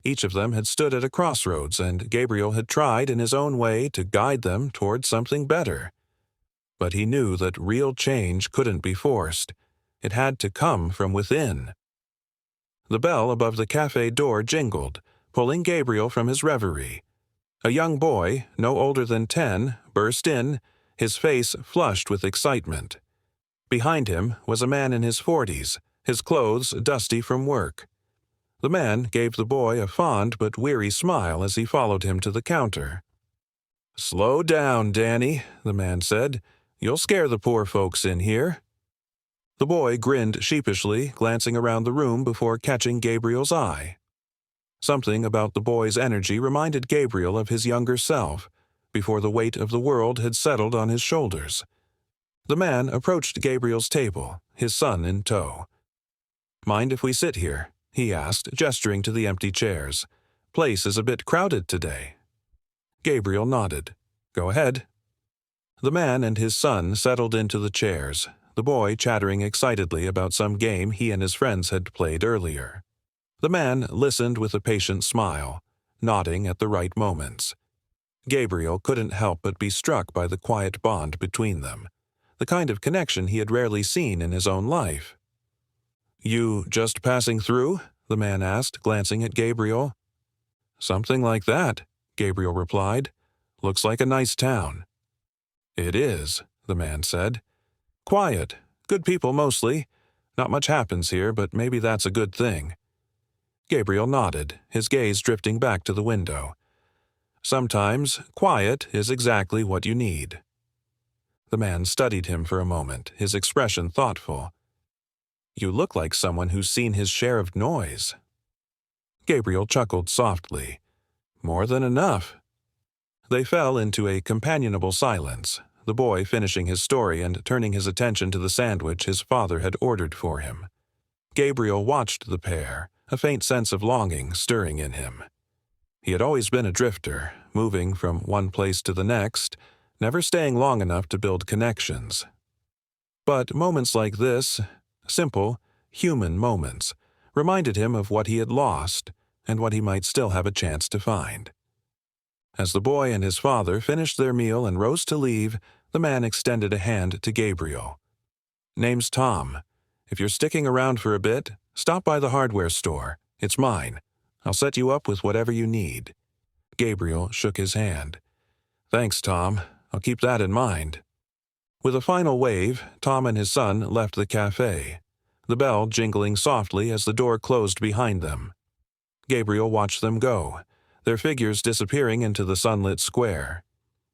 Each of them had stood at a crossroads, and Gabriel had tried in his own way to guide them toward something better. But he knew that real change couldn't be forced. It had to come from within. The bell above the cafe door jingled, pulling Gabriel from his reverie. A young boy, no older than 10, burst in, his face flushed with excitement. Behind him was a man in his 40s, his clothes dusty from work. The man gave the boy a fond but weary smile as he followed him to the counter. "Slow down, Danny," the man said. "You'll scare the poor folks in here." The boy grinned sheepishly, glancing around the room before catching Gabriel's eye. Something about the boy's energy reminded Gabriel of his younger self, before the weight of the world had settled on his shoulders. The man approached Gabriel's table, his son in tow. "Mind if we sit here?" he asked, gesturing to the empty chairs. "Place is a bit crowded today." Gabriel nodded. "Go ahead." The man and his son settled into the chairs, the boy chattering excitedly about some game he and his friends had played earlier. The man listened with a patient smile, nodding at the right moments. Gabriel couldn't help but be struck by the quiet bond between them, the kind of connection he had rarely seen in his own life. "You just passing through?" the man asked, glancing at Gabriel. "Something like that," Gabriel replied. "Looks like a nice town." "It is," the man said. "Quiet, good people mostly. Not much happens here, but maybe that's a good thing." Gabriel nodded, his gaze drifting back to the window. "Sometimes quiet is exactly what you need." The man studied him for a moment, his expression thoughtful. "You look like someone who's seen his share of noise." Gabriel chuckled softly. "More than enough." They fell into a companionable silence, the boy finishing his story and turning his attention to the sandwich his father had ordered for him. Gabriel watched the pair, a faint sense of longing stirring in him. He had always been a drifter, moving from one place to the next, never staying long enough to build connections. But moments like this, simple, human moments, reminded him of what he had lost and what he might still have a chance to find. As the boy and his father finished their meal and rose to leave, the man extended a hand to Gabriel. "Name's Tom. If you're sticking around for a bit, stop by the hardware store. It's mine. I'll set you up with whatever you need." Gabriel shook his hand. "Thanks, Tom. I'll keep that in mind." With a final wave, Tom and his son left the cafe, the bell jingling softly as the door closed behind them. Gabriel watched them go, their figures disappearing into the sunlit square.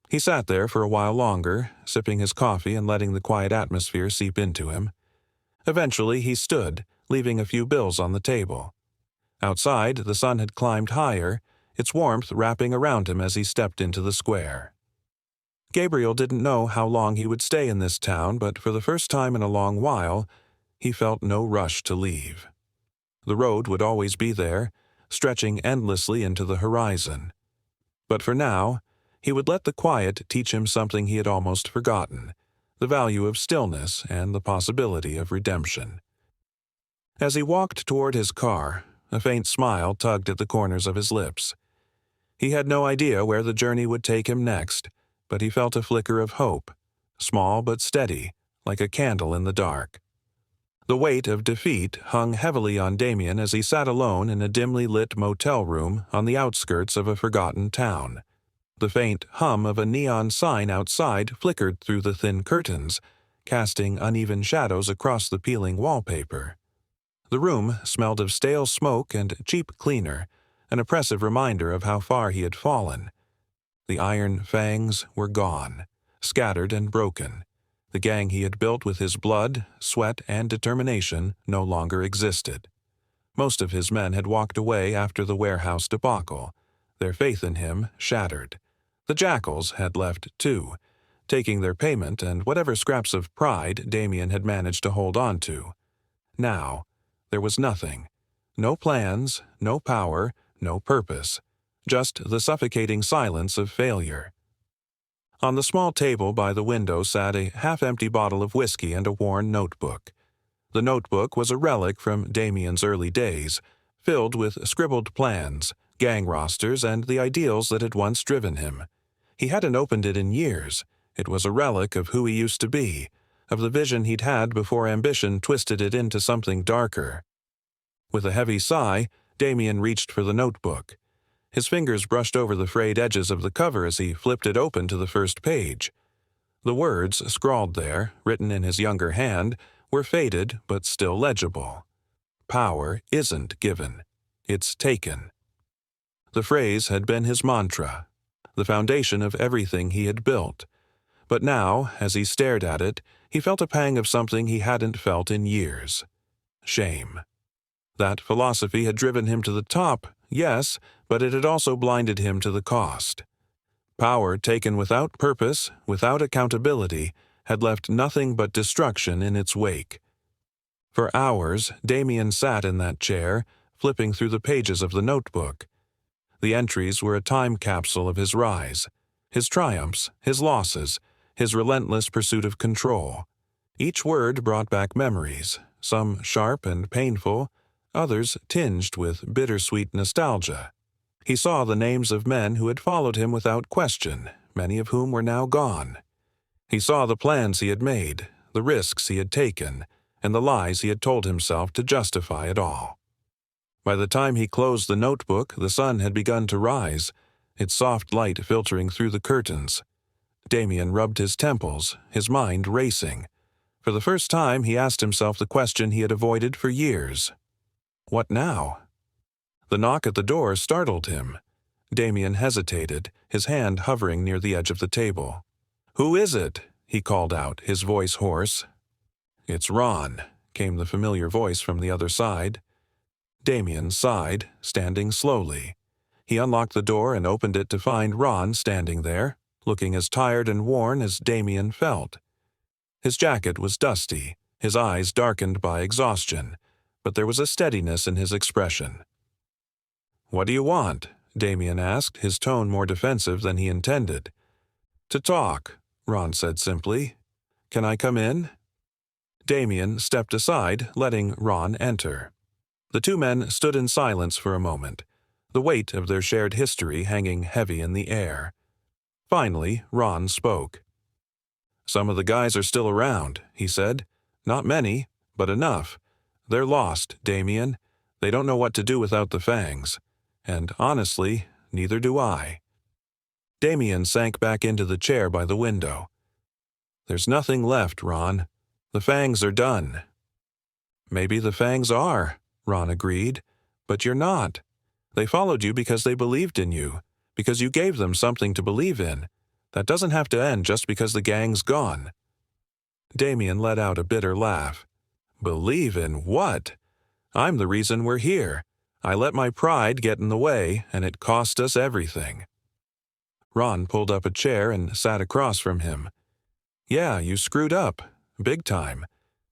He sat there for a while longer, sipping his coffee and letting the quiet atmosphere seep into him. Eventually he stood, leaving a few bills on the table. Outside, the sun had climbed higher, its warmth wrapping around him as he stepped into the square. Gabriel didn't know how long he would stay in this town, but for the first time in a long while, he felt no rush to leave. The road would always be there, stretching endlessly into the horizon. But for now, he would let the quiet teach him something he had almost forgotten, the value of stillness and the possibility of redemption. As he walked toward his car, a faint smile tugged at the corners of his lips. He had no idea where the journey would take him next, but he felt a flicker of hope, small but steady, like a candle in the dark. The weight of defeat hung heavily on Damien as he sat alone in a dimly lit motel room on the outskirts of a forgotten town. The faint hum of a neon sign outside flickered through the thin curtains, casting uneven shadows across the peeling wallpaper. The room smelled of stale smoke and cheap cleaner, an oppressive reminder of how far he had fallen. The iron fangs were gone, scattered and broken. The gang he had built with his blood, sweat, and determination no longer existed. Most of his men had walked away after the warehouse debacle, their faith in him shattered. The jackals had left too, taking their payment and whatever scraps of pride Damien had managed to hold on to. Now, there was nothing. No plans, no power, no purpose. Just the suffocating silence of failure. On the small table by the window sat a half-empty bottle of whiskey and a worn notebook. The notebook was a relic from Damien's early days, filled with scribbled plans, gang rosters, and the ideals that had once driven him. He hadn't opened it in years. It was a relic of who he used to be, of the vision he'd had before ambition twisted it into something darker. With a heavy sigh, Damien reached for the notebook. His fingers brushed over the frayed edges of the cover as he flipped it open to the first page. The words scrawled there, written in his younger hand, were faded but still legible. Power isn't given. It's taken. The phrase had been his mantra, the foundation of everything he had built. But now, as he stared at it, he felt a pang of something he hadn't felt in years. Shame. That philosophy had driven him to the top, yes, but it had also blinded him to the cost. Power taken without purpose, without accountability, had left nothing but destruction in its wake. For hours, Damien sat in that chair, flipping through the pages of the notebook. The entries were a time capsule of his rise, his triumphs, his losses, his relentless pursuit of control. Each word brought back memories, some sharp and painful, others tinged with bittersweet nostalgia. He saw the names of men who had followed him without question, many of whom were now gone. He saw the plans he had made, the risks he had taken, and the lies he had told himself to justify it all. By the time he closed the notebook, the sun had begun to rise, its soft light filtering through the curtains. Damien rubbed his temples, his mind racing. For the first time, he asked himself the question he had avoided for years. What now? The knock at the door startled him. Damien hesitated, his hand hovering near the edge of the table. "Who is it?" he called out, his voice hoarse. "It's Ron," came the familiar voice from the other side. Damien sighed, standing slowly. He unlocked the door and opened it to find Ron standing there, looking as tired and worn as Damien felt. His jacket was dusty, his eyes darkened by exhaustion, but there was a steadiness in his expression. "What do you want?" Damien asked, his tone more defensive than he intended. "To talk," Ron said simply. "Can I come in?" Damien stepped aside, letting Ron enter. The two men stood in silence for a moment, the weight of their shared history hanging heavy in the air. Finally, Ron spoke. "Some of the guys are still around," he said. "Not many, but enough. They're lost, Damien. They don't know what to do without the fangs. And honestly, neither do I." Damien sank back into the chair by the window. "There's nothing left, Ron. The fangs are done." "Maybe the fangs are," Ron agreed, "but you're not. They followed you because they believed in you, because you gave them something to believe in. That doesn't have to end just because the gang's gone." Damien let out a bitter laugh. "Believe in what? I'm the reason we're here. I let my pride get in the way, and it cost us everything." Ron pulled up a chair and sat across from him. "Yeah, you screwed up. Big time.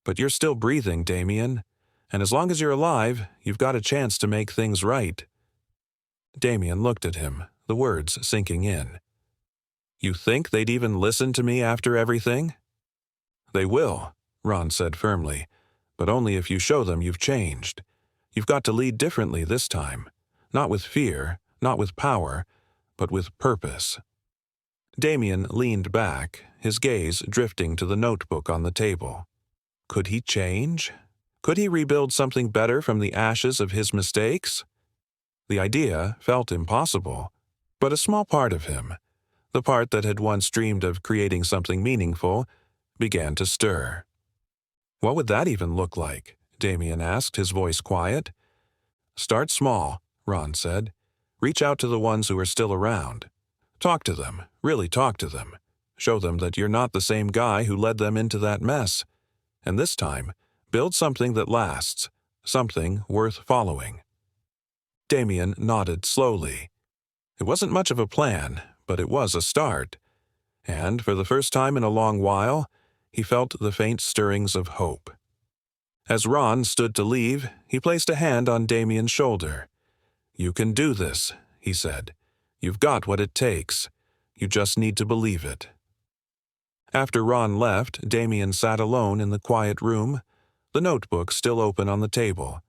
But you're still breathing, Damien. And as long as you're alive, you've got a chance to make things right." Damien looked at him, the words sinking in. "You think they'd even listen to me after everything?" "They will," Ron said firmly, "but only if you show them you've changed. You've got to lead differently this time. Not with fear, not with power, but with purpose." Damien leaned back, his gaze drifting to the notebook on the table. Could he change? Could he rebuild something better from the ashes of his mistakes? The idea felt impossible, but a small part of him, the part that had once dreamed of creating something meaningful, began to stir. "What would that even look like?" Damien asked, his voice quiet. "Start small," Ron said. "Reach out to the ones who are still around. Talk to them, really talk to them. Show them that you're not the same guy who led them into that mess. And this time, build something that lasts, something worth following." Damien nodded slowly. It wasn't much of a plan, but it was a start. And for the first time in a long while, he felt the faint stirrings of hope. As Ron stood to leave, he placed a hand on Damien's shoulder. "You can do this," he said. "You've got what it takes. You just need to believe it." After Ron left, Damien sat alone in the quiet room, the notebook still open on the table.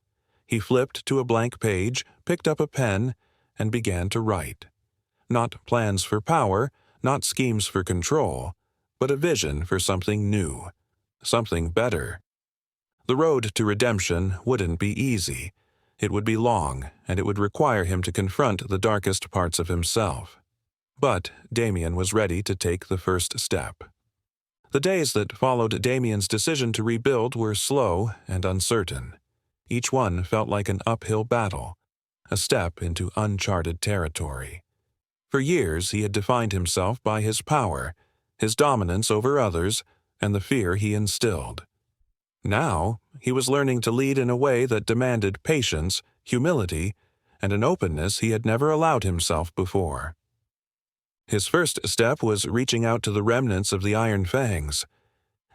He flipped to a blank page, picked up a pen, and began to write. Not plans for power, not schemes for control, but a vision for something new, something better. The road to redemption wouldn't be easy. It would be long, and it would require him to confront the darkest parts of himself. But Damien was ready to take the first step. The days that followed Damien's decision to rebuild were slow and uncertain. Each one felt like an uphill battle, a step into uncharted territory. For years he had defined himself by his power, his dominance over others, and the fear he instilled. Now, he was learning to lead in a way that demanded patience, humility, and an openness he had never allowed himself before. His first step was reaching out to the remnants of the Iron Fangs.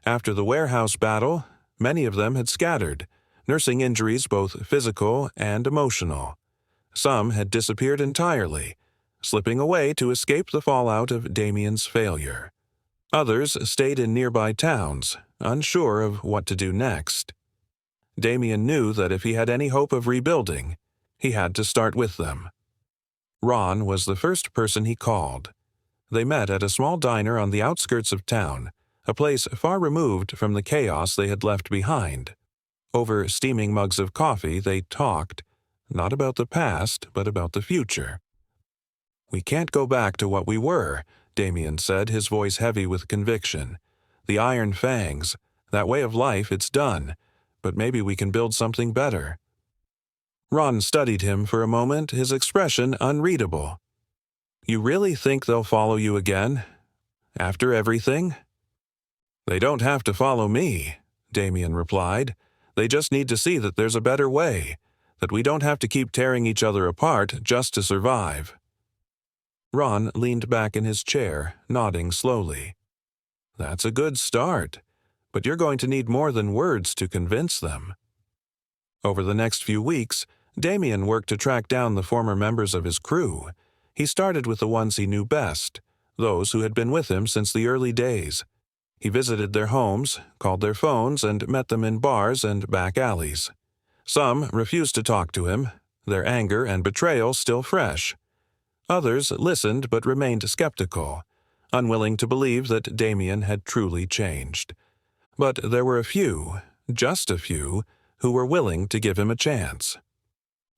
After the warehouse battle, many of them had scattered, nursing injuries both physical and emotional. Some had disappeared entirely, slipping away to escape the fallout of Damien's failure. Others stayed in nearby towns, unsure of what to do next. Damien knew that if he had any hope of rebuilding, he had to start with them. Ron was the first person he called. They met at a small diner on the outskirts of town, a place far removed from the chaos they had left behind. Over steaming mugs of coffee, they talked, not about the past, but about the future. "We can't go back to what we were," Damien said, his voice heavy with conviction. "The Iron Fangs, that way of life, it's done, but maybe we can build something better." Ron studied him for a moment, his expression unreadable. "You really think they'll follow you again? After everything?" "They don't have to follow me," Damien replied. "They just need to see that there's a better way, that we don't have to keep tearing each other apart just to survive." Ron leaned back in his chair, nodding slowly. "That's a good start, but you're going to need more than words to convince them." Over the next few weeks, Damien worked to track down the former members of his crew. He started with the ones he knew best, those who had been with him since the early days. He visited their homes, called their phones, and met them in bars and back alleys. Some refused to talk to him, their anger and betrayal still fresh. Others listened but remained skeptical, unwilling to believe that Damien had truly changed. But there were a few, just a few, who were willing to give him a chance.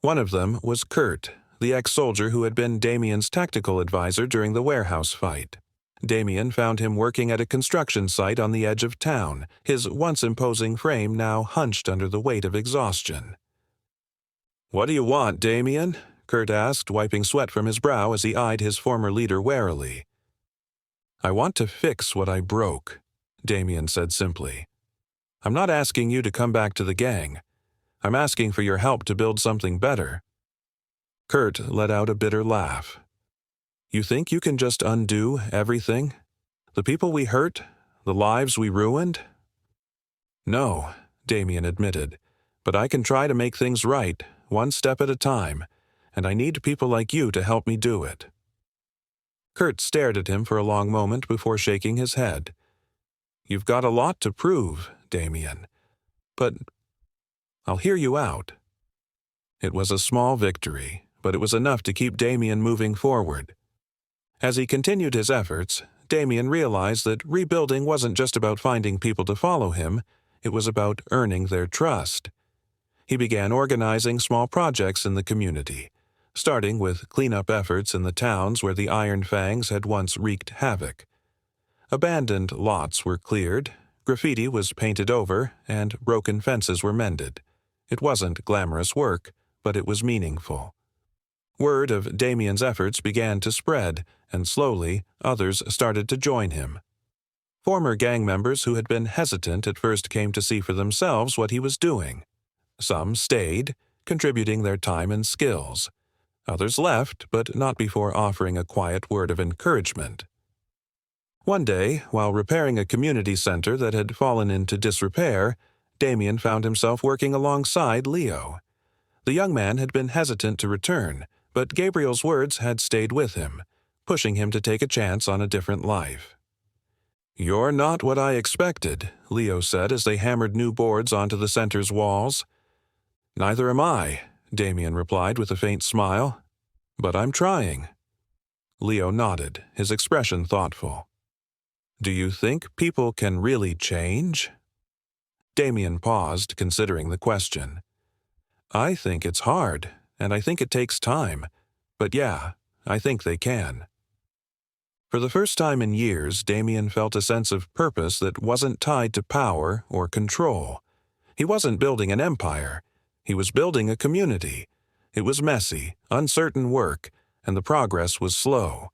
One of them was Kurt, the ex-soldier who had been Damien's tactical advisor during the warehouse fight. Damien found him working at a construction site on the edge of town, his once imposing frame now hunched under the weight of exhaustion. "What do you want, Damien?" Kurt asked, wiping sweat from his brow as he eyed his former leader warily. "I want to fix what I broke," Damien said simply. "I'm not asking you to come back to the gang. I'm asking for your help to build something better." Kurt let out a bitter laugh. "You think you can just undo everything? The people we hurt? The lives we ruined?" "No," Damien admitted, "but I can try to make things right, one step at a time, and I need people like you to help me do it." Kurt stared at him for a long moment before shaking his head. "You've got a lot to prove, Damien, but I'll hear you out." It was a small victory, but it was enough to keep Damien moving forward. As he continued his efforts, Damien realized that rebuilding wasn't just about finding people to follow him, it was about earning their trust. He began organizing small projects in the community, starting with cleanup efforts in the towns where the Iron Fangs had once wreaked havoc. Abandoned lots were cleared, graffiti was painted over, and broken fences were mended. It wasn't glamorous work, but it was meaningful. Word of Damien's efforts began to spread, and slowly others started to join him. Former gang members who had been hesitant at first came to see for themselves what he was doing. Some stayed, contributing their time and skills. Others left, but not before offering a quiet word of encouragement. One day, while repairing a community center that had fallen into disrepair, Damien found himself working alongside Leo. The young man had been hesitant to return, but Gabriel's words had stayed with him, pushing him to take a chance on a different life. "You're not what I expected," Leo said as they hammered new boards onto the center's walls. "Neither am I," Damien replied with a faint smile. "But I'm trying." Leo nodded, his expression thoughtful. "Do you think people can really change?" Damien paused, considering the question. "I think it's hard, and I think it takes time. But yeah, I think they can." For the first time in years, Damien felt a sense of purpose that wasn't tied to power or control. He wasn't building an empire. He was building a community. It was messy, uncertain work, and the progress was slow.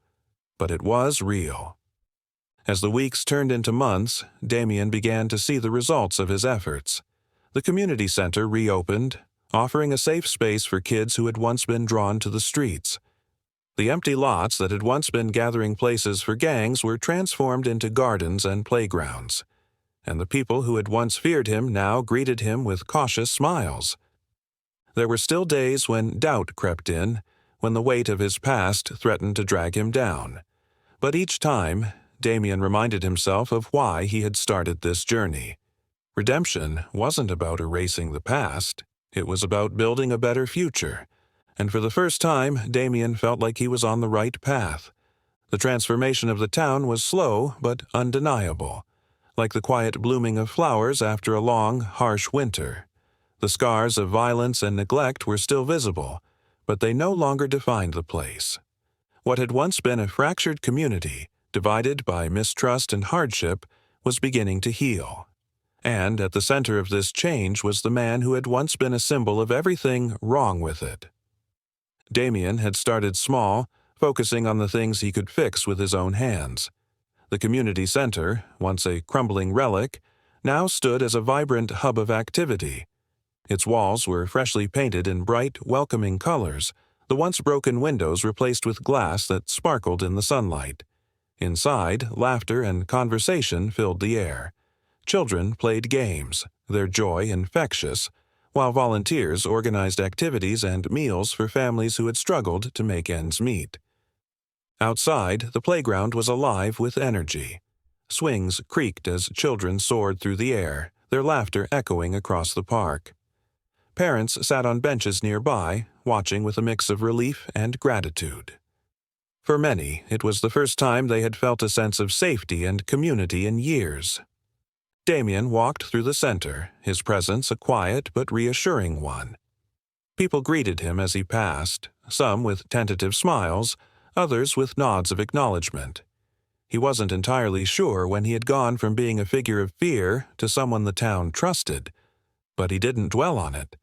But it was real. As the weeks turned into months, Damien began to see the results of his efforts. The community center reopened, offering a safe space for kids who had once been drawn to the streets. The empty lots that had once been gathering places for gangs were transformed into gardens and playgrounds. And the people who had once feared him now greeted him with cautious smiles. There were still days when doubt crept in, when the weight of his past threatened to drag him down. But each time, Damien reminded himself of why he had started this journey. Redemption wasn't about erasing the past. It was about building a better future. And for the first time, Damien felt like he was on the right path. The transformation of the town was slow but undeniable, like the quiet blooming of flowers after a long, harsh winter. The scars of violence and neglect were still visible, but they no longer defined the place. What had once been a fractured community, divided by mistrust and hardship, was beginning to heal. And at the center of this change was the man who had once been a symbol of everything wrong with it. Damien had started small, focusing on the things he could fix with his own hands. The community center, once a crumbling relic, now stood as a vibrant hub of activity. Its walls were freshly painted in bright, welcoming colors, the once broken windows replaced with glass that sparkled in the sunlight. Inside, laughter and conversation filled the air. Children played games, their joy infectious, while volunteers organized activities and meals for families who had struggled to make ends meet. Outside, the playground was alive with energy. Swings creaked as children soared through the air, their laughter echoing across the park. Parents sat on benches nearby, watching with a mix of relief and gratitude. For many, it was the first time they had felt a sense of safety and community in years. Damien walked through the center, his presence a quiet but reassuring one. People greeted him as he passed, some with tentative smiles, others with nods of acknowledgement. He wasn't entirely sure when he had gone from being a figure of fear to someone the town trusted, but he didn't dwell on it.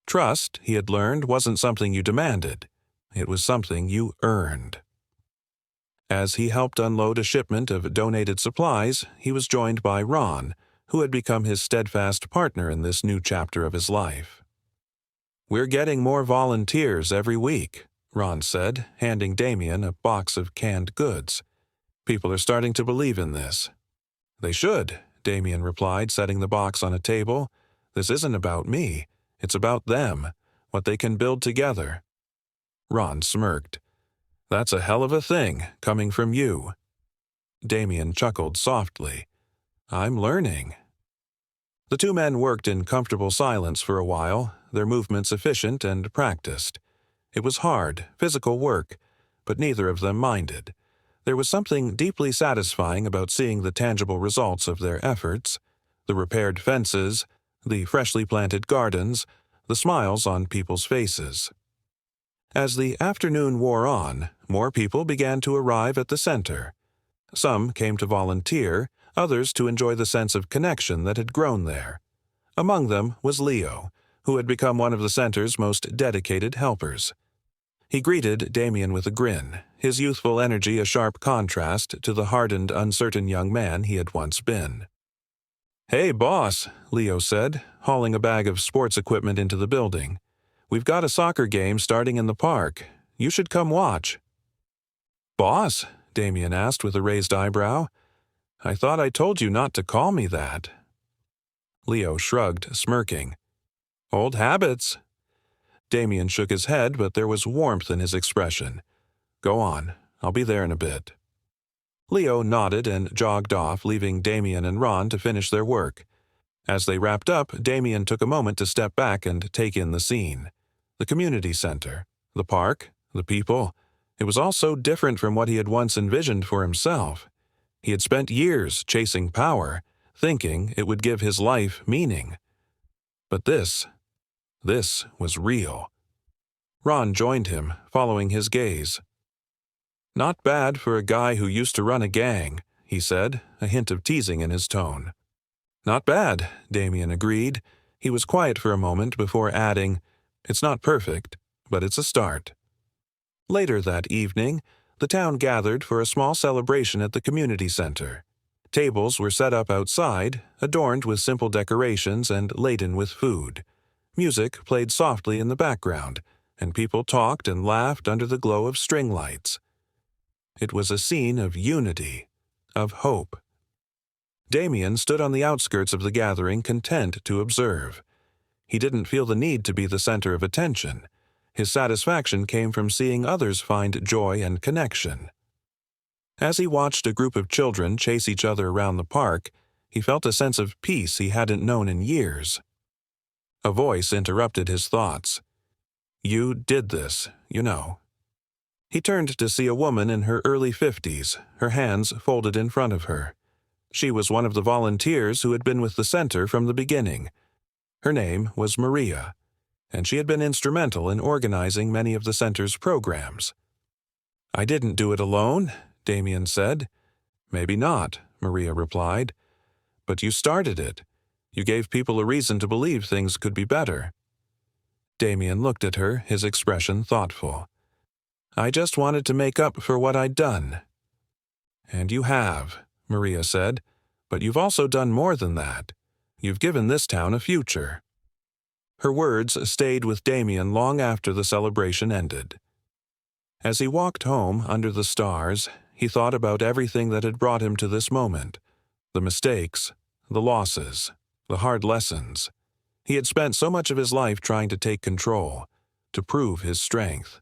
Trust, he had learned, wasn't something you demanded. It was something you earned. As he helped unload a shipment of donated supplies, he was joined by Ron, who had become his steadfast partner in this new chapter of his life. "We're getting more volunteers every week," Ron said, handing Damien a box of canned goods. "People are starting to believe in this." "They should," Damien replied, setting the box on a table. "This isn't about me. It's about them, what they can build together." Ron smirked. "That's a hell of a thing, coming from you." Damien chuckled softly. "I'm learning." The two men worked in comfortable silence for a while, their movements efficient and practiced. It was hard, physical work, but neither of them minded. There was something deeply satisfying about seeing the tangible results of their efforts: the repaired fences, the freshly planted gardens, the smiles on people's faces. As the afternoon wore on, more people began to arrive at the center. Some came to volunteer, others to enjoy the sense of connection that had grown there. Among them was Leo, who had become one of the center's most dedicated helpers. He greeted Damien with a grin, his youthful energy a sharp contrast to the hardened, uncertain young man he had once been. "Hey, boss," Leo said, hauling a bag of sports equipment into the building. "We've got a soccer game starting in the park. You should come watch." "Boss?" Damien asked with a raised eyebrow. "I thought I told you not to call me that." Leo shrugged, smirking. "Old habits." Damien shook his head, but there was warmth in his expression. "Go on. I'll be there in a bit." Leo nodded and jogged off, leaving Damien and Ron to finish their work. As they wrapped up, Damien took a moment to step back and take in the scene. The community center, the park, the people. It was all so different from what he had once envisioned for himself. He had spent years chasing power, thinking it would give his life meaning. But this was real. Ron joined him, following his gaze. "Not bad for a guy who used to run a gang," he said, a hint of teasing in his tone. "Not bad," Damien agreed. He was quiet for a moment before adding, "It's not perfect, but it's a start." Later that evening, the town gathered for a small celebration at the community center. Tables were set up outside, adorned with simple decorations and laden with food. Music played softly in the background, and people talked and laughed under the glow of string lights. It was a scene of unity, of hope. Damien stood on the outskirts of the gathering, content to observe. He didn't feel the need to be the center of attention. His satisfaction came from seeing others find joy and connection. As he watched a group of children chase each other around the park, he felt a sense of peace he hadn't known in years. A voice interrupted his thoughts. "You did this, you know." He turned to see a woman in her early 50s, her hands folded in front of her. She was one of the volunteers who had been with the center from the beginning. Her name was Maria, and she had been instrumental in organizing many of the center's programs. "I didn't do it alone," Damien said. "Maybe not," Maria replied. "But you started it. You gave people a reason to believe things could be better." Damien looked at her, his expression thoughtful. "I just wanted to make up for what I'd done." "And you have," Maria said, "but you've also done more than that. You've given this town a future." Her words stayed with Damien long after the celebration ended. As he walked home under the stars, he thought about everything that had brought him to this moment: the mistakes, the losses, the hard lessons. He had spent so much of his life trying to take control, to prove his strength.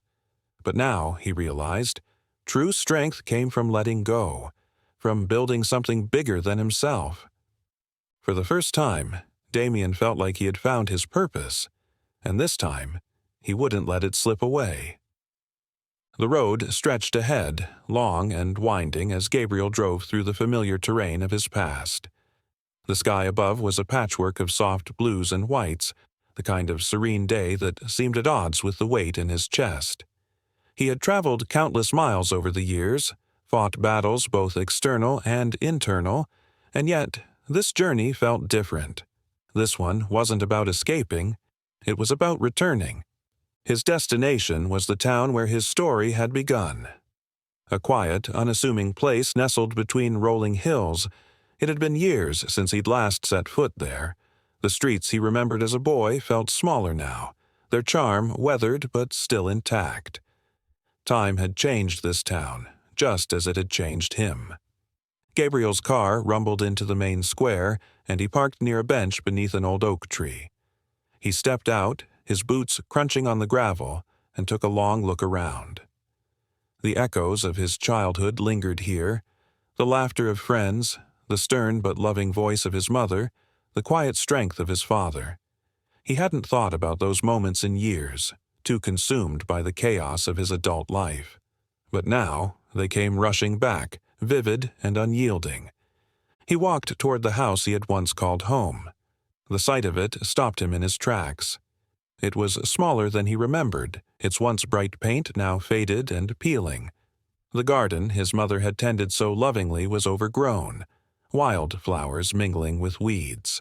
But now, he realized, true strength came from letting go, from building something bigger than himself. For the first time, Damien felt like he had found his purpose, and this time, he wouldn't let it slip away. The road stretched ahead, long and winding as Gabriel drove through the familiar terrain of his past. The sky above was a patchwork of soft blues and whites, the kind of serene day that seemed at odds with the weight in his chest. He had traveled countless miles over the years, fought battles both external and internal, and yet this journey felt different. This one wasn't about escaping, it was about returning. His destination was the town where his story had begun. A quiet, unassuming place nestled between rolling hills. It had been years since he'd last set foot there. The streets he remembered as a boy felt smaller now, their charm weathered but still intact. Time had changed this town, just as it had changed him. Gabriel's car rumbled into the main square, and he parked near a bench beneath an old oak tree. He stepped out, his boots crunching on the gravel, and took a long look around. The echoes of his childhood lingered here, the laughter of friends, the stern but loving voice of his mother, the quiet strength of his father. He hadn't thought about those moments in years, too consumed by the chaos of his adult life. But now they came rushing back, vivid and unyielding. He walked toward the house he had once called home. The sight of it stopped him in his tracks. It was smaller than he remembered, its once bright paint now faded and peeling. The garden his mother had tended so lovingly was overgrown, wildflowers mingling with weeds.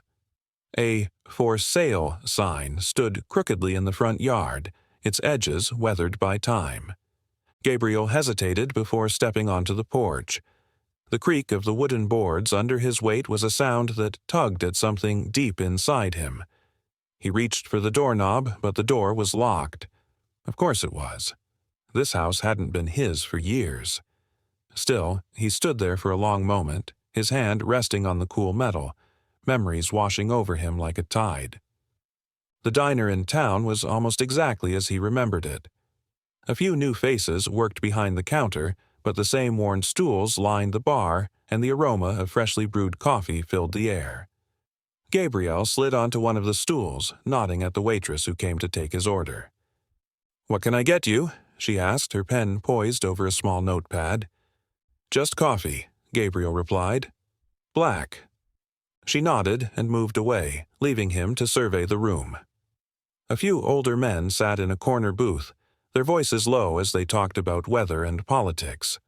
A "For Sale" sign stood crookedly in the front yard, its edges weathered by time. Gabriel hesitated before stepping onto the porch. The creak of the wooden boards under his weight was a sound that tugged at something deep inside him. He reached for the doorknob, but the door was locked. Of course it was. This house hadn't been his for years. Still, he stood there for a long moment, his hand resting on the cool metal, memories washing over him like a tide. The diner in town was almost exactly as he remembered it. A few new faces worked behind the counter, but the same worn stools lined the bar, and the aroma of freshly brewed coffee filled the air. Gabriel slid onto one of the stools, nodding at the waitress who came to take his order. "What can I get you?" she asked, her pen poised over a small notepad. "Just coffee," Gabriel replied. "Black." She nodded and moved away, leaving him to survey the room. A few older men sat in a corner booth, their voices low as they talked about weather and politics.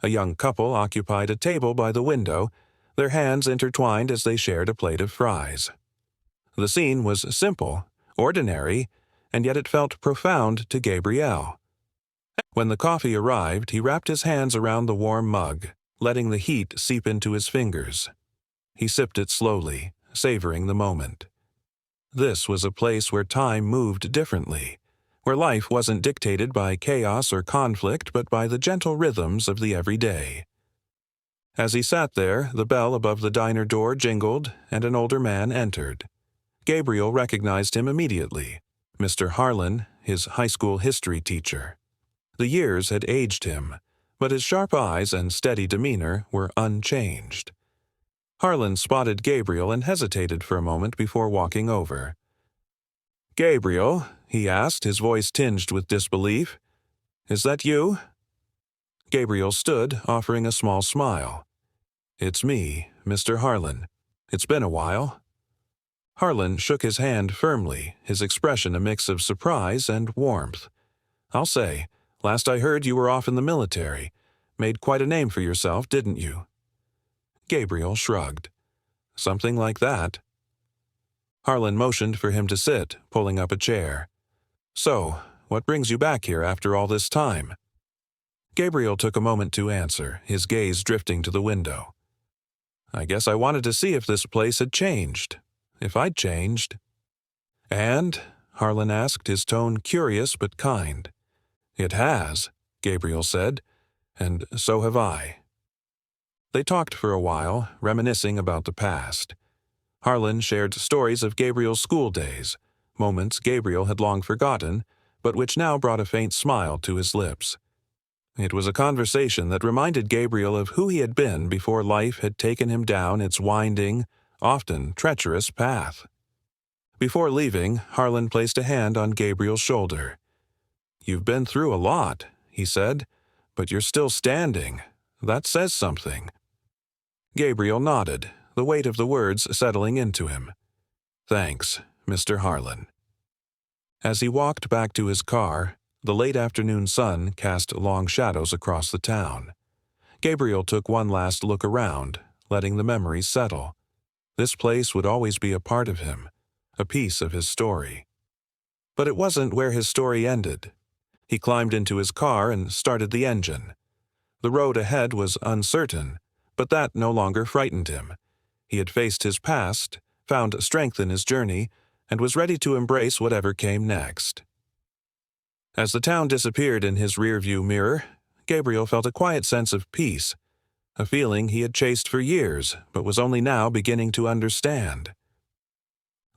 A young couple occupied a table by the window, their hands intertwined as they shared a plate of fries. The scene was simple, ordinary, and yet it felt profound to Gabriel. When the coffee arrived, he wrapped his hands around the warm mug, letting the heat seep into his fingers. He sipped it slowly, savoring the moment. This was a place where time moved differently, where life wasn't dictated by chaos or conflict but by the gentle rhythms of the everyday. As he sat there, the bell above the diner door jingled, and an older man entered. Gabriel recognized him immediately, Mr. Harlan, his high school history teacher. The years had aged him, but his sharp eyes and steady demeanor were unchanged. Harlan spotted Gabriel and hesitated for a moment before walking over. "Gabriel," he asked, his voice tinged with disbelief, "is that you?" Gabriel stood, offering a small smile. "It's me, Mr. Harlan. It's been a while." Harlan shook his hand firmly, his expression a mix of surprise and warmth. "I'll say, last I heard you were off in the military. Made quite a name for yourself, didn't you?" Gabriel shrugged. "Something like that." Harlan motioned for him to sit, pulling up a chair. "So, what brings you back here after all this time?" Gabriel took a moment to answer, his gaze drifting to the window. "I guess I wanted to see if this place had changed. If I'd changed." "And?" Harlan asked, his tone curious but kind. "It has," Gabriel said, "and so have I." They talked for a while, reminiscing about the past. Harlan shared stories of Gabriel's school days, moments Gabriel had long forgotten, but which now brought a faint smile to his lips. It was a conversation that reminded Gabriel of who he had been before life had taken him down its winding, often treacherous path. Before leaving, Harlan placed a hand on Gabriel's shoulder. "You've been through a lot," he said, "but you're still standing. That says something." Gabriel nodded, the weight of the words settling into him. "Thanks, Mr. Harlan." As he walked back to his car, the late afternoon sun cast long shadows across the town. Gabriel took one last look around, letting the memories settle. This place would always be a part of him, a piece of his story. But it wasn't where his story ended. He climbed into his car and started the engine. The road ahead was uncertain, but that no longer frightened him. He had faced his past, found strength in his journey, and was ready to embrace whatever came next. As the town disappeared in his rearview mirror, Gabriel felt a quiet sense of peace, a feeling he had chased for years but was only now beginning to understand.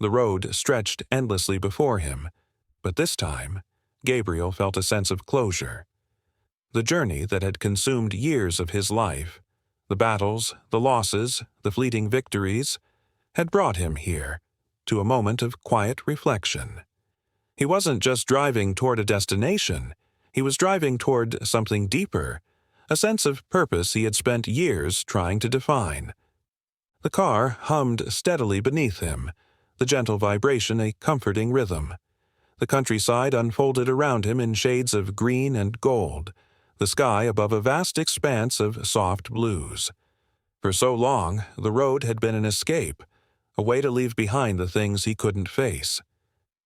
The road stretched endlessly before him, but this time, Gabriel felt a sense of closure. The journey that had consumed years of his life, the battles, the losses, the fleeting victories, had brought him here, to a moment of quiet reflection. He wasn't just driving toward a destination, he was driving toward something deeper, a sense of purpose he had spent years trying to define. The car hummed steadily beneath him, the gentle vibration a comforting rhythm. The countryside unfolded around him in shades of green and gold, the sky above a vast expanse of soft blues. For so long, the road had been an escape, a way to leave behind the things he couldn't face.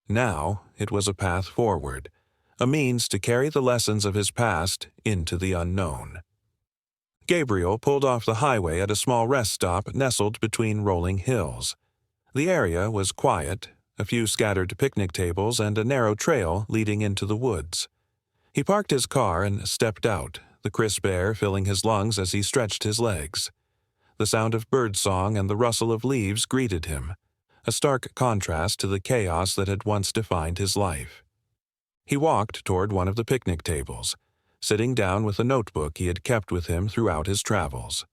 Now it was a path forward, a means to carry the lessons of his past into the unknown. Gabriel pulled off the highway at a small rest stop nestled between rolling hills. The area was quiet, a few scattered picnic tables and a narrow trail leading into the woods. He parked his car and stepped out, the crisp air filling his lungs as he stretched his legs. The sound of birdsong and the rustle of leaves greeted him, a stark contrast to the chaos that had once defined his life. He walked toward one of the picnic tables, sitting down with a notebook he had kept with him throughout his travels.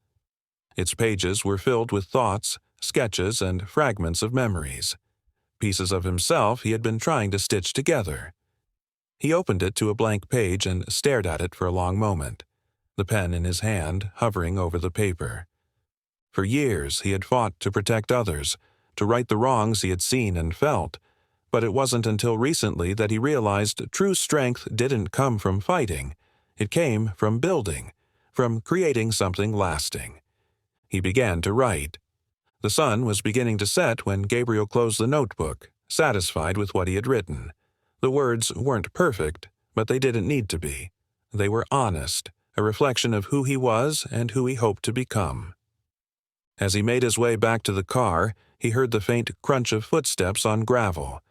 Its pages were filled with thoughts, sketches, and fragments of memories, pieces of himself he had been trying to stitch together. He opened it to a blank page and stared at it for a long moment, the pen in his hand hovering over the paper. For years he had fought to protect others, to right the wrongs he had seen and felt, but it wasn't until recently that he realized true strength didn't come from fighting. It came from building, from creating something lasting. He began to write. The sun was beginning to set when Gabriel closed the notebook, satisfied with what he had written. The words weren't perfect, but they didn't need to be. They were honest, a reflection of who he was and who he hoped to become. As he made his way back to the car, he heard the faint crunch of footsteps on gravel.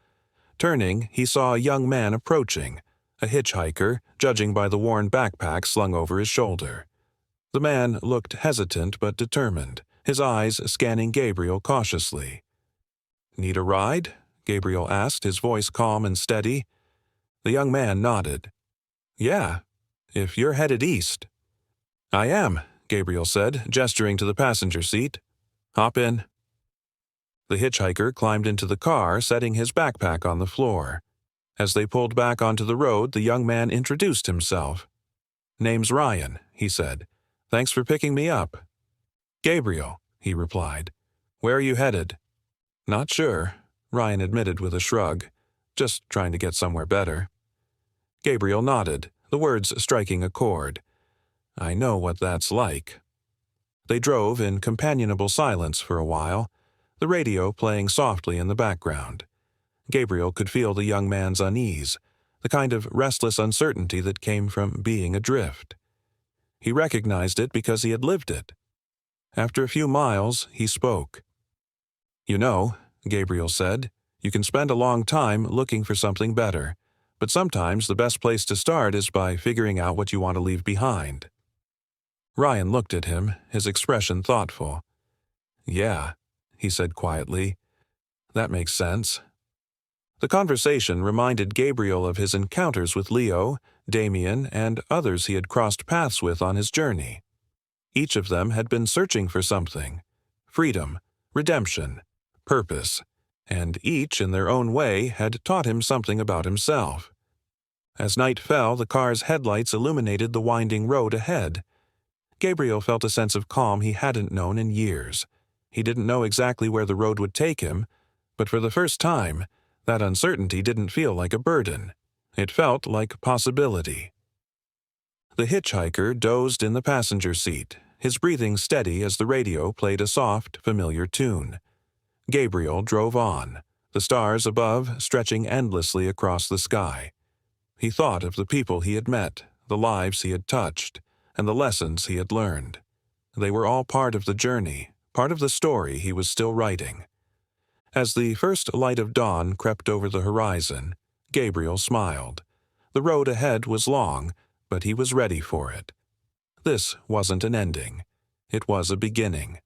Turning, he saw a young man approaching, a hitchhiker, judging by the worn backpack slung over his shoulder. The man looked hesitant but determined, his eyes scanning Gabriel cautiously. "Need a ride?" Gabriel asked, his voice calm and steady. The young man nodded. "Yeah, if you're headed east." "I am," Gabriel said, gesturing to the passenger seat. "Hop in." The hitchhiker climbed into the car, setting his backpack on the floor. As they pulled back onto the road, the young man introduced himself. "Name's Ryan," he said. "Thanks for picking me up." "Gabriel," he replied. "Where are you headed?" "Not sure," Ryan admitted with a shrug. "Just trying to get somewhere better." Gabriel nodded, the words striking a chord. "I know what that's like." They drove in companionable silence for a while, the radio playing softly in the background. Gabriel could feel the young man's unease, the kind of restless uncertainty that came from being adrift. He recognized it because he had lived it. After a few miles, he spoke. "You know," Gabriel said, "you can spend a long time looking for something better, but sometimes the best place to start is by figuring out what you want to leave behind." Ryan looked at him, his expression thoughtful. "Yeah," he said quietly, "that makes sense." The conversation reminded Gabriel of his encounters with Leo, Damien, and others he had crossed paths with on his journey. Each of them had been searching for something: freedom, redemption, purpose, and each in their own way had taught him something about himself. As night fell, the car's headlights illuminated the winding road ahead. Gabriel felt a sense of calm he hadn't known in years. He didn't know exactly where the road would take him, but for the first time, that uncertainty didn't feel like a burden. It felt like possibility. The hitchhiker dozed in the passenger seat, his breathing steady as the radio played a soft, familiar tune. Gabriel drove on, the stars above stretching endlessly across the sky. He thought of the people he had met, the lives he had touched, and the lessons he had learned. They were all part of the journey, part of the story he was still writing. As the first light of dawn crept over the horizon, Gabriel smiled. The road ahead was long, but he was ready for it. This wasn't an ending. It was a beginning.